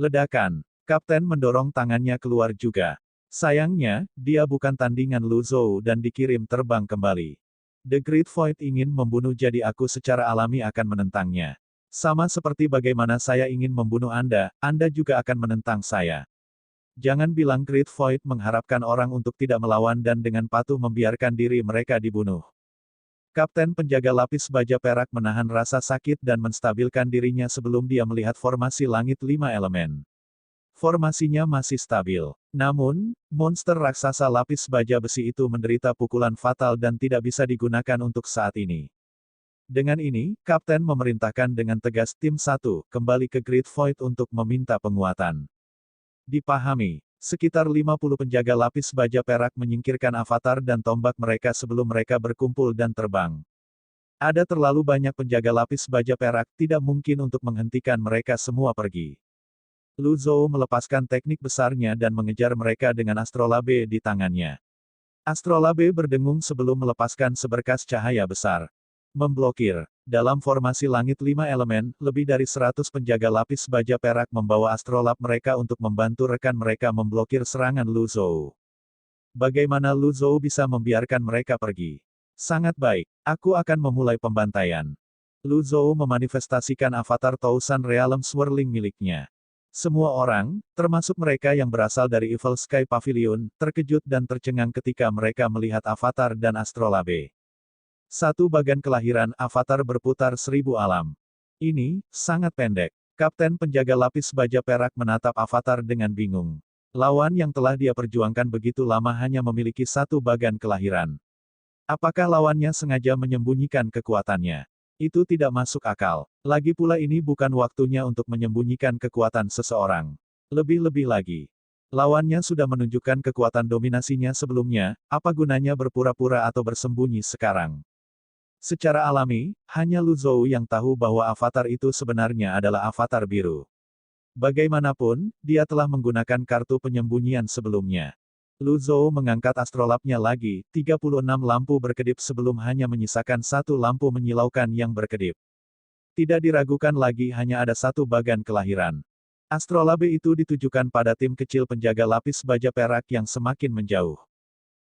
Ledakan. Kapten mendorong tangannya keluar juga. Sayangnya, dia bukan tandingan Lu Zhou dan dikirim terbang kembali. The Great Void ingin membunuh jadi aku secara alami akan menentangnya. Sama seperti bagaimana saya ingin membunuh Anda juga akan menentang saya. Jangan bilang Great Void mengharapkan orang untuk tidak melawan dan dengan patuh membiarkan diri mereka dibunuh. Kapten penjaga lapis baja perak menahan rasa sakit dan menstabilkan dirinya sebelum dia melihat formasi langit 5 elemen. Formasinya masih stabil. Namun, monster raksasa lapis baja besi itu menderita pukulan fatal dan tidak bisa digunakan untuk saat ini. Dengan ini, Kapten memerintahkan dengan tegas tim 1, kembali ke Great Void untuk meminta penguatan. Dipahami, sekitar 50 penjaga lapis baja perak menyingkirkan avatar dan tombak mereka sebelum mereka berkumpul dan terbang. Ada terlalu banyak penjaga lapis baja perak, tidak mungkin untuk menghentikan mereka semua pergi. Lu Zhou melepaskan teknik besarnya dan mengejar mereka dengan astrolabe di tangannya. Astrolabe berdengung sebelum melepaskan seberkas cahaya besar. Memblokir. Dalam formasi langit 5 elemen, lebih dari 100 penjaga lapis baja perak membawa astrolab mereka untuk membantu rekan mereka memblokir serangan Lu Zhou. Bagaimana Lu Zhou bisa membiarkan mereka pergi? Sangat baik. Aku akan memulai pembantaian. Lu Zhou memanifestasikan avatar Thousand Realm Swirling miliknya. Semua orang, termasuk mereka yang berasal dari Evil Sky Pavilion, terkejut dan tercengang ketika mereka melihat avatar dan astrolabe. Satu bagan kelahiran avatar berputar 1000 alam. Ini, sangat pendek. Kapten penjaga lapis baja perak menatap avatar dengan bingung. Lawan yang telah dia perjuangkan begitu lama hanya memiliki satu bagan kelahiran. Apakah lawannya sengaja menyembunyikan kekuatannya? Itu tidak masuk akal. Lagi pula ini bukan waktunya untuk menyembunyikan kekuatan seseorang. Lebih-lebih lagi. Lawannya sudah menunjukkan kekuatan dominasinya sebelumnya, apa gunanya berpura-pura atau bersembunyi sekarang? Secara alami, hanya Lu Zhou yang tahu bahwa avatar itu sebenarnya adalah avatar biru. Bagaimanapun, dia telah menggunakan kartu penyembunyian sebelumnya. Lu Zhou mengangkat astrolabnya lagi, 36 lampu berkedip sebelum hanya menyisakan satu lampu menyilaukan yang berkedip. Tidak diragukan lagi hanya ada satu bagan kelahiran. Astrolabe itu ditujukan pada tim kecil penjaga lapis baja perak yang semakin menjauh.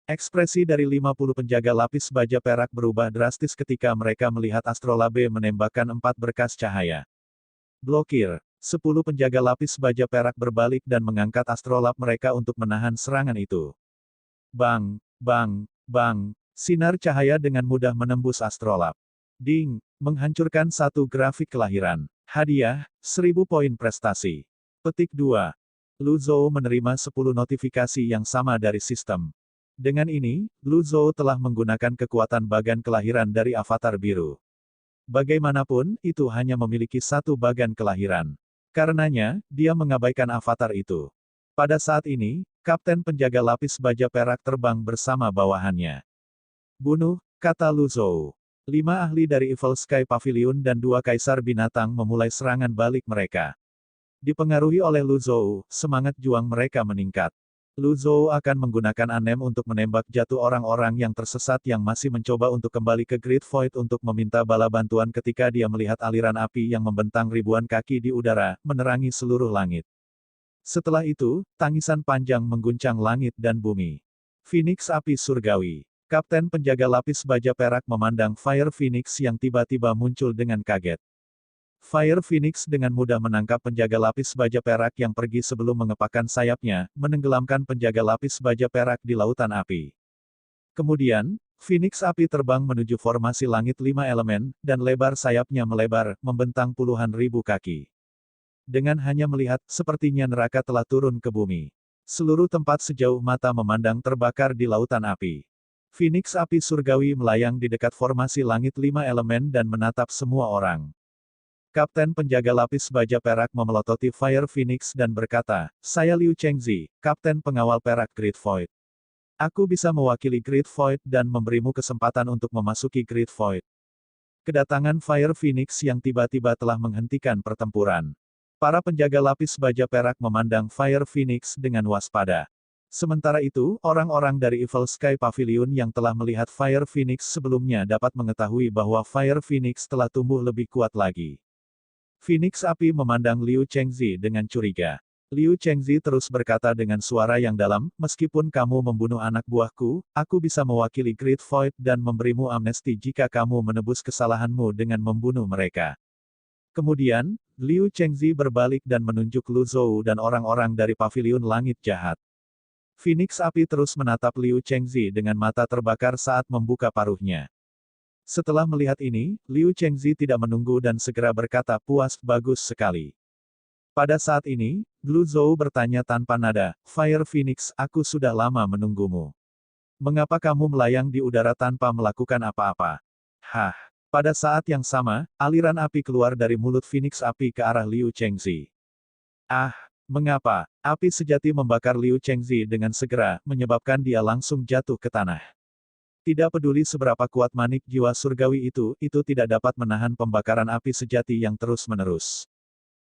Ekspresi dari 50 penjaga lapis baja perak berubah drastis ketika mereka melihat astrolabe menembakkan 4 berkas cahaya. Blokir. 10 penjaga lapis baja perak berbalik dan mengangkat astrolab mereka untuk menahan serangan itu. Bang, bang, bang, sinar cahaya dengan mudah menembus astrolab. Ding, menghancurkan satu grafik kelahiran. Hadiah, 1000 poin prestasi. Petik 2. Lu Zhou menerima 10 notifikasi yang sama dari sistem. Dengan ini, Lu Zhou telah menggunakan kekuatan bagan kelahiran dari avatar biru. Bagaimanapun, itu hanya memiliki satu bagan kelahiran. Karenanya, dia mengabaikan avatar itu. Pada saat ini, Kapten penjaga lapis baja perak terbang bersama bawahannya. Bunuh, kata Lu Zhou. 5 ahli dari Evil Sky Pavilion dan 2 kaisar binatang memulai serangan balik mereka. Dipengaruhi oleh Lu Zhou, semangat juang mereka meningkat. Lu Zhou akan menggunakan anem untuk menembak jatuh orang-orang yang tersesat yang masih mencoba untuk kembali ke Great Void untuk meminta bala bantuan ketika dia melihat aliran api yang membentang ribuan kaki di udara, menerangi seluruh langit. Setelah itu, tangisan panjang mengguncang langit dan bumi. Phoenix api surgawi. Kapten penjaga lapis baja perak memandang Fire Phoenix yang tiba-tiba muncul dengan kaget. Fire Phoenix dengan mudah menangkap penjaga lapis baja perak yang pergi sebelum mengepakkan sayapnya, menenggelamkan penjaga lapis baja perak di lautan api. Kemudian, Phoenix api terbang menuju formasi langit 5 elemen, dan lebar sayapnya melebar, membentang puluhan ribu kaki. Dengan hanya melihat, sepertinya neraka telah turun ke bumi. Seluruh tempat sejauh mata memandang terbakar di lautan api. Phoenix api surgawi melayang di dekat formasi langit 5 elemen dan menatap semua orang. Kapten penjaga lapis baja perak memelototi Fire Phoenix dan berkata, "Saya Liu Chengzi, Kapten pengawal perak Great Void. Aku bisa mewakili Great Void dan memberimu kesempatan untuk memasuki Great Void." Kedatangan Fire Phoenix yang tiba-tiba telah menghentikan pertempuran. Para penjaga lapis baja perak memandang Fire Phoenix dengan waspada. Sementara itu, orang-orang dari Evil Sky Pavilion yang telah melihat Fire Phoenix sebelumnya dapat mengetahui bahwa Fire Phoenix telah tumbuh lebih kuat lagi. Phoenix api memandang Liu Chengzi dengan curiga. Liu Chengzi terus berkata dengan suara yang dalam, "Meskipun kamu membunuh anak buahku, aku bisa mewakili Great Void dan memberimu amnesti jika kamu menebus kesalahanmu dengan membunuh mereka." Kemudian, Liu Chengzi berbalik dan menunjuk Lu Zhou dan orang-orang dari Paviliun Langit Jahat. Phoenix api terus menatap Liu Chengzi dengan mata terbakar saat membuka paruhnya. Setelah melihat ini, Liu Chengzi tidak menunggu dan segera berkata puas, "Bagus sekali." Pada saat ini, Lu Zhou bertanya tanpa nada, "Fire Phoenix, aku sudah lama menunggumu. Mengapa kamu melayang di udara tanpa melakukan apa-apa?" Hah. Pada saat yang sama, aliran api keluar dari mulut Phoenix api ke arah Liu Chengzi. Ah, mengapa? Api sejati membakar Liu Chengzi dengan segera, menyebabkan dia langsung jatuh ke tanah. Tidak peduli seberapa kuat manik jiwa surgawi itu tidak dapat menahan pembakaran api sejati yang terus-menerus.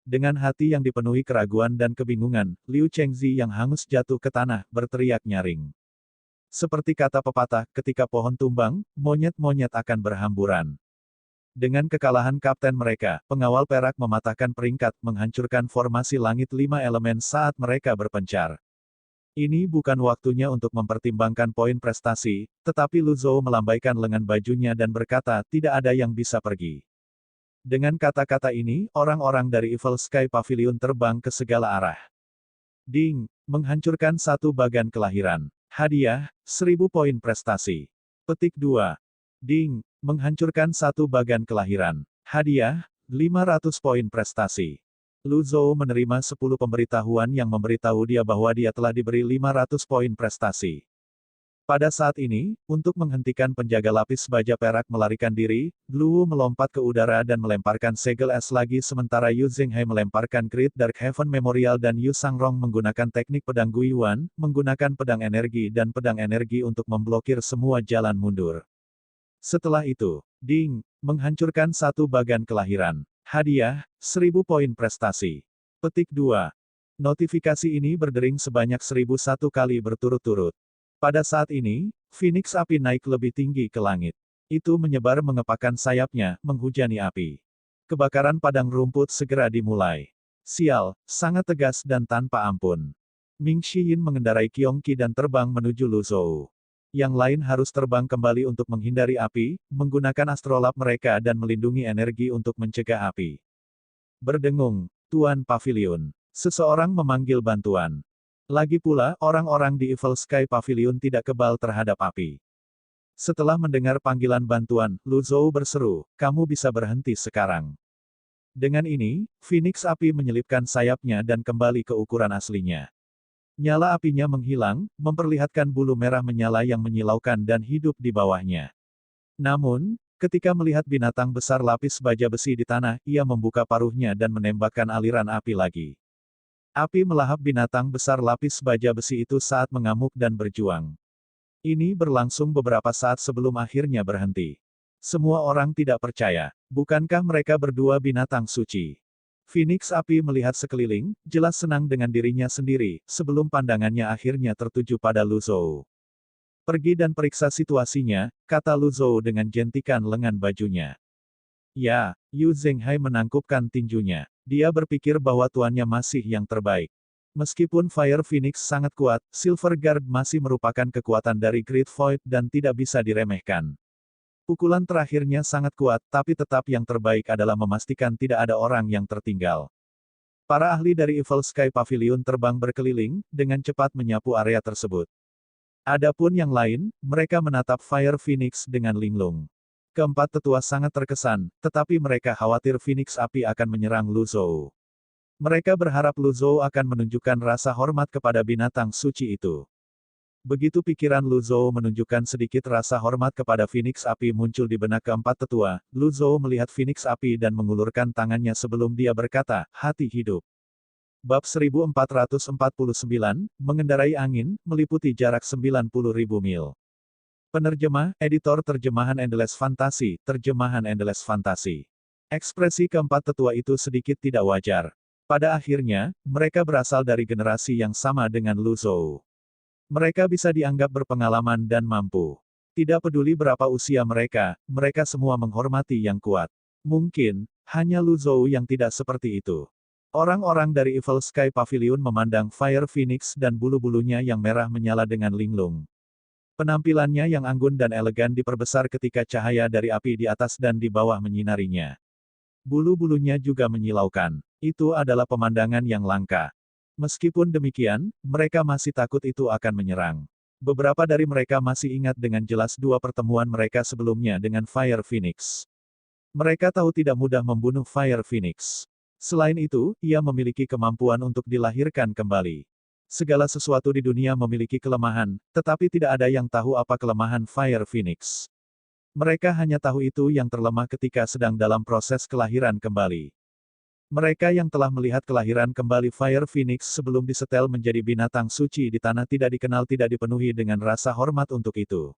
Dengan hati yang dipenuhi keraguan dan kebingungan, Liu Chengzi yang hangus jatuh ke tanah, berteriak nyaring. Seperti kata pepatah, ketika pohon tumbang, monyet-monyet akan berhamburan. Dengan kekalahan kapten mereka, pengawal perak mematahkan peringkat, menghancurkan formasi langit 5 elemen saat mereka berpencar. Ini bukan waktunya untuk mempertimbangkan poin prestasi, tetapi Lu Zhou melambaikan lengan bajunya dan berkata, "Tidak ada yang bisa pergi." Dengan kata-kata ini, orang-orang dari Evil Sky Pavilion terbang ke segala arah. Ding! Menghancurkan satu bagan kelahiran. Hadiah, 1000 poin prestasi. Petik 2. Ding! Menghancurkan satu bagan kelahiran. Hadiah, 500 poin prestasi. Lu Zhou menerima 10 pemberitahuan yang memberitahu dia bahwa dia telah diberi 500 poin prestasi. Pada saat ini, untuk menghentikan penjaga lapis baja perak melarikan diri, Luwu melompat ke udara dan melemparkan segel es lagi sementara Yu Zhenghai melemparkan Great Dark Heaven Memorial dan Yu Sangrong menggunakan teknik pedang Guiyuan, menggunakan pedang energi untuk memblokir semua jalan mundur. Setelah itu, Ding! Menghancurkan satu bagan kelahiran. Hadiah, 1000 poin prestasi. Petik 2. Notifikasi ini berdering sebanyak 1001 kali berturut-turut. Pada saat ini, Phoenix api naik lebih tinggi ke langit. Itu menyebar mengepakkan sayapnya, menghujani api. Kebakaran padang rumput segera dimulai. Sial, sangat tegas dan tanpa ampun. Ming Xiyin mengendarai Qiongqi dan terbang menuju Lu Zhou. Yang lain harus terbang kembali untuk menghindari api, menggunakan astrolab mereka dan melindungi energi untuk mencegah api. Berdengung, Tuan Pavilion. Seseorang memanggil bantuan. Lagi pula, orang-orang di Evil Sky Pavilion tidak kebal terhadap api. Setelah mendengar panggilan bantuan, Lu Zhou berseru, "Kamu bisa berhenti sekarang." Dengan ini, Phoenix api menyelipkan sayapnya dan kembali ke ukuran aslinya. Nyala apinya menghilang, memperlihatkan bulu merah menyala yang menyilaukan dan hidup di bawahnya. Namun, ketika melihat binatang besar lapis baja besi di tanah, ia membuka paruhnya dan menembakkan aliran api lagi. Api melahap binatang besar lapis baja besi itu saat mengamuk dan berjuang. Ini berlangsung beberapa saat sebelum akhirnya berhenti. Semua orang tidak percaya. Bukankah mereka berdua binatang suci? Phoenix api melihat sekeliling, jelas senang dengan dirinya sendiri, sebelum pandangannya akhirnya tertuju pada Lu Zhou. "Pergi dan periksa situasinya," kata Lu Zhou dengan jentikan lengan bajunya. Ya, Yu Zhenghai menangkupkan tinjunya. Dia berpikir bahwa tuannya masih yang terbaik. Meskipun Fire Phoenix sangat kuat, Silver Guard masih merupakan kekuatan dari Great Void dan tidak bisa diremehkan. Pukulan terakhirnya sangat kuat, tapi tetap yang terbaik adalah memastikan tidak ada orang yang tertinggal. Para ahli dari Evil Sky Pavilion terbang berkeliling, dengan cepat menyapu area tersebut. Adapun yang lain, mereka menatap Fire Phoenix dengan linglung. Keempat tetua sangat terkesan, tetapi mereka khawatir Phoenix api akan menyerang Lu Zhou. Mereka berharap Lu Zhou akan menunjukkan rasa hormat kepada binatang suci itu. Begitu pikiran Lu Zhou menunjukkan sedikit rasa hormat kepada Phoenix Api muncul di benak keempat tetua, Lu Zhou melihat Phoenix Api dan mengulurkan tangannya sebelum dia berkata, hati hidup. Bab 1449, mengendarai angin, meliputi jarak 90.000 mil. Penerjemah, editor terjemahan Endless Fantasy, terjemahan Endless Fantasy. Ekspresi keempat tetua itu sedikit tidak wajar. Pada akhirnya, mereka berasal dari generasi yang sama dengan Lu Zhou. Mereka bisa dianggap berpengalaman dan mampu. Tidak peduli berapa usia mereka semua menghormati yang kuat. Mungkin, hanya Lu Zhou yang tidak seperti itu. Orang-orang dari Evil Sky Pavilion memandang Fire Phoenix dan bulu-bulunya yang merah menyala dengan linglung. Penampilannya yang anggun dan elegan diperbesar ketika cahaya dari api di atas dan di bawah menyinarinya. Bulu-bulunya juga menyilaukan. Itu adalah pemandangan yang langka. Meskipun demikian, mereka masih takut itu akan menyerang. Beberapa dari mereka masih ingat dengan jelas dua pertemuan mereka sebelumnya dengan Fire Phoenix. Mereka tahu tidak mudah membunuh Fire Phoenix. Selain itu, ia memiliki kemampuan untuk dilahirkan kembali. Segala sesuatu di dunia memiliki kelemahan, tetapi tidak ada yang tahu apa kelemahan Fire Phoenix. Mereka hanya tahu itu yang terlemah ketika sedang dalam proses kelahiran kembali. Mereka yang telah melihat kelahiran kembali Fire Phoenix sebelum disetel menjadi binatang suci di tanah tidak dikenal tidak dipenuhi dengan rasa hormat untuk itu.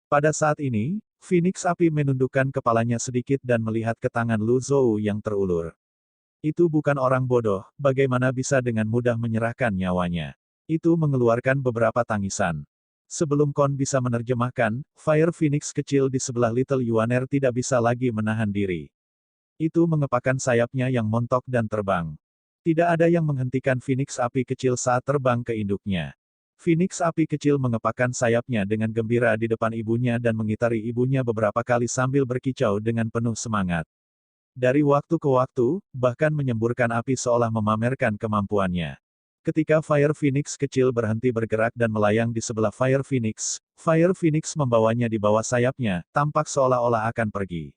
Pada saat ini, Phoenix Api menundukkan kepalanya sedikit dan melihat ke tangan Lu Zhou yang terulur. Itu bukan orang bodoh, bagaimana bisa dengan mudah menyerahkan nyawanya. Itu mengeluarkan beberapa tangisan. Sebelum Kon bisa menerjemahkan, Fire Phoenix kecil di sebelah Little Yuaner tidak bisa lagi menahan diri. Itu mengepakkan sayapnya yang montok dan terbang. Tidak ada yang menghentikan Phoenix Api kecil saat terbang ke induknya. Phoenix Api kecil mengepakkan sayapnya dengan gembira di depan ibunya dan mengitari ibunya beberapa kali sambil berkicau dengan penuh semangat. Dari waktu ke waktu, bahkan menyemburkan api seolah memamerkan kemampuannya. Ketika Fire Phoenix kecil berhenti bergerak dan melayang di sebelah Fire Phoenix membawanya di bawah sayapnya, tampak seolah-olah akan pergi.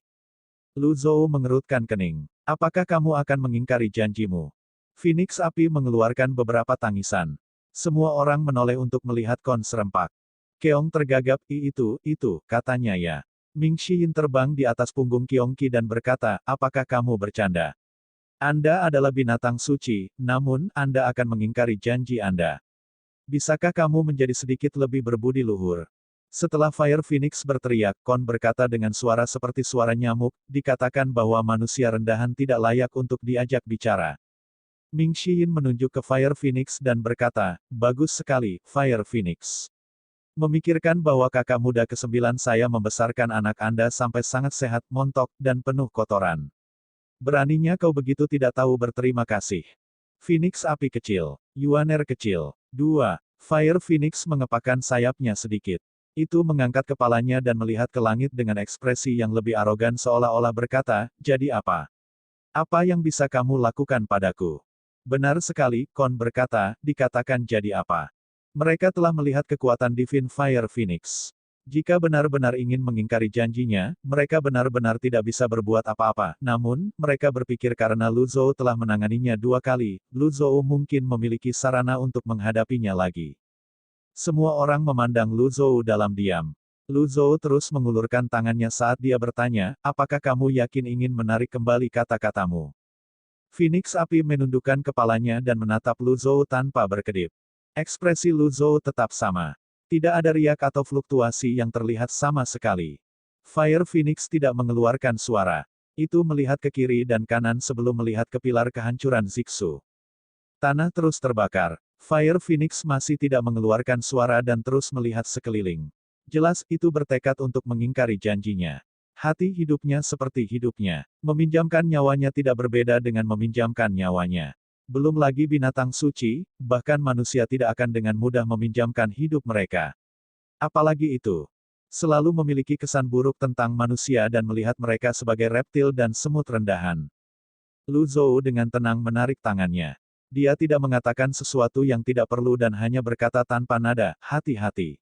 Lu Zhou mengerutkan kening. Apakah kamu akan mengingkari janjimu? Phoenix Api mengeluarkan beberapa tangisan. Semua orang menoleh untuk melihat Kon serempak. Keong tergagap, itu, katanya ya. Ming Xiyin terbang di atas punggung Kiongqi dan berkata, apakah kamu bercanda? Anda adalah binatang suci, namun, Anda akan mengingkari janji Anda. Bisakah kamu menjadi sedikit lebih berbudi luhur? Setelah Fire Phoenix berteriak, Kon berkata dengan suara seperti suara nyamuk, dikatakan bahwa manusia rendahan tidak layak untuk diajak bicara. Ming Xiyin menunjuk ke Fire Phoenix dan berkata, bagus sekali, Fire Phoenix. Memikirkan bahwa kakak muda ke-9 saya membesarkan anak Anda sampai sangat sehat, montok, dan penuh kotoran. Beraninya kau begitu tidak tahu berterima kasih. Phoenix Api kecil. Yuaner kecil. 2. Fire Phoenix mengepakkan sayapnya sedikit. Itu mengangkat kepalanya dan melihat ke langit dengan ekspresi yang lebih arogan seolah-olah berkata, jadi apa? Apa yang bisa kamu lakukan padaku? Benar sekali, Kon berkata, dikatakan jadi apa? Mereka telah melihat kekuatan Divine Fire Phoenix. Jika benar-benar ingin mengingkari janjinya, mereka benar-benar tidak bisa berbuat apa-apa. Namun, mereka berpikir karena Lu Zhou telah menanganinya 2 kali, Lu Zhou mungkin memiliki sarana untuk menghadapinya lagi. Semua orang memandang Lu Zhou dalam diam. Lu Zhou terus mengulurkan tangannya saat dia bertanya, apakah kamu yakin ingin menarik kembali kata-katamu? Phoenix Api menundukkan kepalanya dan menatap Lu Zhou tanpa berkedip. Ekspresi Lu Zhou tetap sama. Tidak ada riak atau fluktuasi yang terlihat sama sekali. Fire Phoenix tidak mengeluarkan suara. Itu melihat ke kiri dan kanan sebelum melihat ke pilar kehancuran Zixu. Tanah terus terbakar. Fire Phoenix masih tidak mengeluarkan suara dan terus melihat sekeliling. Jelas, itu bertekad untuk mengingkari janjinya. Hati hidupnya seperti hidupnya. Meminjamkan nyawanya tidak berbeda dengan meminjamkan nyawanya. Belum lagi binatang suci, bahkan manusia tidak akan dengan mudah meminjamkan hidup mereka. Apalagi itu. Selalu memiliki kesan buruk tentang manusia dan melihat mereka sebagai reptil dan semut rendahan. Lu Zhou dengan tenang menarik tangannya. Dia tidak mengatakan sesuatu yang tidak perlu dan hanya berkata tanpa nada, hati-hati.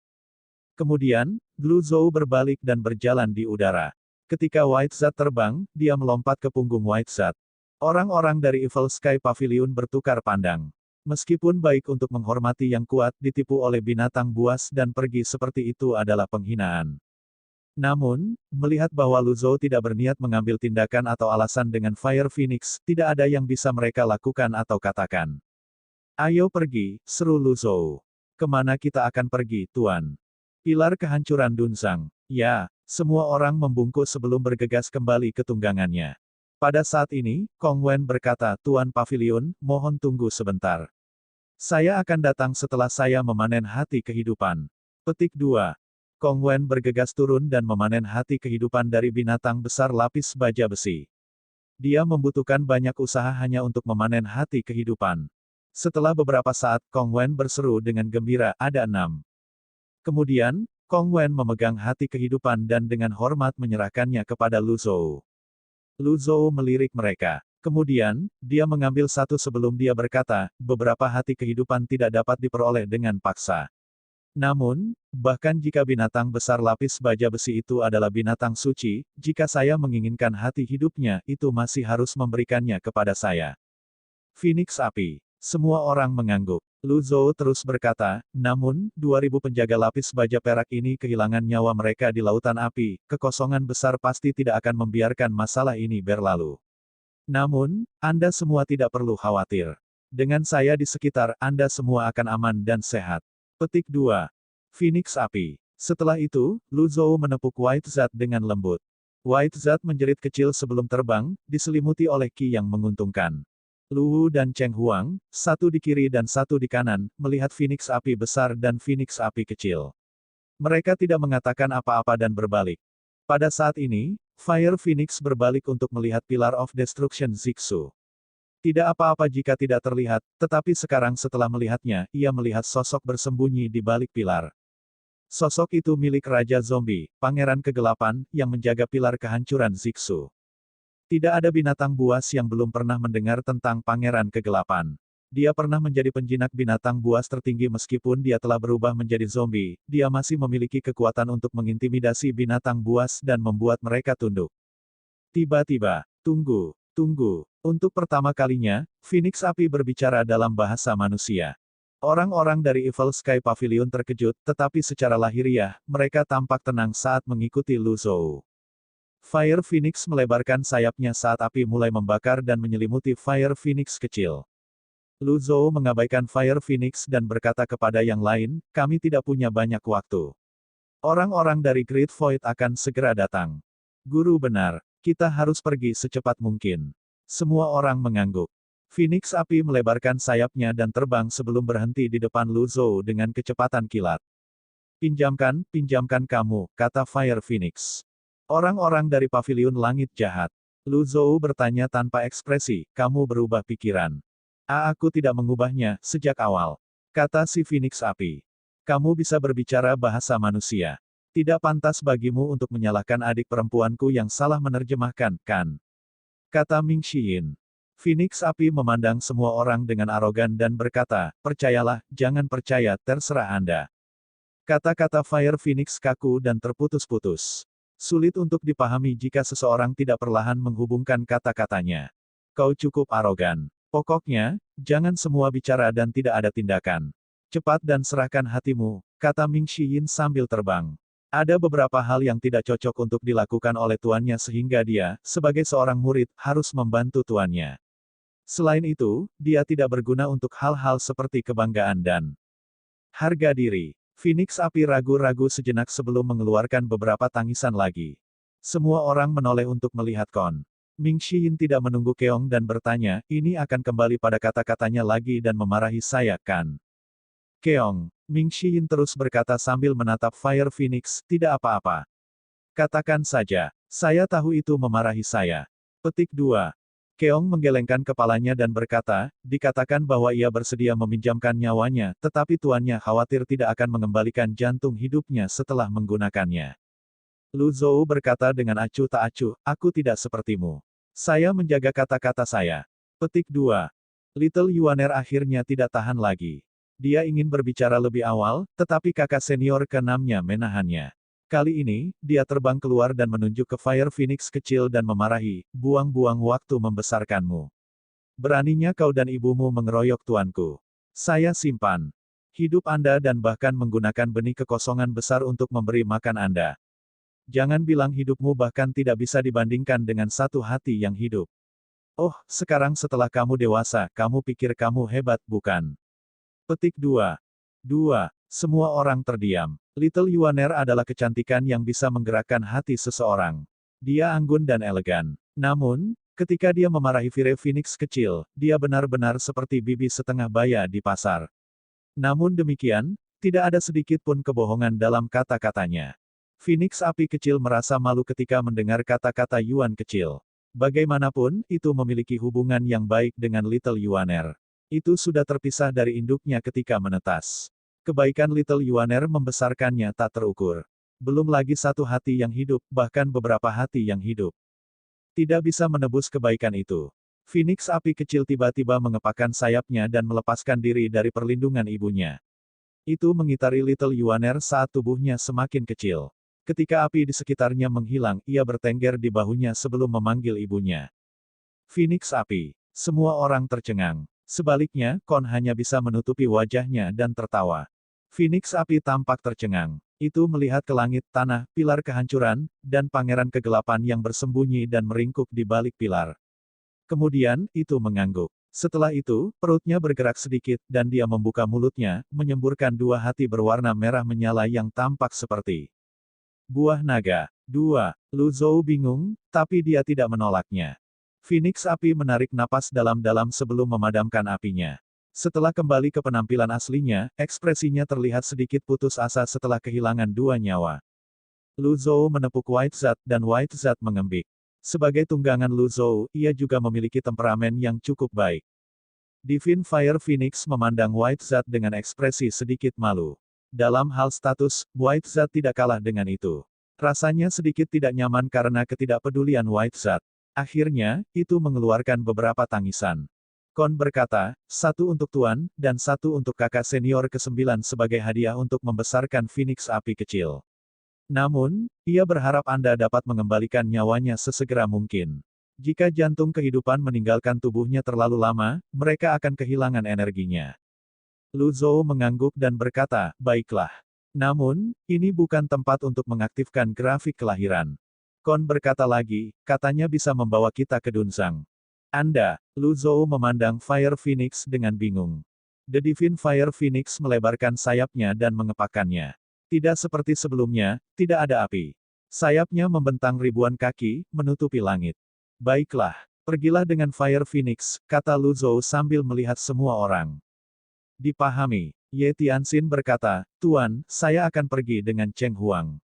Kemudian, Lu Zhou berbalik dan berjalan di udara. Ketika White Zat terbang, dia melompat ke punggung White Zat. Orang-orang dari Evil Sky Pavilion bertukar pandang. Meskipun baik untuk menghormati yang kuat ditipu oleh binatang buas dan pergi seperti itu adalah penghinaan. Namun, melihat bahwa Lu Zhou tidak berniat mengambil tindakan atau alasan dengan Fire Phoenix, tidak ada yang bisa mereka lakukan atau katakan. Ayo pergi, seru Lu Zhou. Kemana kita akan pergi, Tuan? Pilar kehancuran Dunzang. Ya, semua orang membungkuk sebelum bergegas kembali ke tunggangannya. Pada saat ini, Kong Wen berkata, Tuan Pavilion, mohon tunggu sebentar. Saya akan datang setelah saya memanen hati kehidupan. Petik 2. Kong Wen bergegas turun dan memanen hati kehidupan dari binatang besar lapis baja besi. Dia membutuhkan banyak usaha hanya untuk memanen hati kehidupan. Setelah beberapa saat, Kong Wen berseru dengan gembira, ada 6. Kemudian, Kong Wen memegang hati kehidupan dan dengan hormat menyerahkannya kepada Lu Zhou. Lu Zhou melirik mereka. Kemudian, dia mengambil satu sebelum dia berkata, beberapa hati kehidupan tidak dapat diperoleh dengan paksa. Namun, bahkan jika binatang besar lapis baja besi itu adalah binatang suci, jika saya menginginkan hati hidupnya, itu masih harus memberikannya kepada saya. Phoenix Api. Semua orang mengangguk. Lu Zhou terus berkata, namun, 2000 penjaga lapis baja perak ini kehilangan nyawa mereka di lautan api, kekosongan besar pasti tidak akan membiarkan masalah ini berlalu. Namun, Anda semua tidak perlu khawatir. Dengan saya di sekitar, Anda semua akan aman dan sehat. Petik 2. Phoenix Api. Setelah itu, Lu Zhou menepuk White Zat dengan lembut. White Zat menjerit kecil sebelum terbang, diselimuti oleh ki yang menguntungkan. Lu Wu dan Cheng Huang, satu di kiri dan satu di kanan, melihat Phoenix Api besar dan Phoenix Api kecil. Mereka tidak mengatakan apa-apa dan berbalik. Pada saat ini, Fire Phoenix berbalik untuk melihat Pillar of Destruction Zixu. Tidak apa-apa jika tidak terlihat, tetapi sekarang setelah melihatnya, ia melihat sosok bersembunyi di balik pilar. Sosok itu milik Raja Zombie, Pangeran Kegelapan, yang menjaga pilar kehancuran Zixu. Tidak ada binatang buas yang belum pernah mendengar tentang Pangeran Kegelapan. Dia pernah menjadi penjinak binatang buas tertinggi meskipun dia telah berubah menjadi zombie, dia masih memiliki kekuatan untuk mengintimidasi binatang buas dan membuat mereka tunduk. Tiba-tiba, tunggu. Untuk pertama kalinya, Phoenix Api berbicara dalam bahasa manusia. Orang-orang dari Evil Sky Pavilion terkejut, tetapi secara lahiriah, mereka tampak tenang saat mengikuti Lu Zhou. Fire Phoenix melebarkan sayapnya saat api mulai membakar dan menyelimuti Fire Phoenix kecil. Lu Zhou mengabaikan Fire Phoenix dan berkata kepada yang lain, kami tidak punya banyak waktu. Orang-orang dari Great Void akan segera datang. Guru benar. Kita harus pergi secepat mungkin. Semua orang mengangguk. Phoenix Api melebarkan sayapnya dan terbang sebelum berhenti di depan Lu Zhou dengan kecepatan kilat. Pinjamkan kamu, kata Fire Phoenix. Orang-orang dari Pavilion Langit Jahat. Lu Zhou bertanya tanpa ekspresi, kamu berubah pikiran. Aku tidak mengubahnya, sejak awal. Kata si Phoenix Api. Kamu bisa berbicara bahasa manusia. Tidak pantas bagimu untuk menyalahkan adik perempuanku yang salah menerjemahkan, kan? Kata Ming Xiyin. Phoenix Api memandang semua orang dengan arogan dan berkata, percayalah, jangan percaya, terserah Anda. Kata-kata Fire Phoenix kaku dan terputus-putus. Sulit untuk dipahami jika seseorang tidak perlahan menghubungkan kata-katanya. Kau cukup arogan. Pokoknya, jangan semua bicara dan tidak ada tindakan. Cepat dan serahkan hatimu, kata Ming Xiyin sambil terbang. Ada beberapa hal yang tidak cocok untuk dilakukan oleh tuannya sehingga dia, sebagai seorang murid, harus membantu tuannya. Selain itu, dia tidak berguna untuk hal-hal seperti kebanggaan dan harga diri. Phoenix Api ragu-ragu sejenak sebelum mengeluarkan beberapa tangisan lagi. Semua orang menoleh untuk melihat Kon. Ming Xiyin tidak menunggu Keong dan bertanya, ini akan kembali pada kata-katanya lagi dan memarahi saya, kan? Keong. Ming Xiyin terus berkata sambil menatap Fire Phoenix, tidak apa-apa. Katakan saja, saya tahu itu memarahi saya. Petik 2. Keong menggelengkan kepalanya dan berkata, dikatakan bahwa ia bersedia meminjamkan nyawanya, tetapi tuannya khawatir tidak akan mengembalikan jantung hidupnya setelah menggunakannya. Lu Zhou berkata dengan acuh tak acuh, aku tidak sepertimu. Saya menjaga kata-kata saya. Petik 2. Little Yuaner akhirnya tidak tahan lagi. Dia ingin berbicara lebih awal, tetapi kakak senior ke-6-nya menahannya. Kali ini, dia terbang keluar dan menunjuk ke Fire Phoenix kecil dan memarahi, buang-buang waktu membesarkanmu. Beraninya kau dan ibumu mengeroyok tuanku. Saya simpan hidup Anda dan bahkan menggunakan benih kekosongan besar untuk memberi makan Anda. Jangan bilang hidupmu bahkan tidak bisa dibandingkan dengan satu hati yang hidup. Oh, sekarang setelah kamu dewasa, kamu pikir kamu hebat, bukan? Petik 2. Semua orang terdiam. Little Yuaner adalah kecantikan yang bisa menggerakkan hati seseorang. Dia anggun dan elegan. Namun, ketika dia memarahi Fire Phoenix kecil, dia benar-benar seperti bibi setengah baya di pasar. Namun demikian, tidak ada sedikit pun kebohongan dalam kata-katanya. Phoenix api kecil merasa malu ketika mendengar kata-kata Yuan kecil. Bagaimanapun, itu memiliki hubungan yang baik dengan Little Yuaner. Itu sudah terpisah dari induknya ketika menetas. Kebaikan Little Yuaner membesarkannya tak terukur. Belum lagi satu hati yang hidup, bahkan beberapa hati yang hidup. Tidak bisa menebus kebaikan itu. Phoenix api kecil tiba-tiba mengepakkan sayapnya dan melepaskan diri dari perlindungan ibunya. Itu mengitari Little Yuaner saat tubuhnya semakin kecil. Ketika api di sekitarnya menghilang, ia bertengger di bahunya sebelum memanggil ibunya. Phoenix api. Semua orang tercengang. Sebaliknya, Kon hanya bisa menutupi wajahnya dan tertawa. Phoenix api tampak tercengang. Itu melihat ke langit, tanah, pilar kehancuran, dan pangeran kegelapan yang bersembunyi dan meringkuk di balik pilar. Kemudian, itu mengangguk. Setelah itu, perutnya bergerak sedikit, dan dia membuka mulutnya, menyemburkan dua hati berwarna merah menyala yang tampak seperti buah naga. Lu Zhou bingung, tapi dia tidak menolaknya. Phoenix api menarik napas dalam-dalam sebelum memadamkan apinya. Setelah kembali ke penampilan aslinya, ekspresinya terlihat sedikit putus asa setelah kehilangan dua nyawa. Lu Zhou menepuk White Zat dan White Zat mengembik. Sebagai tunggangan Lu Zhou, ia juga memiliki temperamen yang cukup baik. Divine Fire Phoenix memandang White Zat dengan ekspresi sedikit malu. Dalam hal status, White Zat tidak kalah dengan itu. Rasanya sedikit tidak nyaman karena ketidakpedulian White Zat. Akhirnya, itu mengeluarkan beberapa tangisan. Kon berkata, satu untuk Tuan, dan satu untuk kakak senior ke-9 sebagai hadiah untuk membesarkan Phoenix api kecil. Namun, ia berharap Anda dapat mengembalikan nyawanya sesegera mungkin. Jika jantung kehidupan meninggalkan tubuhnya terlalu lama, mereka akan kehilangan energinya. Lu Zhou mengangguk dan berkata, baiklah. Namun, ini bukan tempat untuk mengaktifkan grafik kelahiran. Kon berkata lagi, katanya bisa membawa kita ke Dunzang. Anda, Lu Zhou memandang Fire Phoenix dengan bingung. The Divine Fire Phoenix melebarkan sayapnya dan mengepakkannya. Tidak seperti sebelumnya, tidak ada api. Sayapnya membentang ribuan kaki, menutupi langit. Baiklah, pergilah dengan Fire Phoenix, kata Lu Zhou sambil melihat semua orang. Dipahami, Ye Tianxin berkata, Tuan, saya akan pergi dengan Cheng Huang.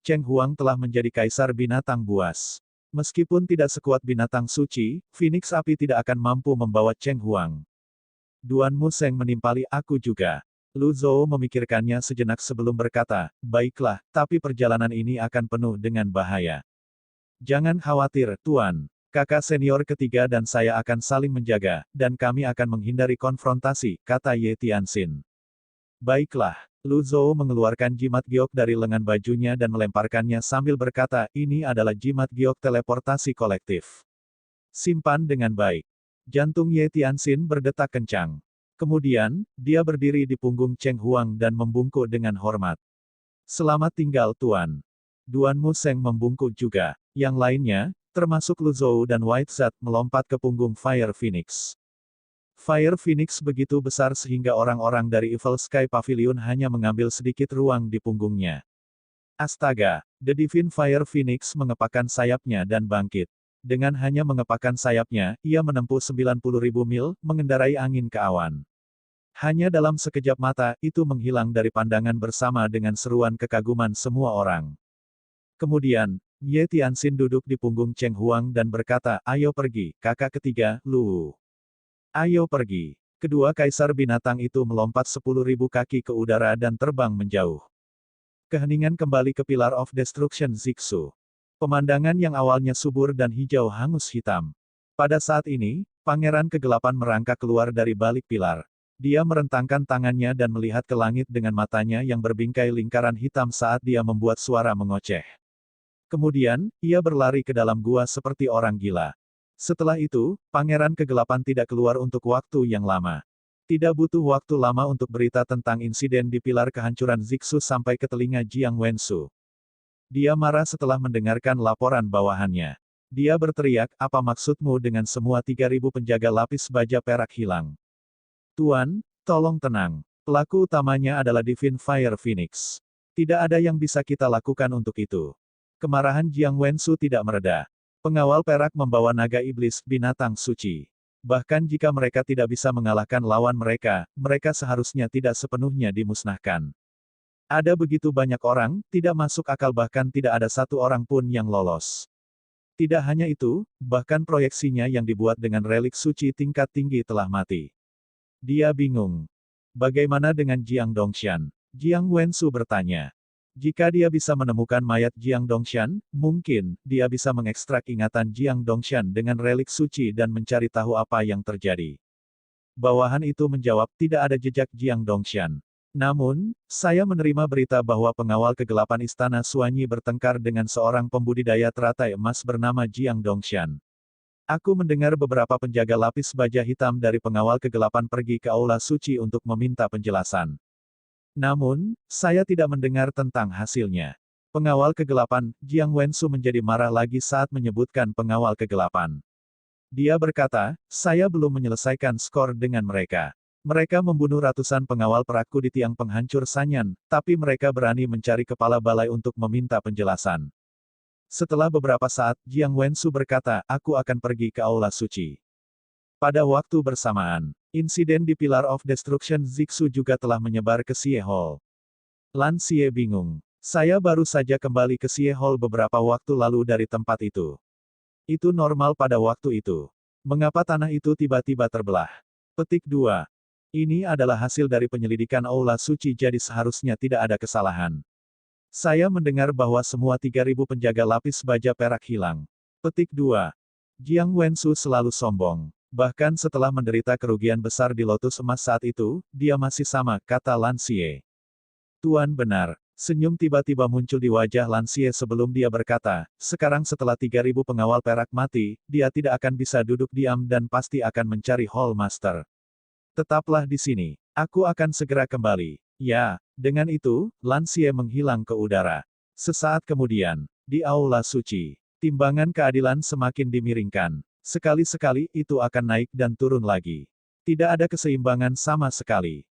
Cheng Huang telah menjadi kaisar binatang buas. Meskipun tidak sekuat binatang suci, Phoenix api tidak akan mampu membawa Cheng Huang. Duan Museng menimpali aku juga. Lu Zhou memikirkannya sejenak sebelum berkata, baiklah, tapi perjalanan ini akan penuh dengan bahaya. Jangan khawatir, Tuan. Kakak senior ketiga dan saya akan saling menjaga, dan kami akan menghindari konfrontasi, kata Ye Tianxin. Baiklah. Lu Zhou mengeluarkan jimat giok dari lengan bajunya dan melemparkannya sambil berkata, ini adalah jimat giok teleportasi kolektif. Simpan dengan baik. Jantung Ye Tianxin berdetak kencang. Kemudian, dia berdiri di punggung Cheng Huang dan membungkuk dengan hormat. Selamat tinggal Tuan. Duan Museng membungkuk juga. Yang lainnya, termasuk Lu Zhou dan White Zat, melompat ke punggung Fire Phoenix. Fire Phoenix begitu besar sehingga orang-orang dari Evil Sky Pavilion hanya mengambil sedikit ruang di punggungnya. Astaga, The Divine Fire Phoenix mengepakkan sayapnya dan bangkit. Dengan hanya mengepakkan sayapnya, ia menempuh 90.000 mil, mengendarai angin ke awan. Hanya dalam sekejap mata, itu menghilang dari pandangan bersama dengan seruan kekaguman semua orang. Kemudian, Ye Tianxin duduk di punggung Cheng Huang dan berkata, ayo pergi, kakak ketiga, Lu. Ayo pergi. Kedua kaisar binatang itu melompat 10.000 kaki ke udara dan terbang menjauh. Keheningan kembali ke Pillar of Destruction Zixu. Pemandangan yang awalnya subur dan hijau hangus hitam. Pada saat ini, Pangeran Kegelapan merangkak keluar dari balik pilar. Dia merentangkan tangannya dan melihat ke langit dengan matanya yang berbingkai lingkaran hitam saat dia membuat suara mengoceh. Kemudian, ia berlari ke dalam gua seperti orang gila. Setelah itu, Pangeran Kegelapan tidak keluar untuk waktu yang lama. Tidak butuh waktu lama untuk berita tentang insiden di pilar kehancuran Zixu sampai ke telinga Jiang Wensu. Dia marah setelah mendengarkan laporan bawahannya. Dia berteriak, apa maksudmu dengan semua 3.000 penjaga lapis baja perak hilang? Tuan, tolong tenang. Pelaku utamanya adalah Divine Fire Phoenix. Tidak ada yang bisa kita lakukan untuk itu. Kemarahan Jiang Wensu tidak mereda. Pengawal perak membawa naga iblis, binatang suci. Bahkan jika mereka tidak bisa mengalahkan lawan mereka, mereka seharusnya tidak sepenuhnya dimusnahkan. Ada begitu banyak orang, tidak masuk akal bahkan tidak ada satu orang pun yang lolos. Tidak hanya itu, bahkan proyeksinya yang dibuat dengan relik suci tingkat tinggi telah mati. Dia bingung. Bagaimana dengan Jiang Dongshan? Jiang Wensu bertanya. Jika dia bisa menemukan mayat Jiang Dongshan, mungkin, dia bisa mengekstrak ingatan Jiang Dongshan dengan relik suci dan mencari tahu apa yang terjadi. Bawahan itu menjawab, tidak ada jejak Jiang Dongshan. Namun, saya menerima berita bahwa pengawal kegelapan Istana Suanyi bertengkar dengan seorang pembudidaya teratai emas bernama Jiang Dongshan. Aku mendengar beberapa penjaga lapis baja hitam dari pengawal kegelapan pergi ke aula suci untuk meminta penjelasan. Namun, saya tidak mendengar tentang hasilnya. Pengawal kegelapan, Jiang Wensu menjadi marah lagi saat menyebutkan pengawal kegelapan. Dia berkata, saya belum menyelesaikan skor dengan mereka. Mereka membunuh ratusan pengawal perakku di tiang penghancur Sanyan, tapi mereka berani mencari kepala balai untuk meminta penjelasan. Setelah beberapa saat, Jiang Wensu berkata, aku akan pergi ke aula suci. Pada waktu bersamaan, insiden di Pillar of Destruction Zixu juga telah menyebar ke Xie Hall. Lan Xie bingung. Saya baru saja kembali ke Xie Hall beberapa waktu lalu dari tempat itu. Itu normal pada waktu itu. Mengapa tanah itu tiba-tiba terbelah? Petik 2. Ini adalah hasil dari penyelidikan aula suci jadi seharusnya tidak ada kesalahan. Saya mendengar bahwa semua 3.000 penjaga lapis baja perak hilang. Petik 2. Jiang Wensu selalu sombong. Bahkan setelah menderita kerugian besar di Lotus Emas saat itu, dia masih sama, kata Lan Xie. Tuan benar. Senyum tiba-tiba muncul di wajah Lan Xie sebelum dia berkata, sekarang setelah 3.000 pengawal perak mati, dia tidak akan bisa duduk diam dan pasti akan mencari Hall Master. Tetaplah di sini. Aku akan segera kembali. Ya, dengan itu, Lan Xie menghilang ke udara. Sesaat kemudian, di aula suci, timbangan keadilan semakin dimiringkan. Sekali-sekali itu akan naik dan turun lagi. Tidak ada keseimbangan sama sekali.